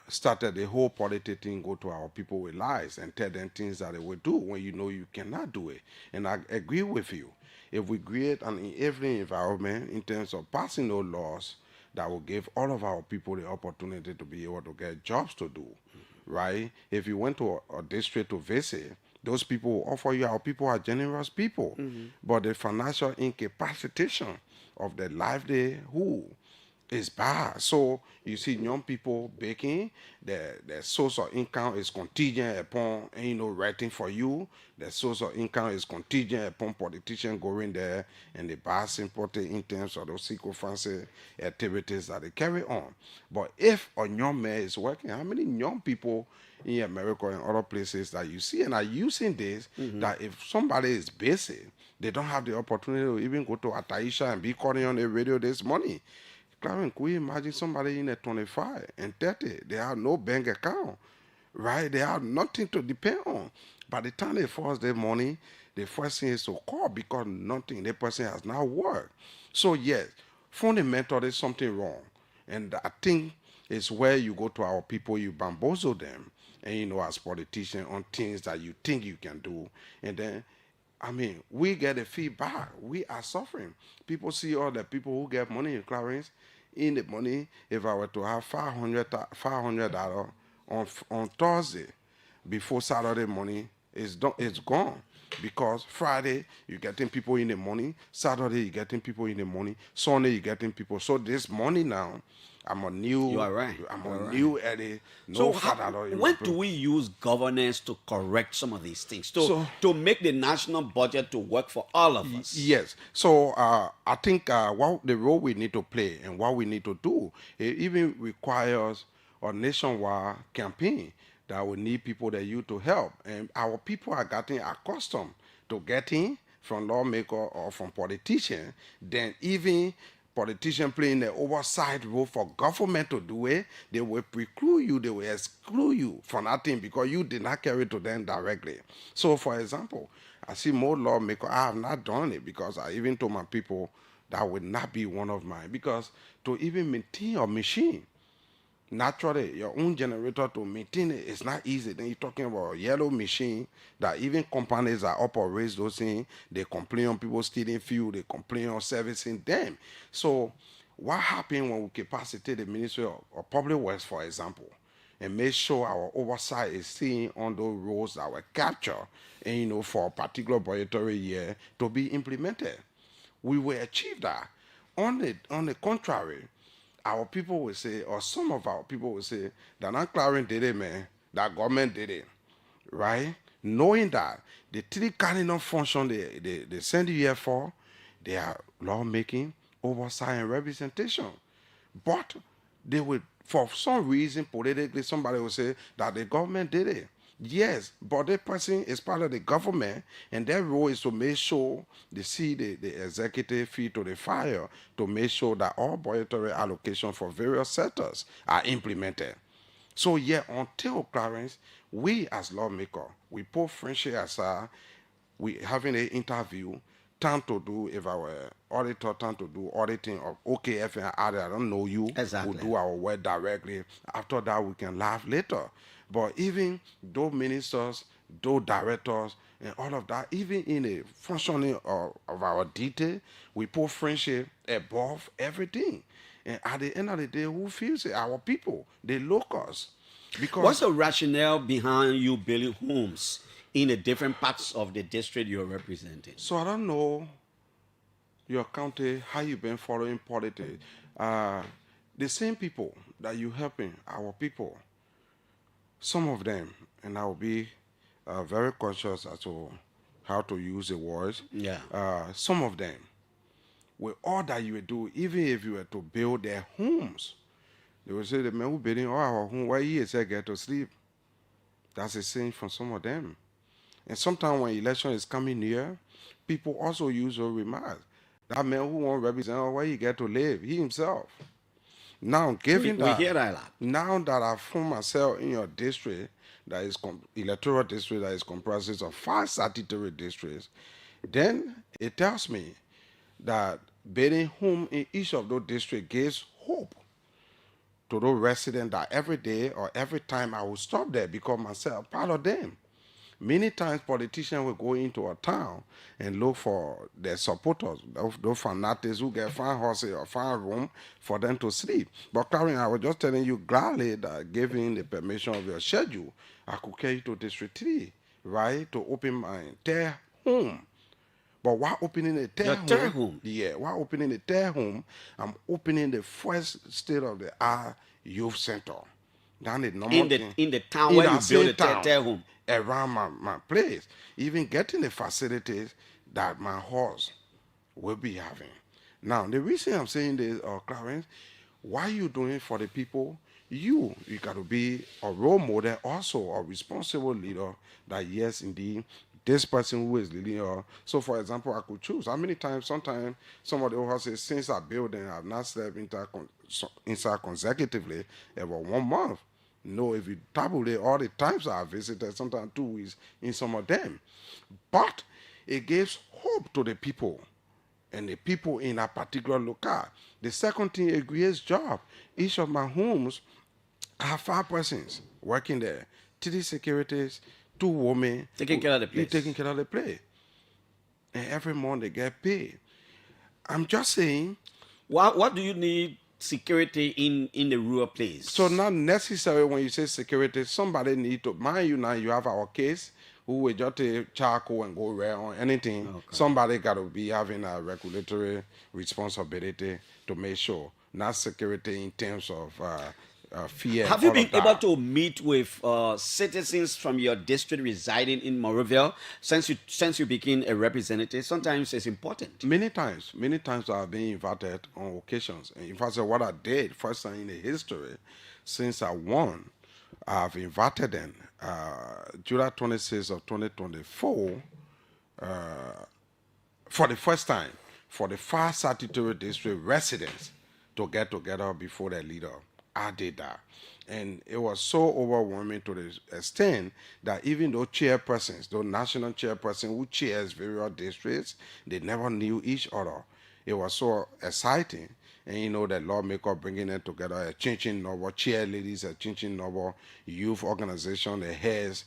started the whole politics thing go to our people with lies and tell them things that they will do when you know you cannot do it. And I agree with you. If we create an enabling environment in terms of passing those laws that will give all of our people the opportunity to be able to get jobs to do, right? If you went to a district to visit, those people will offer you. Our people are generous people, but the financial incapacitation of the livelihood is bad. So you see young people baking, their source of income is contingent upon writing for you. The source of income is contingent upon politicians going there and the buy important in terms of those sycophancy activities that they carry on. But if a young man is working, how many young people in America and other places that you see and are using this, that if somebody is busy, they don't have the opportunity to even go to Ataisha and be calling on the radio this morning. Clarence, could you imagine somebody in a 25 and 30? They have no bank account, right? They have nothing to depend on. By the time they force their money, the first thing is to call because nothing, the person has not worked. So yes, fundamentally there's something wrong. And I think it's where you go to our people, you bamboozle them, and as politicians on things that you think you can do. And then we get a feedback. We are suffering. People see all the people who get money in Clarence. In the money, if I were to have $500 on Thursday, before Saturday morning, it's gone. Because Friday, you're getting people in the morning. Saturday, you're getting people in the morning. Sunday, you're getting people. So this morning now, I'm a new. You are right. I'm a new Eddie. No when do we use governance to correct some of these things to make the national budget to work for all of us? Yes. So I think what the role we need to play and what we need to do, it even requires a nationwide campaign that we need people that you to help, and our people are getting accustomed to getting from lawmaker or from politicians. Then even politicians playing the oversight role for government to do it, they will preclude you, they will exclude you from that thing because you did not carry to them directly. So, for example, I see more lawmakers. I have not done it because I even told my people that would not be one of mine. Because to even maintain a machine, naturally, your own generator to maintain it is not easy. Then you're talking about a yellow machine that even companies that operate those things, they complain on people stealing fuel, they complain on servicing them. So what happened when we capacity the Ministry of Public Works, for example, and make sure our oversight is seen on those roads that were captured and for a particular budgetary year to be implemented? We will achieve that. On the contrary, our people will say, or some of our people will say, that not Clarence did it, man, that government did it, right? Knowing that the three cardinal functions they send you here for, they are lawmaking, oversight, and representation. But they will, for some reason, politically, somebody will say that the government did it. Yes, but that person is part of the government, and their role is to make sure they see the executive feet to the fire to make sure that all budgetary allocation for various sectors are implemented. So yeah, until Clarence, we as lawmakers, we put friendship aside, we having an interview, time to do, if our auditor time to do auditing of OKF and I don't know you, exactly. We'll do our work directly. After that, we can laugh later. But even those ministers, those directors, and all of that, even in the functioning of our detail, we put friendship above everything. And at the end of the day, who feels it? Our people, the locals. Because what's the rationale behind you building homes in the different parts of the district you're representing? So I don't know your county, how you've been following politics. The same people that you're helping, our people, some of them, and I'll be very conscious as to how to use the words. Yeah. Some of them, with all that you would do, even if you were to build their homes, they will say, the man who building all our home, why he is get to sleep? That's a saying from some of them. And sometimes when election is coming near, people also use those remarks. That man who won't represent where he get to live, he himself. Now, given we hear that a lot. Now that I found myself in your district, that is electoral district that is comprised of 5 statutory districts, then it tells me that building home in each of those districts gives hope to those residents that every day or every time I will stop there because myself part of them. Many times politicians will go into a town and look for their supporters, those fanatics who get fine horses or fine room for them to sleep. But Clarence, I was just telling you gladly that given the permission of your schedule, I could carry you to District 3, right, to open my entire home. But while opening a third home, yeah, while opening a third home, I'm opening the first state-of-the-art youth center. Down in the town where you build a third home. Around my place. Even getting the facilities that my horse will be having. Now, the reason I'm saying this, Clarence, why you doing it for the people? You got to be a role model, also a responsible leader that, yes, indeed, this person who is leading. So, for example, I could choose. How many times, sometimes, somebody will say, since I built and I've not slept inside consecutively about 1 month. No, if you tabulate all the times I visited, sometimes 2 weeks in some of them. But it gives hope to the people and the people in a particular locale. The second thing, it creates job. Each of my homes, I have 5 persons working there. 3 securities, 2 women. Taking care of the place. Taking care of the place. And every month they get paid. I'm just saying. What do you need security in the rural place? So not necessarily when you say security, somebody need to, mind you now, you have our case, who will just take charcoal and go around or anything. Okay. Somebody got to be having a regulatory responsibility to make sure, not security in terms of fear. Have you been able to meet with citizens from your district residing in Moroville since you became a representative? Sometimes it's important. Many times I've been invited on occasions. And in fact, what I did first time in the history, since I won, I've invited them. July 26th of 2024, for the first time, for the 5 statutory district residents to get together before their leader. I did that. And it was so overwhelming to the extent that even those chairpersons, those national chairpersons who chairs various districts, they never knew each other. It was so exciting. And you know, the lawmaker bringing them together, a Chinchin Noble, cheerleaders, a Chinchin Noble, youth organization, the heads.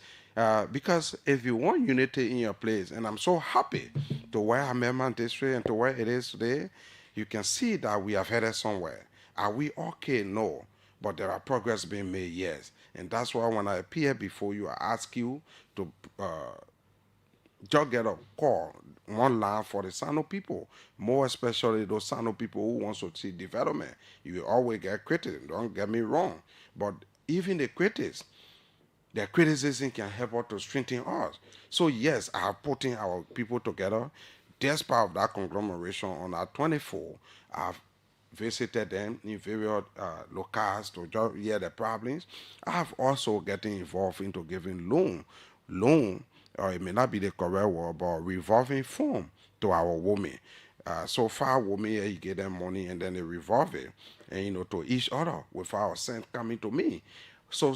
Because if you want unity in your place, and I'm so happy to where I'm in my district and to where it is today, you can see that we have headed somewhere. Are we okay? No. But there are progress being made, yes. And that's why when I appear before you, I ask you to just get a call, one line for the Sano people, more especially those Sano people who want to see development. You will always get criticism, don't get me wrong. But even the critics, their criticism can help us to strengthen us. So yes, I have putting our people together. Despite of that conglomeration on our 24, I've visited them in various locales to just hear the problems. I have also getting involved into giving loan, or it may not be the correct word, but revolving fund to our women. So far, women, you get them money and then they revolve it, and you know, to each other without cent coming to me. So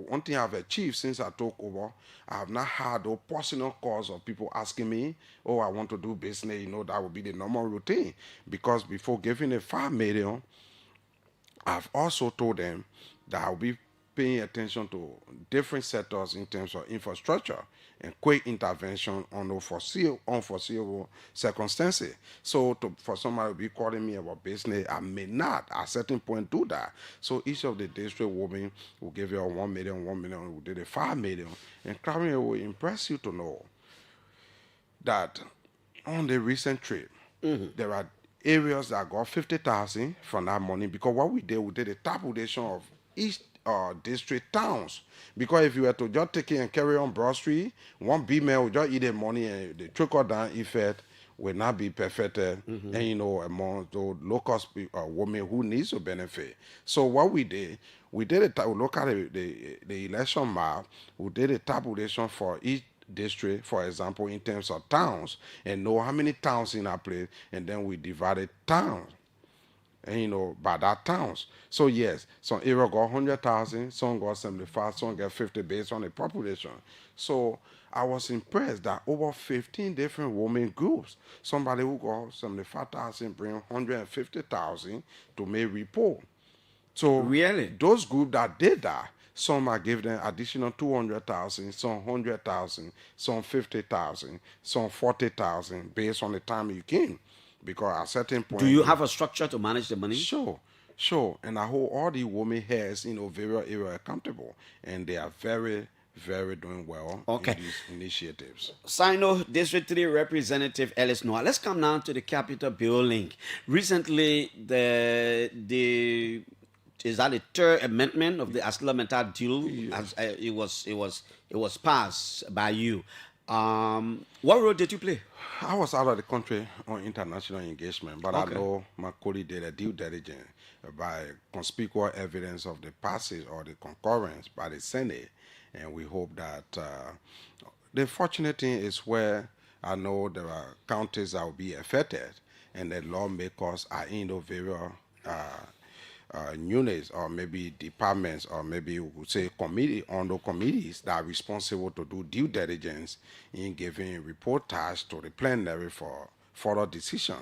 one thing I've achieved since I took over, I have not had those personal calls of people asking me, oh, I want to do business. You know, that would be the normal routine. Because before giving a $5 million, I've also told them that I'll be paying attention to different sectors in terms of infrastructure and quick intervention on unforeseeable circumstances. So for somebody to be calling me about business, I may not at a certain point do that. So each of the district women will give you a 1 million, 1 million, we did a 5 million. And Clarence, it will impress you to know that on the recent trip, there are areas that got 50,000 from that money, because what we did a tabulation of each district towns. Because if you were to just take it and carry on Broad Street, one big man will just eat the money, and the trickle down effect will not be perfected. And you know, among those local women who needs to benefit. So what we did we look at the election map. We did a tabulation for each district, for example, in terms of towns, and know how many towns in our place, and then we divided towns, and you know, by that towns. So yes, some area got 100,000, some got 75, some got 50 based on the population. So I was impressed that over 15 different women groups, somebody who got 75,000 bring 150,000 to make report. So really, those groups that did that, Some are giving them additional 200,000, some 100,000, some 50,000, some 40,000 based on the time you came. Because at a certain point, do you have a structure to manage the money? Sure. And I hold all the women heads, various area accountable, and they are very, very doing well in these initiatives. Sino District 3 Representative Ellis Noah. Let's come now to the Capitol building. Recently, is that the third amendment of the Aslamenta deal? Yes. It was passed by you. What role did you play? I was out of the country on international engagement, but I know my colleague did a due diligence by conspicuous evidence of the passage or the concurrence by the Senate, and we hope that the fortunate thing is where I know there are counties that will be affected, and the lawmakers are in the various units or maybe departments or maybe we would say committees that are responsible to do due diligence in giving reportage to the plenary for further decision.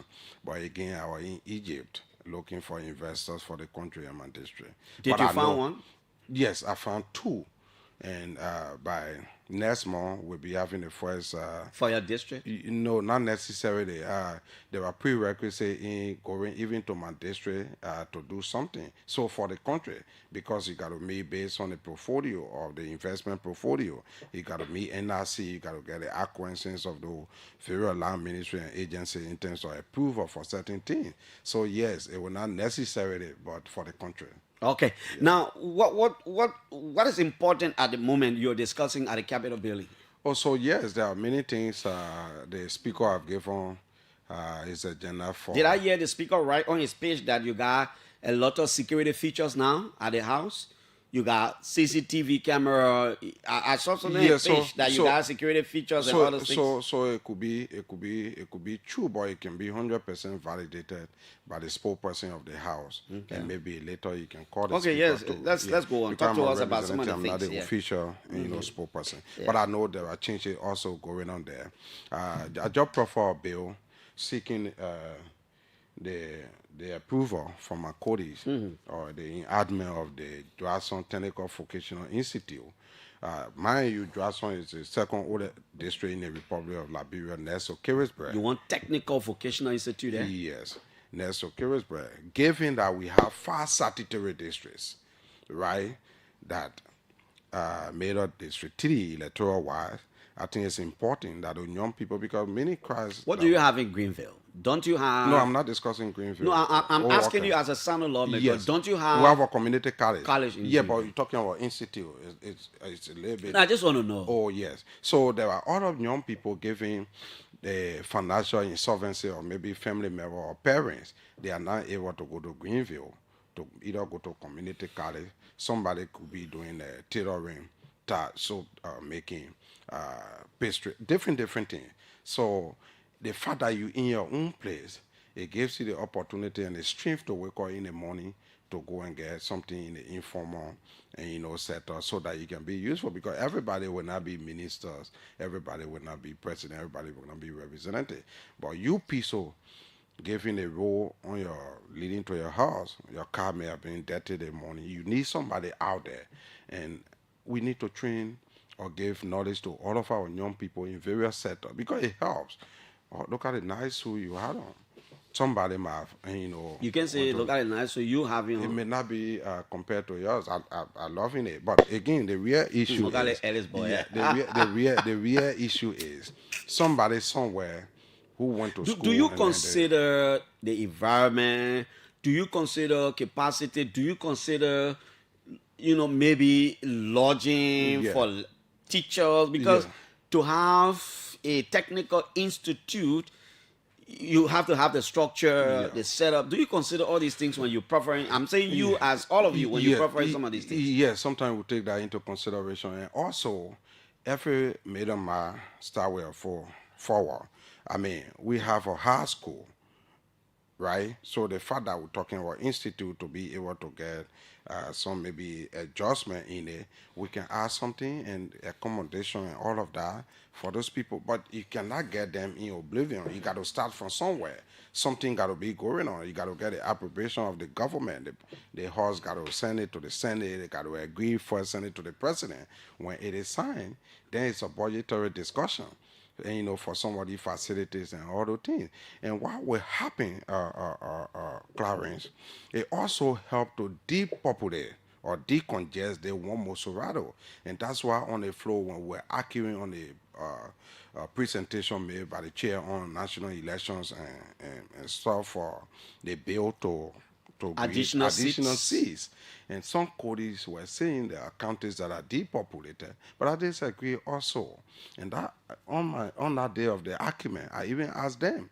But again, I was in Egypt looking for investors for the country and my district. Did you find one? Yes, I found two. And by next month, we'll be having the first... for your district? No, not necessarily. There are prerequisites in going even to my district to do something. So for the country, because you got to meet based on the portfolio of the investment portfolio, you got to meet NRC, you got to get the acquaintance of the federal land ministry and agency in terms of approval for certain things. So yes, it will not necessarily, but for the country. Okay. Yeah. Now, what is important at the moment you're discussing at the Capitol building? Also, yes, there are many things the speaker have given his agenda for. Did I hear the speaker write on his page that you got a lot of security features now at the House? You got CCTV camera. I saw something on the page that you got security features and other things. So it could be true, but it can be 100% validated by the spokesperson of the House, and maybe later you can call the speaker. Yes, let's go on. Talk to us about some of the things. I'm not the official, spokesperson, but I know there are changes also going on there. I just prefer a bill seeking the approval from my colleagues or the admin of the Drawson Technical Vocational Institute. Mind you, Drawson is the second oldest district in the Republic of Liberia, next to Carisbrooke. You want Technical Vocational Institute there? Yes, next to Carisbrooke. Given that we have 5 statutory districts, right, that made up District 3 electoral-wise, I think it's important that the young people, because many cries... What do you have in Greenville? Don't you have... No, I'm not discussing Greenville. No, I'm asking you as a son of lawmaker. Yes. Don't you have... We have a community college. In yeah, but you're talking about institute. It's a little bit... I just want to know. Oh, yes. So there are other young people giving the financial insolvency or maybe family member or parents. They are not able to go to Greenville to either go to community college. Somebody could be doing tailoring, making... pastry, different things. So the fact that you in your own place, it gives you the opportunity and the strength to wake up in the morning to go and get something in the informal and sector so that you can be useful, because everybody will not be ministers, everybody will not be president, everybody will not be representative. But you, Piso, giving a role on your leading to your house, your car may have been dirty in the morning. You need somebody out there, and we need to train or give knowledge to all of our young people in various sectors, because it helps. Look at the nice suit you had on. Somebody might have, You can say, look at the nice suit you have. It may not be compared to yours. I'm loving it. But again, the real issue the real issue is somebody somewhere who went to school. Do you consider the environment? Do you consider capacity? Do you consider, maybe lodging for teachers? Because to have a technical institute, you have to have the structure, the setup. Do you consider all these things when you're preferring? I'm saying you as all of you when you're preferring some of these things. Yes, sometimes we take that into consideration. And also, every middleman start with forward. I mean, we have a high school right? So the fact that we're talking about institute to be able to get some maybe adjustment in it, we can add something and accommodation and all of that for those people. But you cannot get them in oblivion. You got to start from somewhere. Something got to be going on. You got to get the approbation of the government. The House got to send it to the Senate. They got to agree first, send it to the president. When it is signed, then it's a budgetary discussion. And, for somebody facilities and all those things. And what will happen, Clarence, it also helped to depopulate or decongest the one Mosorado. And that's why on the floor when we're arguing on the presentation made by the chair on national elections and stuff for the bill to additional seats. And some counties were saying there are counties that are depopulated, but I disagree also. And that on that day of the argument, I even asked them,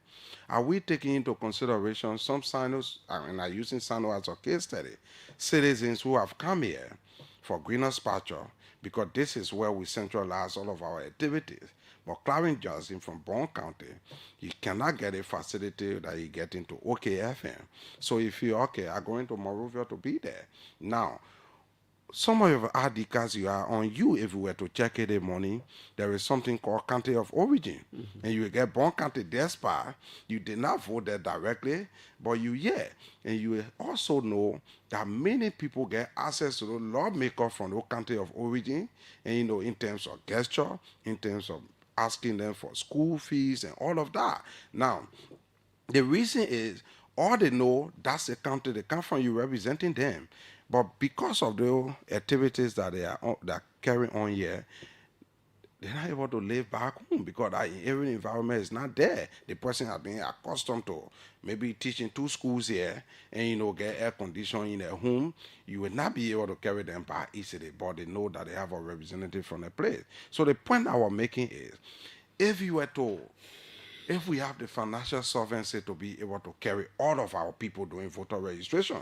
are we taking into consideration some Sinos, and I'm using Sino as a case study, citizens who have come here for greener pasture, because this is where we centralize all of our activities. But Clarence Johnson from Brown County, you cannot get a facility that you get into OKFM. So if you're I'm going to Monrovia to be there. Now, some of your ID cards you are on you, if you were to check it in the morning, there is something called country of origin. And you will get Brown County despite you did not vote there directly, but and you will also know that many people get access to the lawmaker from the country of origin, and in terms of gesture, in terms of asking them for school fees and all of that. Now, the reason is all they know that's the country they come from, you representing them. But because of the activities that they are carrying on here, they're not able to live back home because that every environment is not there. The person has been accustomed to maybe teaching 2 schools here and get air conditioning in their home. You will not be able to carry them back easily, but they know that they have a representative from the place. So the point I was making is, if we have the financial solvency to be able to carry all of our people doing voter registration,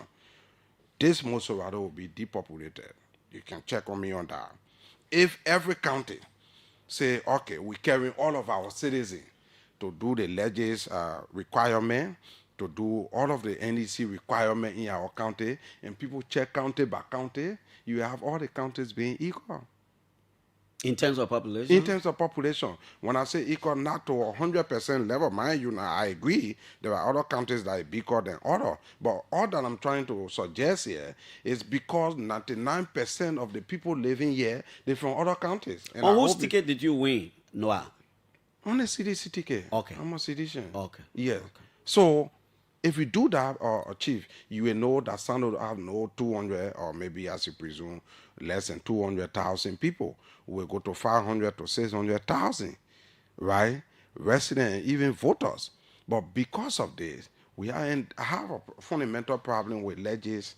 this Mosorado will be depopulated. You can check on me on that. If every county say, we carry all of our citizens to do the ledges requirement, to do all of the NEC requirement in our county, and people check county by county, you have all the counties being equal. In terms of population? In terms of population. When I say equal, not to 100% level, mind you, now I agree, there are other countries that are bigger than other. But all that I'm trying to suggest here is because 99% of the people living here, they're from other countries. And on whose ticket did you win, Noah? On the CDC ticket. Okay. I'm a citizen. Okay. Yeah. Okay. So, if you do that, Chief, you will know that Sano have no 200, or maybe as you presume, less than 200,000 people. Will go to 500 to 600,000, right? Residents, even voters. But because of this, we have a fundamental problem with ledges,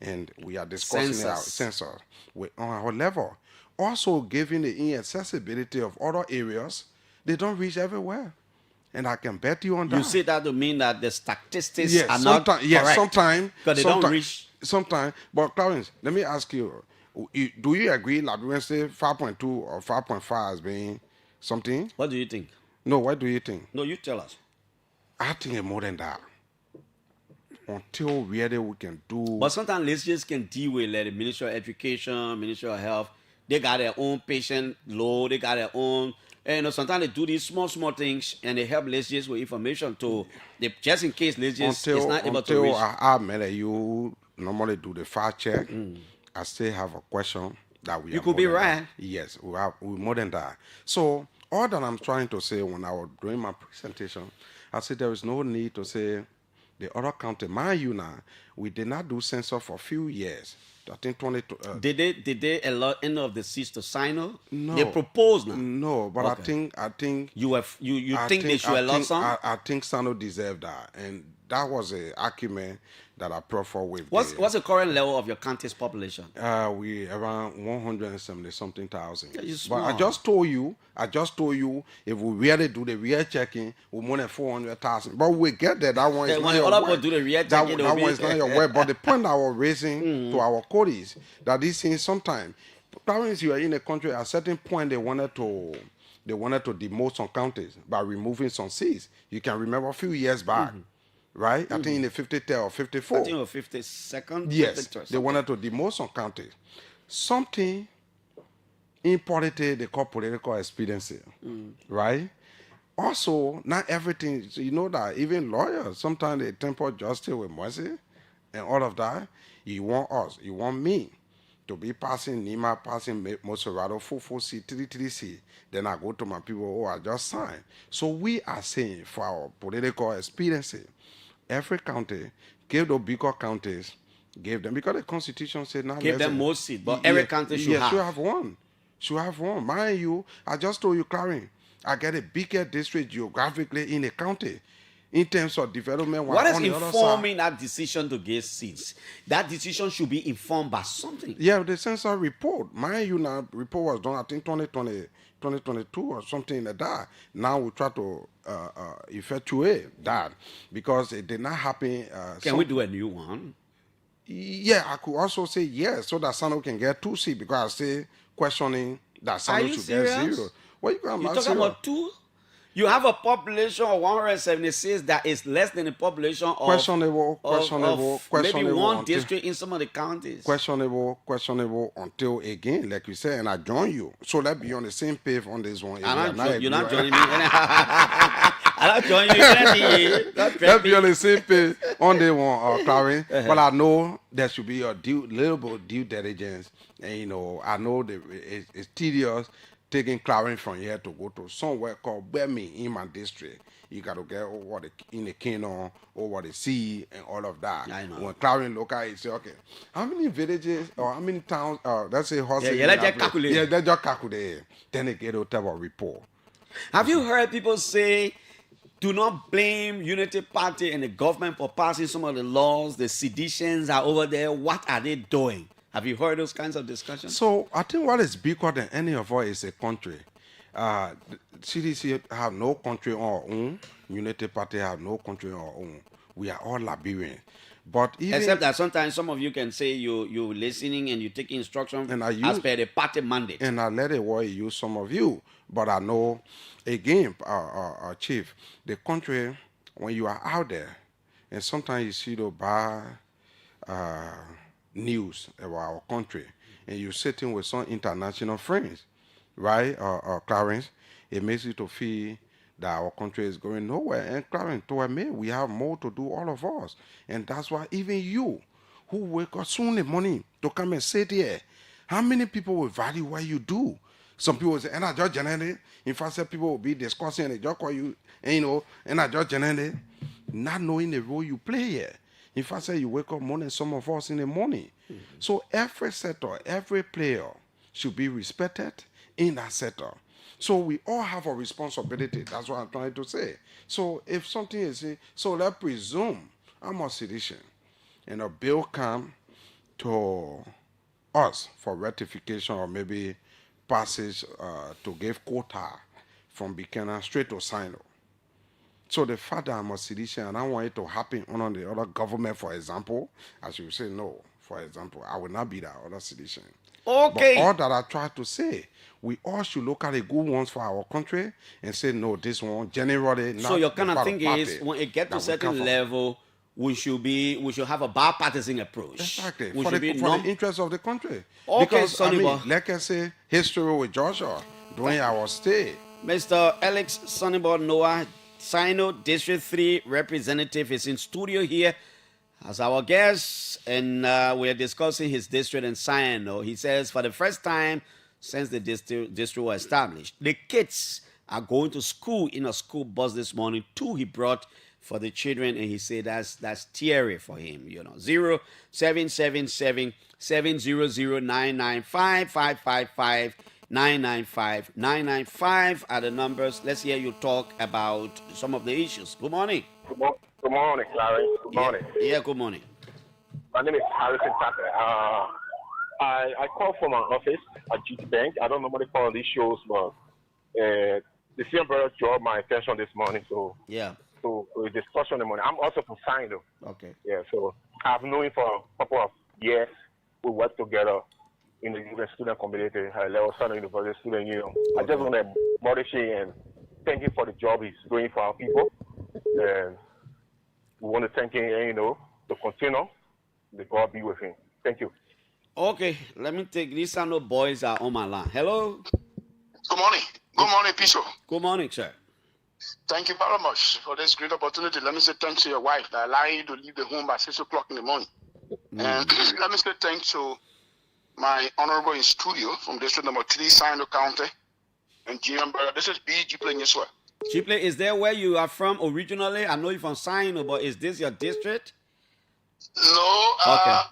and we are discussing our census on our level. Also, given the inaccessibility of other areas, they don't reach everywhere. And I can bet you on that. You say that to mean that the statistics are not correct. Yes, sometimes. Because they don't reach. Sometimes. But Clarence, let me ask you, do you agree Liberians say 5.2 or 5.5 as being something? What do you think? No, what do you think? No, you tell us. I think it's more than that. Until really we can do. But sometimes legislators can deal with the Ministry of Education, Ministry of Health. They got their own patient load. They got their own. And sometimes they do these small things, and they help legislators with information just in case legislators is not able to reach. Until I met you normally do the fact check, I still have a question that we. You could be right. That. Yes, we more than that. So all that I'm trying to say when I was doing my presentation, I said there is no need to say the other county. Mind you now, we did not do census for a few years. I think 22. Did they allow any of the seats to sign up? No. They proposed now. No, but okay. I think you think they should allow some. I think Sano deserved that, and that was an argument that I prefer with. What's the current level of your county's population? We around 170 something thousand. But I just told you, if we really do the real checking, we're more than 400,000. But we get there. That one is not your word. Do the real checking, that one is not your word. But the point I was raising to our colleagues that these things sometimes, parents, you are in a country at a certain point they wanted to demote some counties by removing some seats. You can remember a few years back. right? I think in the 53rd or 54. I think it was 52nd. Yes, 53rd, they wanted to demote some counties. Something in politics they call political expediency, right? Also, not everything, so you know that even lawyers, sometimes they temper justice with mercy and all of that. You want us, you want me to be passing Nima, passing Moserado, 44C, 33C. Then I go to my people, oh, I just signed. So we are saying for our political expediency, every county, give the bigger counties, give them, because the Constitution said now give them more seats, but every county should have. should have one. Should have one. Mind you, I just told you, Clarence, I get a bigger district geographically in a county in terms of development. What is informing that decision to give seats? That decision should be informed by something. Yeah, the census report. Mind you, now report was done, I think 2022 or something like that. Now we try to effectuate that because it did not happen. Can we do a new one? Yeah, I could also say yes, so that Sano can get 2 seats because I say questioning that Sano should get 0. What you talking about 2? You have a population of 176 that is less than the population of questionable maybe one district in some of the counties. Questionable until again, like you said, and I join you. So let's be on the same page on this one. You're not joining me. I'm not joining you. Let's be on the same page on this one, Clarence. But I know there should be a little bit of due diligence, and you know, I know it's tedious. Taking Clarence from here to go to somewhere called Birmingham in my district. You got to get over in the Kingdom, over the sea, and all of that. I know. When Clarence look at it, say, okay, how many villages or how many towns, let's say horses. Yeah, let's just calculate. Yeah, let's just calculate. Then they get a type of report. Have you heard people say, do not blame Unity Party and the government for passing some of the laws? The seditions are over there. What are they doing? Have you heard those kinds of discussions? So I think what is bigger than any of us is a country. CDC have no country on our own. Unity Party have no country on our own. We are all Liberians. But even, except that sometimes some of you can say you're listening and you take instruction as per the party mandate. And I let it worry you, some of you. But I know, again, Chief, the country, when you are out there, and sometimes you see the bad news about our country, and you're sitting with some international friends, right, Clarence, it makes you to feel that our country is going nowhere. And Clarence, to me, we have more to do, all of us. And that's why even you, who wake up soon in the morning to come and sit here, how many people will value what you do? Some people will say, and I just generally, in fact, people will be discussing and they just call you, and you know, and I just generally, not knowing the role you play here. In fact, you wake up morning, some of us in the morning. Mm-hmm. So every sector, every player should be respected in that sector. So we all have a responsibility. That's what I'm trying to say. So if something is, so let's presume I'm a citizen and a bill come to us for ratification or maybe passage to give quota from Buchanan straight to Sino. So the fact that I'm a citizen and I want it to happen on the other government, for example, as you say, no, for example, I will not be that other citizen. Okay. But all that I try to say, we all should look at the good ones for our country and say, no, this one, generally, not. So your kind of thing is, when it gets to a certain level, we should have a bipartisan approach. Exactly. For the interest of the country. Okay, because, like I say, history with Joshua during our stay. Mr. Alex Sonnyboy Noah, Sino District 3 representative, is in studio here as our guest, and we're discussing his district in Sino. He says for the first time since the district was established, the kids are going to school in a school bus this morning. 2 he brought for the children, and he said that's teary for him. 0777 700 995 555 995 995 are the numbers. Let's hear you talk about some of the issues. Good morning. Good morning, Clarence. Good morning. Yeah, good morning. My name is Harrison Tucker. I call from my office at GT Bank. I don't normally call on these shows, but the same brother drew my attention this morning. So yeah. So we discussed on the morning. I'm also from Sino. Okay. Yeah. So I've known him for a couple of years. We work together in the student community, level Sino University Student Union. I just want to admonish him and thank him for the job he's doing for our people. And we want to thank him, and, to continue. May God be with him. Thank you. Okay, let me take these. I know boys are on my line. Hello. Good morning. Good morning, Piso. Good morning, sir. Thank you very much for this great opportunity. Let me say thanks to your wife that allowed you to leave the home by 6 o'clock in the morning. And let me say thanks to my honorable in studio from district number 3, Sino County. And GM, this is BG playing as well. Chipley, is there where you are from originally? I know you're from Sino, but is this your district? No,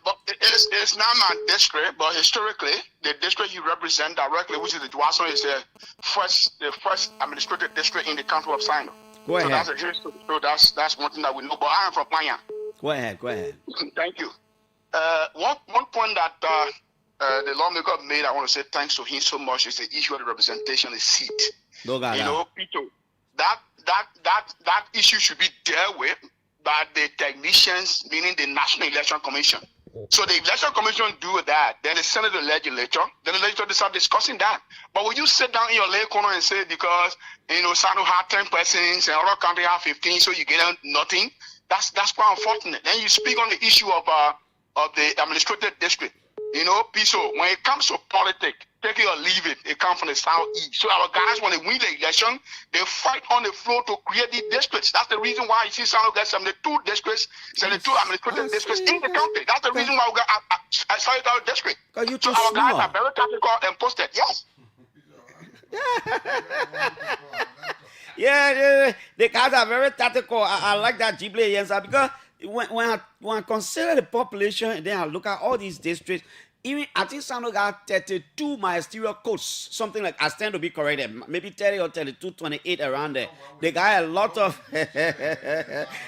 but it's not my district, but historically, the district you represent directly, which is the Dwason, is the first administrative district in the county of Sino. Go ahead. So that's a history. So that's one thing that we know. But I am from Panya. Go ahead. Thank you. One point that the lawmaker made, I want to say thanks to him so much, is the issue of the representation of the seat. Piso, that issue should be dealt with by the technicians, meaning the National Election Commission. So the Election Commission do that, then they send it to the legislature, then the legislature start discussing that. But when you sit down in your lay corner and say, because Sano had 10 persons and other country have 15, so you get nothing, that's quite unfortunate. Then you speak on the issue of the administrative district. Piso, when it comes to politics, take it or leave it, it comes from the southeast. So our guys, when they win the election, they fight on the floor to create these districts. That's the reason why you see Sano get 72 districts, 72 administrative districts in the country. That's the reason why we got a solitary district. So our guys are very tactical and posted. Yes. Yeah, the guys are very tactical. I like that Ghibli answer, because when I consider the population and then I look at all these districts, even I think Sano got 32 ministerial codes, something like, I stand to be corrected, maybe 30 or 32, 28 around there. They got a lot of.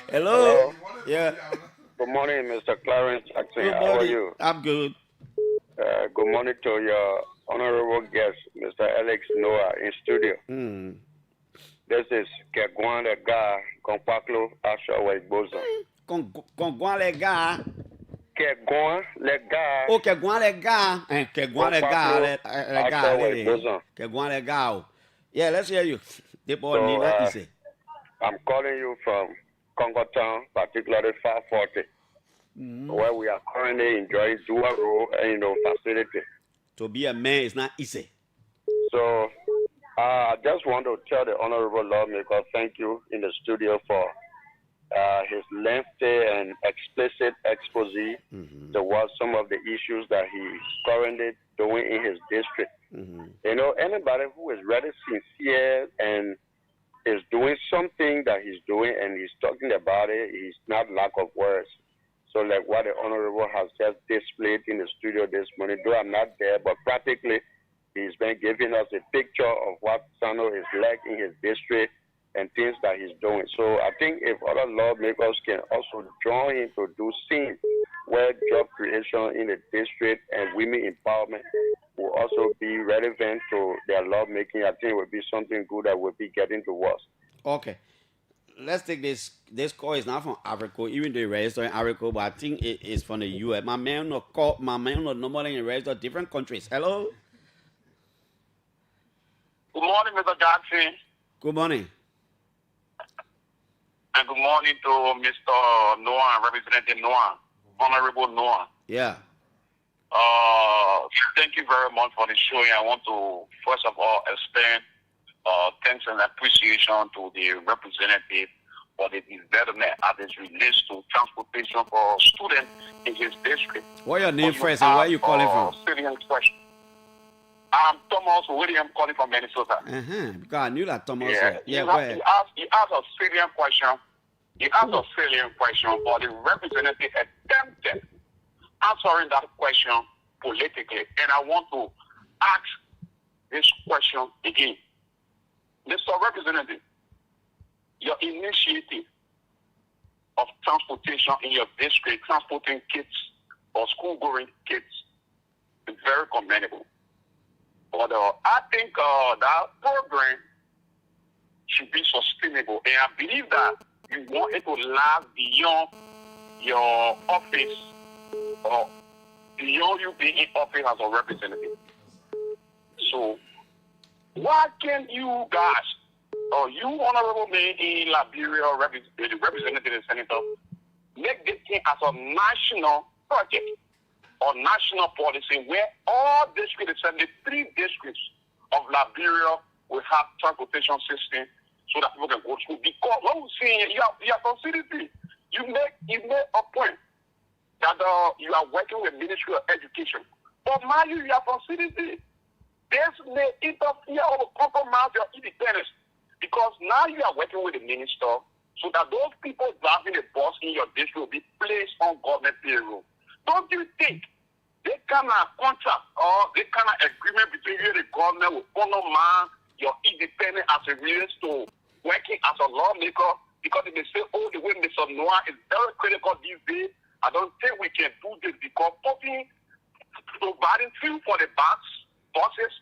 Hello? Yeah. Good morning, Mr. Clarence. How are you? I'm good. Good morning to your honorable guest, Mr. Alex Noah, in studio. This is Kegwan Lega Kompaklo Ashawa Boza. Kegwan Lega. Kegwan Lega. Oh, Kegwan Lega. Kegwan Lega. Kegwan Lega. Yeah, let's hear you. I'm calling you from Congo Town, particularly 540, where we are currently enjoying dual role and facility. To be a man is not easy. So I just want to tell the honorable lawmaker thank you in the studio for his lengthy and explicit expose towards some of the issues that he's currently doing in his district. Anybody who is really sincere and is doing something that he's doing and he's talking about it, he's not lack of words. So like what the honorable has just displayed in the studio this morning, though I'm not there, but practically he's been giving us a picture of what Sano is like in his district and things that he's doing. So I think if other lawmakers can also join him to do things where job creation in the district and women empowerment will also be relevant to their lawmaking, I think it would be something good that will be getting to us. Okay. Let's take this. This call is not from Africa, even though registered in Africa, but I think it is from the US. My man no call, my man no normally registered different countries. Hello? Good morning, Mr. Jackson. Good morning. And good morning to Mr. Noah, Representative Noah, Honorable Noah. Yeah. Thank you very much for the showing. I want to, first of all, extend thanks and appreciation to the representative for the development as it relates to transportation for students in his district. What's your name first and where are you calling from? Question. I'm Thomas William calling from Minnesota. Because I knew that Thomas. He asked a salient question. He asked a salient question, but the representative attempted answering that question politically. And I want to ask this question again. Mr. Representative, your initiative of transportation in your district, transporting kids or school-going kids, is very commendable. But I think that program should be sustainable. And I believe that you want it to last beyond your office or beyond you being in office as a representative. So why can't you guys, or you honorable man in Liberia, the representative and senator, make this thing as a national project or national policy where all districts, the 73 districts of Liberia will have transportation system so that people can go to school. Because what we're seeing, you have facility. You make a point that you are working with Ministry of Education. But mind you have facility. This may interfere or compromise your independence. Because now you are working with the minister so that those people driving the bus in your district will be placed on government payroll. Don't you think this kind of contract or this kind of agreement between you and the government will undermine your independence as it relates to working as a lawmaker? Because if they say, oh, the way Mr. Noah is very critical these days, I don't think we can do this because providing fuel for the buses,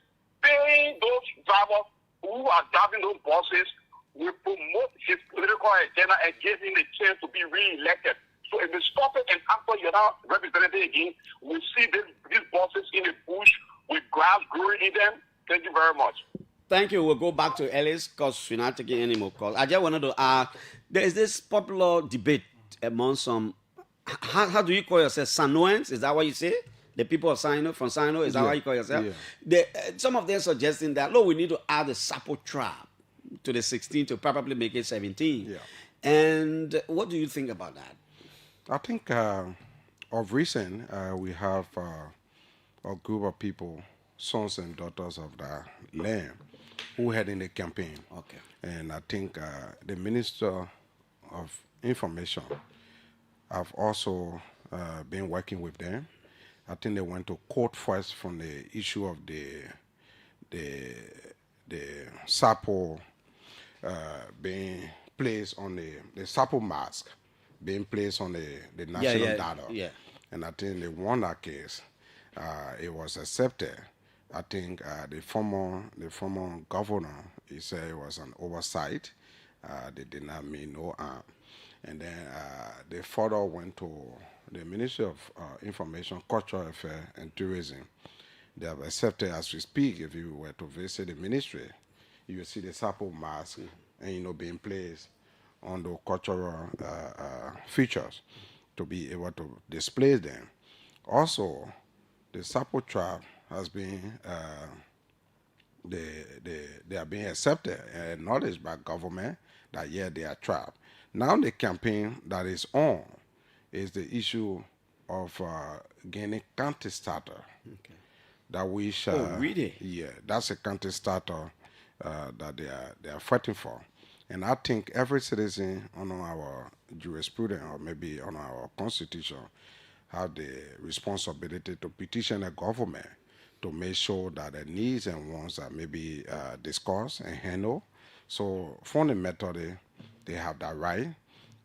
paying those drivers who are driving those buses will promote his political agenda and give him a chance to be re-elected. So if we stop it and after you're not represented again, we see these buses in the bush with grass growing in them. Thank you very much. Thank you. We'll go back to Ellis because we're not taking any more calls. I just wanted to ask, there is this popular debate among some, how do you call yourself? Sanoans? Is that what you say? The people of Sino, from Sino, is that what you call yourself? Yeah. Some of them suggesting that, look, we need to add the Sapo tribe to the 16 to probably make it 17. Yeah. And what do you think about that? I think of recent, we have a group of people, sons and daughters of the land, who had in the campaign. Okay. And I think the Minister of Information have also been working with them. I think they went to court first from the issue of the Sapo being placed on the Sapo mask being placed on the national data. Yeah. And I think they won that case. It was accepted. I think the former governor, he said it was an oversight. They did not mean no harm. And then they further went to the Ministry of Information, Cultural Affairs, and Tourism. They have accepted as we speak. If you were to visit the ministry, you will see the Sapo mask and being placed on the cultural features to be able to display them. Also, the Sapo tribe has been they are being accepted and acknowledged by government that they are tribe. Now the campaign that is on is the issue of gaining county starter. Okay. That we shall. Oh, really? Yeah, that's a county starter that they are fighting for. And I think every citizen on our jurisprudence or maybe on our constitution have the responsibility to petition the government to make sure that the needs and wants are maybe discussed and handled. So fundamentally, they have that right,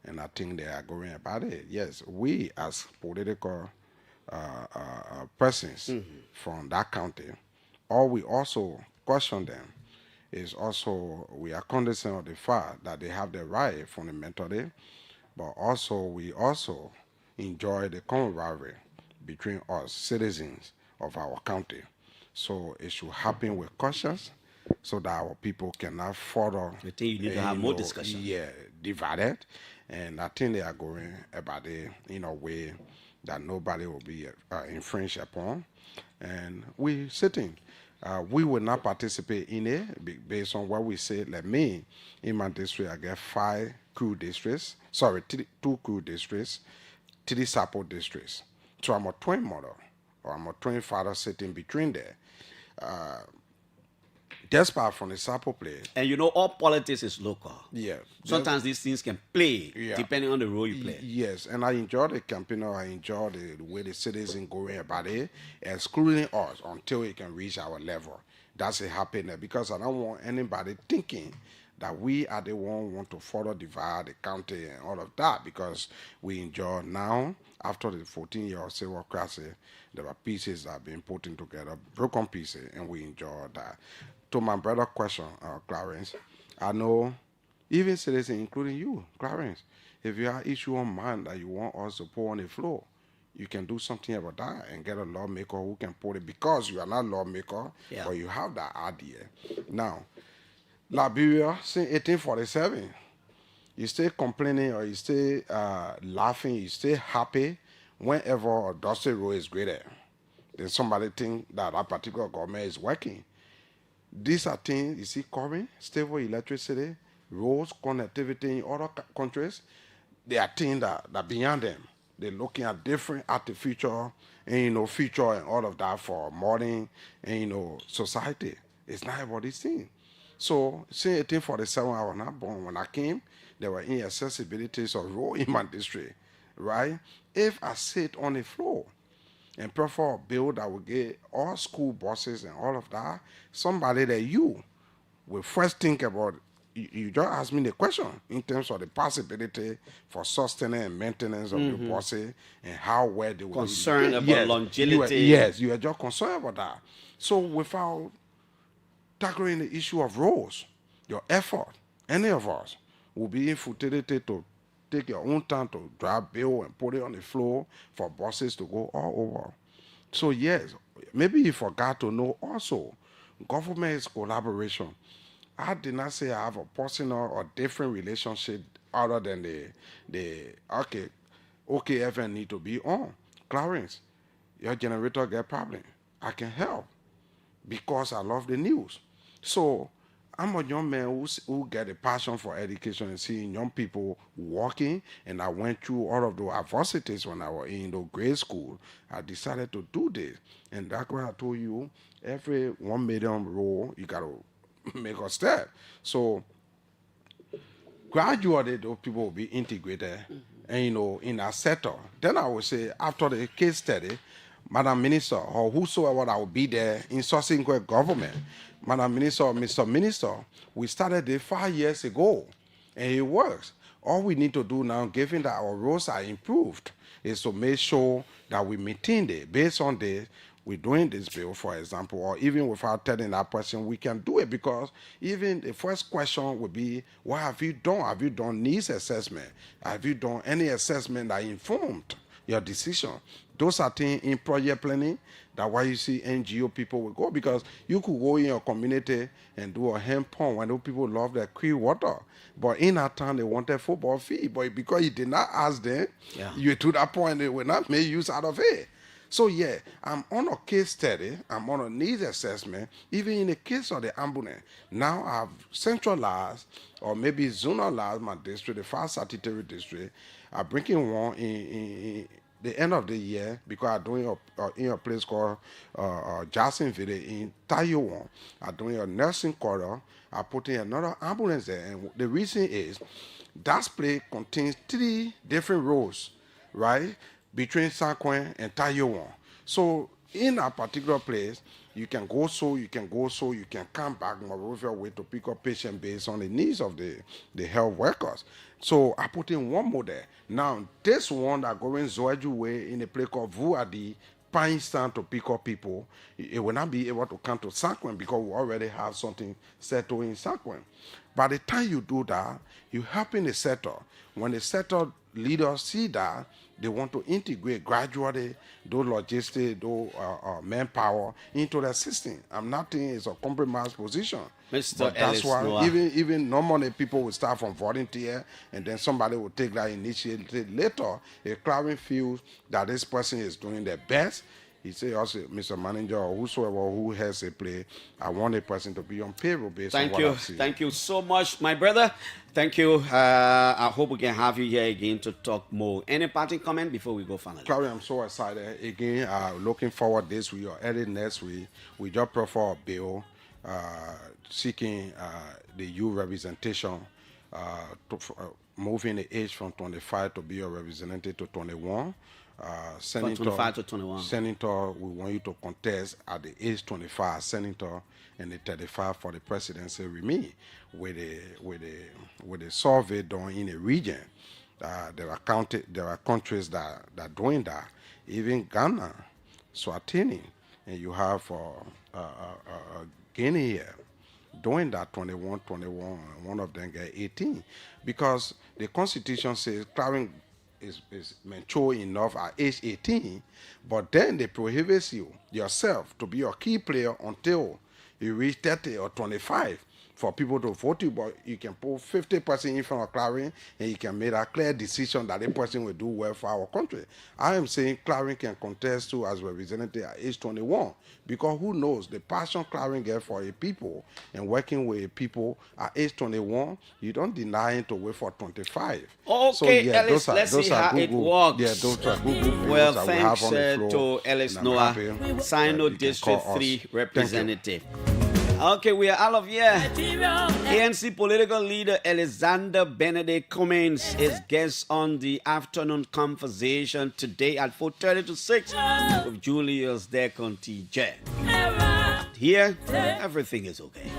and I think they are going about it. Yes, we as political persons from that county, or we also question them, is also we are cognizant of the fact that they have the right fundamentally, but also we also enjoy the camaraderie between us citizens of our county. So it should happen with caution so that our people cannot further. I think you need to have more discussion. Yeah, divided. And I think they are going about it in a way that nobody will be infringed upon. And we sitting. We will not participate in it based on what we say. Like me, in my district, I get 5 crew districts. Sorry, 2 crew districts, 3 Sapo districts. So I'm a twin mother, or I'm a twin father sitting between there. Despite from the Sapo place. And all politics is local. Yeah. Sometimes these things can play depending on the role you play. Yes, and I enjoy the campaign. I enjoy the way the citizens going about it, excluding us until it can reach our level. That's a happening because I don't want anybody thinking that we are the one who want to further divide the county and all of that, because we enjoy now, after the 14 years civil crisis, there are pieces that have been put in together, broken pieces, and we enjoy that. To my brother question, Clarence, I know even citizens, including you, Clarence, if you have issue on mind that you want us to put on the floor, you can do something about that and get a lawmaker who can put it, because you are not a lawmaker, but you have that idea. Now, Liberia, since 1847, You stay complaining or you stay laughing, you stay happy whenever a dusty road is greater. Then somebody think that a particular government is working. These are things you see coming, stable electricity, roads, connectivity in other countries. They are things that beyond them. They're looking at different artificial and future and all of that for modern and society. It's not about this thing. So, say 1847, I was not born. When I came, there were inaccessibilities of road in my district, right? If I sit on the floor and prefer a bill that will get all school buses and all of that, somebody that you will first think about. You just ask me the question in terms of the possibility for sustaining and maintenance of your buses and how well they will concerned about longevity. You are just concerned about that. So without tackling the issue of roads, your effort, any of us, will be infiltrated to take your own time to drive bill and put it on the floor for buses to go all over. So yes, maybe you forgot to know also, government is collaboration. I did not say I have a personal or different relationship other than the OKFN need to be on. Clarence, your generator get problem. I can help because I love the news. So I'm a young man who get a passion for education and seeing young people working, and I went through all of the adversities when I was in the grade school. I decided to do this, and that's why I told you every 1 million role you got to make a step. So gradually those people will be integrated and in a sector. Then I would say after the case study, Madam Minister or whosoever that will be there in subsequent government, Madam Minister or Mr. Minister, we started it 5 years ago and it works. All we need to do now, given that our roads are improved, is to make sure that we maintain it. Based on this, we're doing this bill, for example, or even without telling that person, we can do it because even the first question would be, what have you done? Have you done needs assessment? Have you done any assessment that informed your decision? Those are things in project planning. That's why you see NGO people will go, because you could go in your community and do a hand pump when those people love their clean water. But in that time, they wanted football fee. But because you did not ask them, you to that point, they will not make use out of it. So yeah, I'm on a case study, I'm on a needs assessment, even in the case of the ambulance. Now I've centralized or maybe zonalized my district, the 5 statutory district. I'm bringing one in the end of the year because I'm doing in a place called Jacksonville in Taiwan. I'm doing a nursing corridor. I put in another ambulance there. And the reason is that place contains 3 different roads, right? Between San Quentin and Taiwan. So in a particular place, you can go you can come back Monrovia way to pick up patient based on the needs of the health workers. So I put in one more there. Now this one that going Zoeju way in a place called Vuadi, Pine Stand to pick up people, it will not be able to come to San Quentin because we already have something settled in San Quentin. By the time you do that, you're helping the sector. When the sector leaders see that, they want to integrate gradually those logistics, those manpower into the system. I'm not thinking it's a compromised position. Mr. That's why Noah. even normally people will start from volunteer and then somebody will take that initiative later. If Clarence feels that this person is doing their best, he say also, Mr. Manager or whosoever who has a play, I want a person to be on payroll based on what I've seen. Thank you so much, my brother. Thank you. I hope we can have you here again to talk more. Any parting comment before we go finally? Clarence, I'm so excited. Again, looking forward this week or early next week. We just prefer a bill seeking the youth representation, moving the age from 25 to be a representative to 21. From 25 to 21. Senator, we want you to contest at the age 25, senator, and the 35 for the presidency remain. With a survey done in a region, there are countries that are doing that. Even Ghana, Swatini, and you have Guinea here doing that 21, and one of them get 18, because the Constitution says Clarence is mature enough at age 18, but then they prohibit you yourself to be a key player until you reach 30 or 25 for people to vote you, but you can put 50% in front of Clarence, and you can make a clear decision that a person will do well for our country. I am saying Clarence can contest too as representative at age 21, because who knows the passion Clarence gets for a people and working with a people at age 21, you don't deny him to wait for 25. Okay, so, yeah, Ellis, let's see how it works. Yeah, those are good. Well, thanks to Ellis Noah, Sino District 3 representative. Okay, we are out of here. ANC political leader Alexander Benedict Cummings is guest on the afternoon conversation today at 4:30 to 6 with Julius Deconti-J. Here, everything is okay.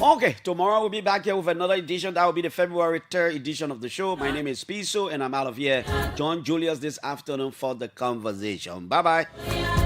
Okay, tomorrow we'll be back here with another edition. That will be the February 3rd edition of the show. My name is Piso, and I'm out of here. Join Julius this afternoon for the conversation. Bye-bye.